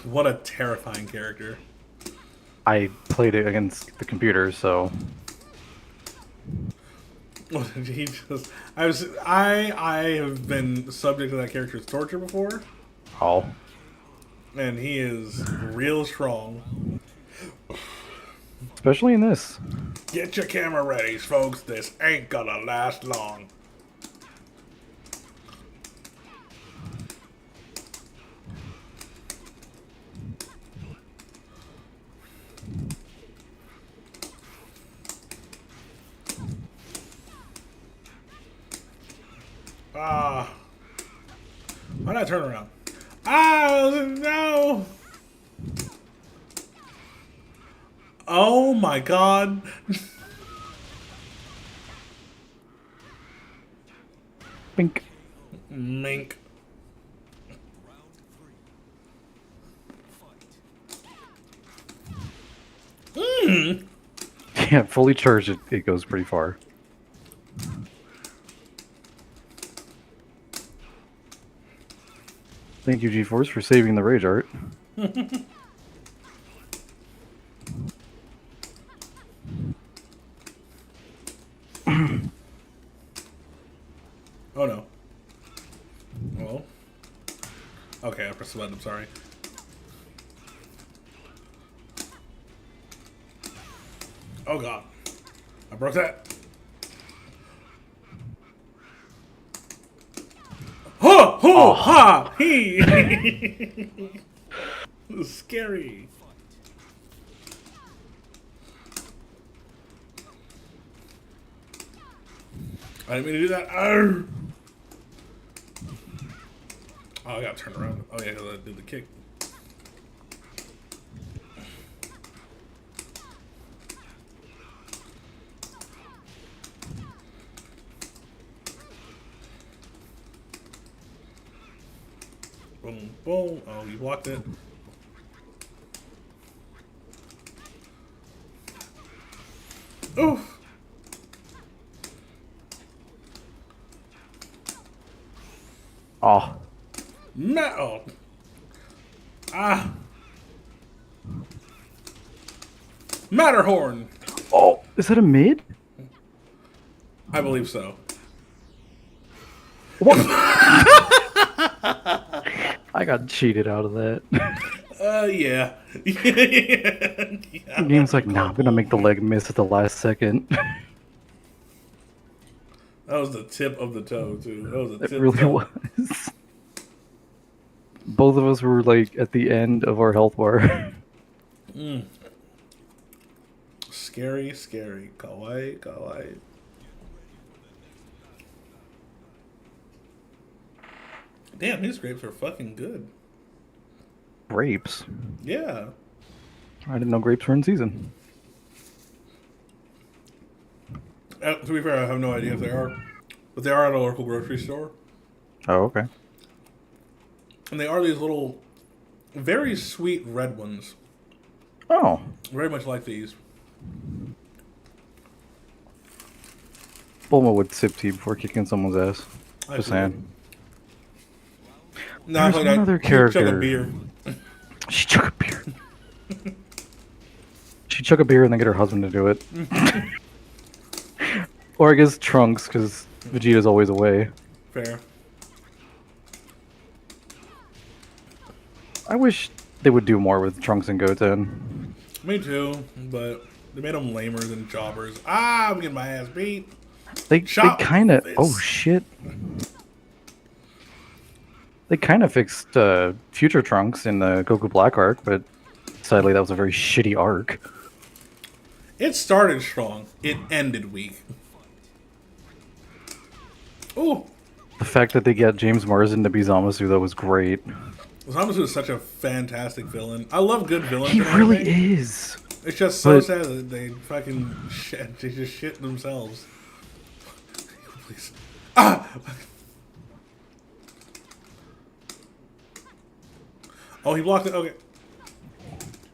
What a terrifying character. I played it against the computer, so He just, I have been subject to that character's torture before, oh, and he is real strong. especially in this. Get your camera ready, folks. This ain't gonna last long. Ah. Why not turn around? Ah, no. Oh my god. Bink. Mink. Yeah, fully charged, it goes pretty far. Thank you, GeForce, for saving the rage art. Oh no. Well. Okay, I pressed the button, I'm sorry. Oh god. I broke that. Ho! Ho! Ha! He! It was scary. I didn't mean to do that. Arr! Oh, I gotta turn around. Oh yeah, 'cause I did the kick. Boom, boom. Oh, you blocked it. Oof. Oh. No. Ah. Matterhorn. Oh, is that a mid? I believe so. What? I got cheated out of that. Yeah. The game's like, nah, I'm gonna make the leg miss at the last second. That was the tip of the toe, too. That was the It tip really toe. was. Both of us were like at the end of our health bar. Scary, scary. Kawaii, kawaii. Damn, these grapes are fucking good. Grapes? Yeah. I didn't know grapes were in season. To be fair, I have no idea if they are. But they are at a local grocery store. Oh, okay. And they are these little, very sweet red ones. Oh. Very much like these. Bulma would sip tea before kicking someone's ass. Just saying. No, There's like one other character. Chug a beer. She chug a beer. She chug a beer and then get her husband to do it. Or I guess Trunks, because Vegeta's always away. Fair. I wish they would do more with Trunks and Goten. Me too, but they made them lamer than jobbers. Ah, I'm getting my ass beat. They kind of... this. Oh, shit. They kind of fixed Future Trunks in the Goku Black arc, but sadly that was a very shitty arc. It started strong. It ended weak. Ooh. The fact that they get James Marsden to be Zamasu, that was great. Zamasu is such a fantastic villain. I love good villains. He and really everything. is. It's just so But- sad that they fucking shit. They just shit themselves. Please. Ah! Oh, he blocked it. Okay.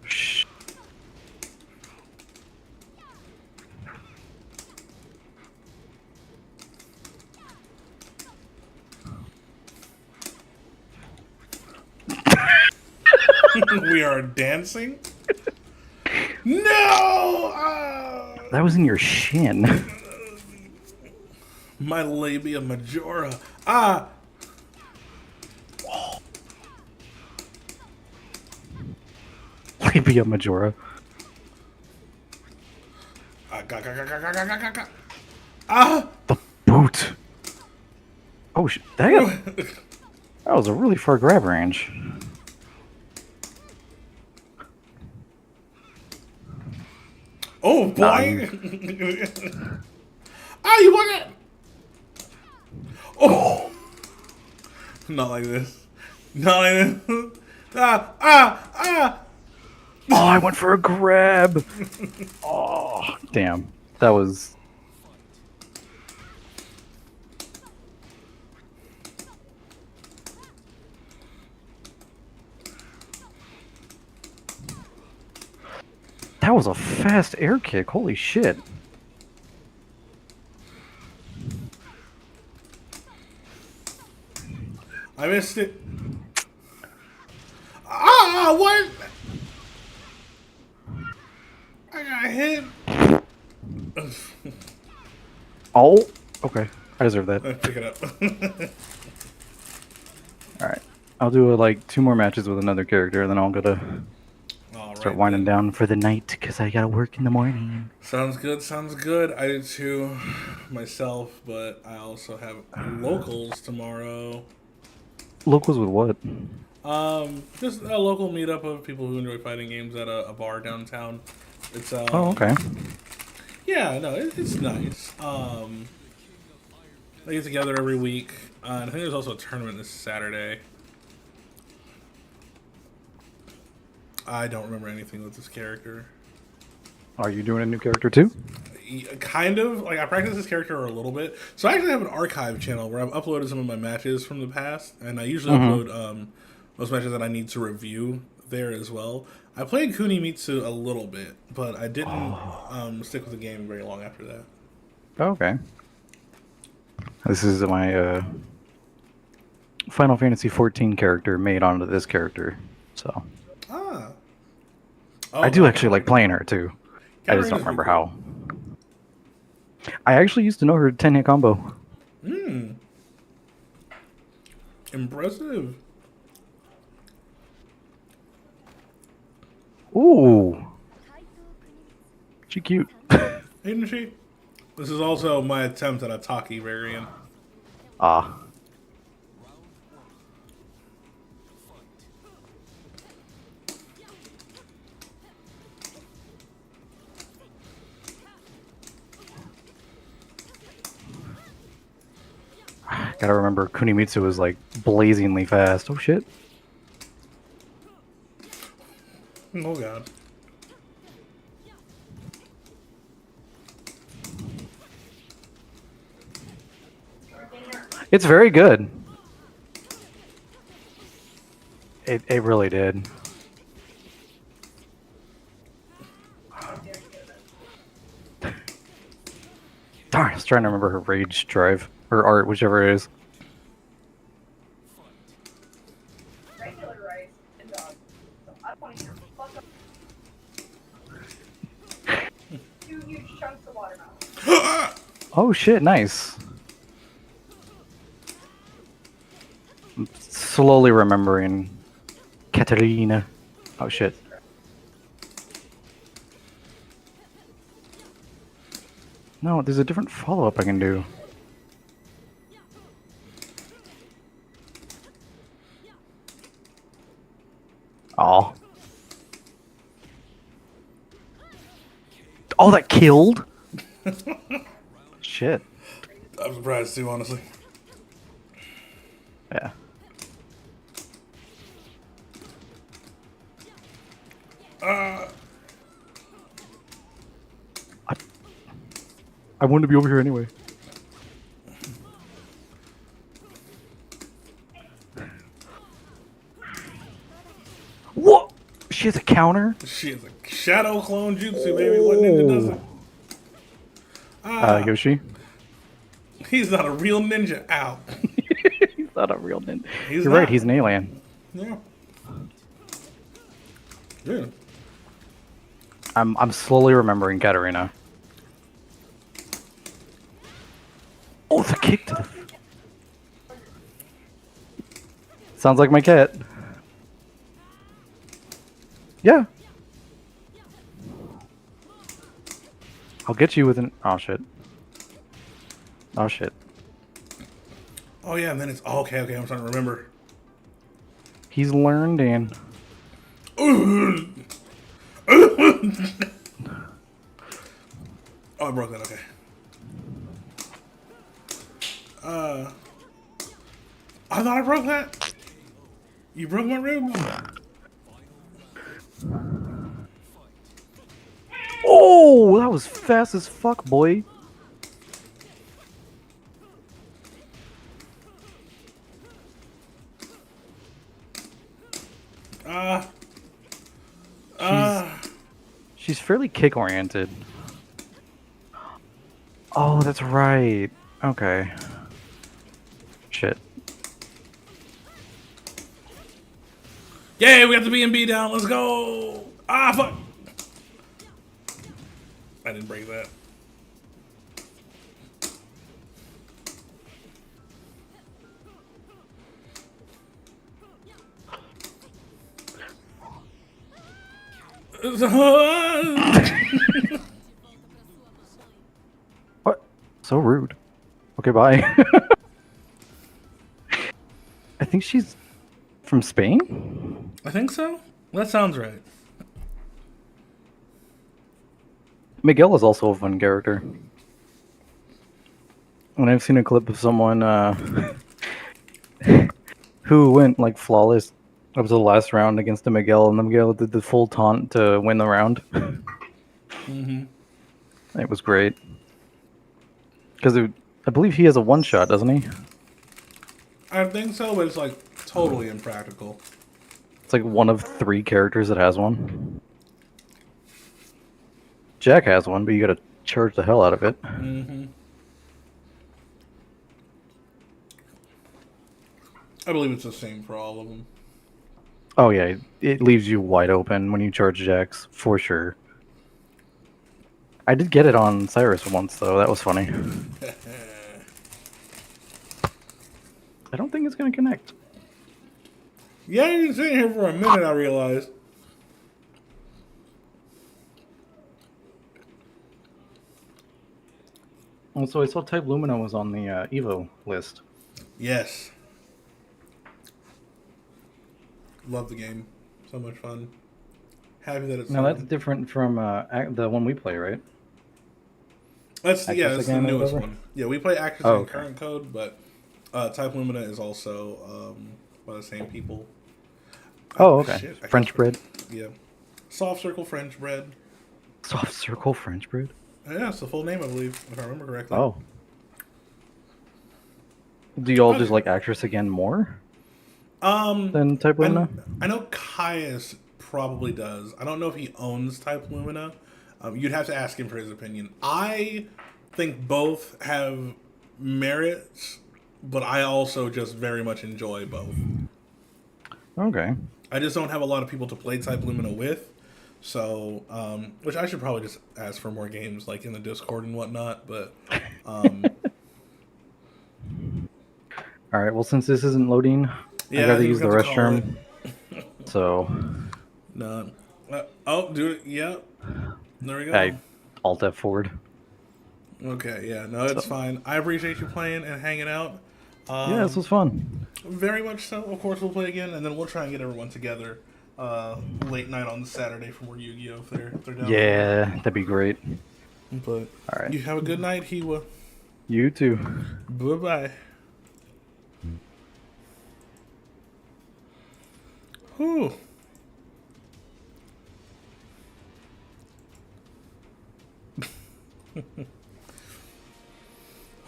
Shh. We are dancing. No! Ah! That was in your shin. My labia majora. Ah! Labia Majora. Ah! The boot. Oh, that was a really far grab range. Oh boy! Ah, you want it? Oh! Not like this. Not like this. Ah! Ah! Ah! Oh, I went for a grab. Oh, damn. That was... That was a fast air kick. Holy shit. I missed it. Ah! What? I got hit. Oh, okay. I deserve that. Pick it up. Alright. I'll do like 2 more matches with another character, and then I'll go to All start right, winding then. down for the night, because I gotta work in the morning. Sounds good. Sounds good. I do too, myself, but I also have locals tomorrow. Locals with what? Just a local meetup of people who enjoy fighting games at a bar downtown. It's Oh, okay. Yeah, no, it's nice. They get together every week. And I think there's also a tournament this Saturday. I don't remember anything with this character. Are you doing a new character too? Kind of. Like, I practice this character a little bit. So I actually have an archive channel where I've uploaded some of my matches from the past, and I usually upload those matches that I need to review there as well. I played Kunimitsu a little bit, but I didn't stick with the game very long after that. Okay. This is my Final Fantasy 14 character made onto this character, so Oh, I do actually like playing her too. I just Katarina's don't remember pretty how. I actually used to know her 10-hit combo. Impressive. Ooh, she cute. Isn't she? This is also my attempt at a Taki variant. Ah. Gotta remember, Kunimitsu was like blazingly fast. Oh shit. Oh god. It's very good. It really did. Darn, I was trying to remember her rage drive. Her art, whichever it is. Regular rice and dog. So I want to hear fuck up. 2 huge chunks of watermelon. Oh shit, nice. I'm slowly remembering Katarina. Oh shit. No, there's a different follow-up I can do. Oh. Oh, that killed? Shit. I'm surprised too, honestly. Yeah. I wanted to be over here anyway. What? She has a counter? She is a shadow clone jutsu, baby. What ninja doesn't? Yoshi. He's not a real ninja. Ow. He's not a real ninja. He's You're not. right, he's an alien. Yeah. Yeah. I'm slowly remembering Katarina. Oh, the kick to the... Sounds like my cat. Yeah. I'll get you with an... Oh, shit. Oh, shit. Oh yeah, and then it's okay. I'm trying to remember. He's learned and... Oh, I broke that. Okay. I thought I broke that. You broke my ribs. Oh, that was fast as fuck, boy. She's fairly kick-oriented. Oh, that's right. Okay. Shit. Yay, we got the B&B down. Let's go. Ah, fuck. I didn't break that. What? So rude. Okay, bye. I think she's from Spain? I think so. That sounds right. Miguel is also a fun character. And I've seen a clip of someone who went like flawless That was the last round against the Miguel, and the Miguel did the full taunt to win the round. Mm-hmm. It was great. Because I believe he has a one-shot, doesn't he? I think so, but it's like totally impractical. It's like one of 3 characters that has one. Jack has one, but you gotta charge the hell out of it. Mm-hmm. I believe it's the same for all of them. Oh yeah, it leaves you wide open when you charge Jax, for sure. I did get it on Cyrus once, though. That was funny. I don't think it's gonna connect. Yeah, you've been sitting here for a minute, I realized. Also, I saw Type Lumina was on the EVO list. Yes. Love the game. So much fun. Happy that it's Now that's different from the one we play, right? that's Actress the again or newest whatever? one. Yeah, we play Actress Oh, in okay. current code, but Type Lumina is also by the same people. Oh, okay. Shit, I French can't- bread. Yeah. Soft circle French bread. Soft circle French bread. Yeah, it's the full name, I believe, if I remember correctly. Oh. Do y'all just like Actress again more than Type Lumina? I know Caius probably does. I don't know if he owns Type Lumina. You'd have to ask him for his opinion. I think both have merits, but I also just very much enjoy both. Okay. I just don't have a lot of people to play Type Lumina with. So, which I should probably just ask for more games, like in the Discord and whatnot. But, All right. Well, since this isn't loading, yeah, I gotta think use the we have to call restroom. So No. Oh, dude. Yeah. There we go. I Alt F forward. Okay. Yeah. No, it's fine. I appreciate you playing and hanging out. Yeah, this was fun. Very much so. Of course, we'll play again, and then we'll try and get everyone together late night on the Saturday for more Yu-Gi-Oh! If they're down. Yeah, that'd be great. But All right. you have a good night, Hiwa. You too. Bye bye. Whew.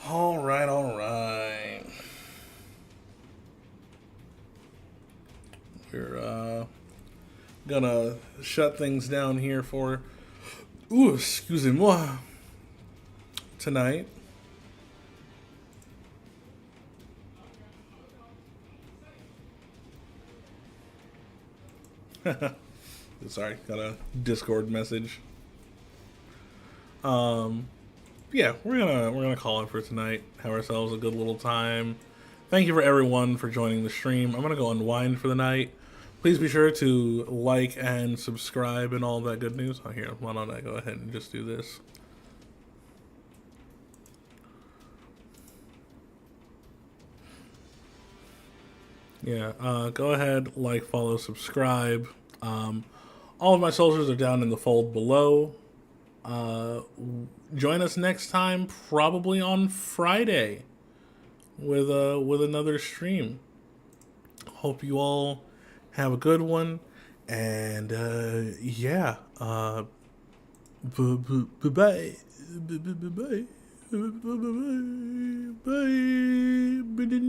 All right, all right. We're gonna shut things down here for excusez-moi tonight. Sorry, got a Discord message. Yeah, we're gonna call it for tonight. Have ourselves a good little time. Thank you for everyone for joining the stream. I'm gonna go unwind for the night. Please be sure to like and subscribe and all that good news. Oh, here, why don't I go ahead and just do this? Yeah, go ahead, like, follow, subscribe. All of my socials are down in the fold below. Join us next time, probably on Friday, with another stream. Hope you all have a good one, and yeah, bye bye bye bye bye bye bye.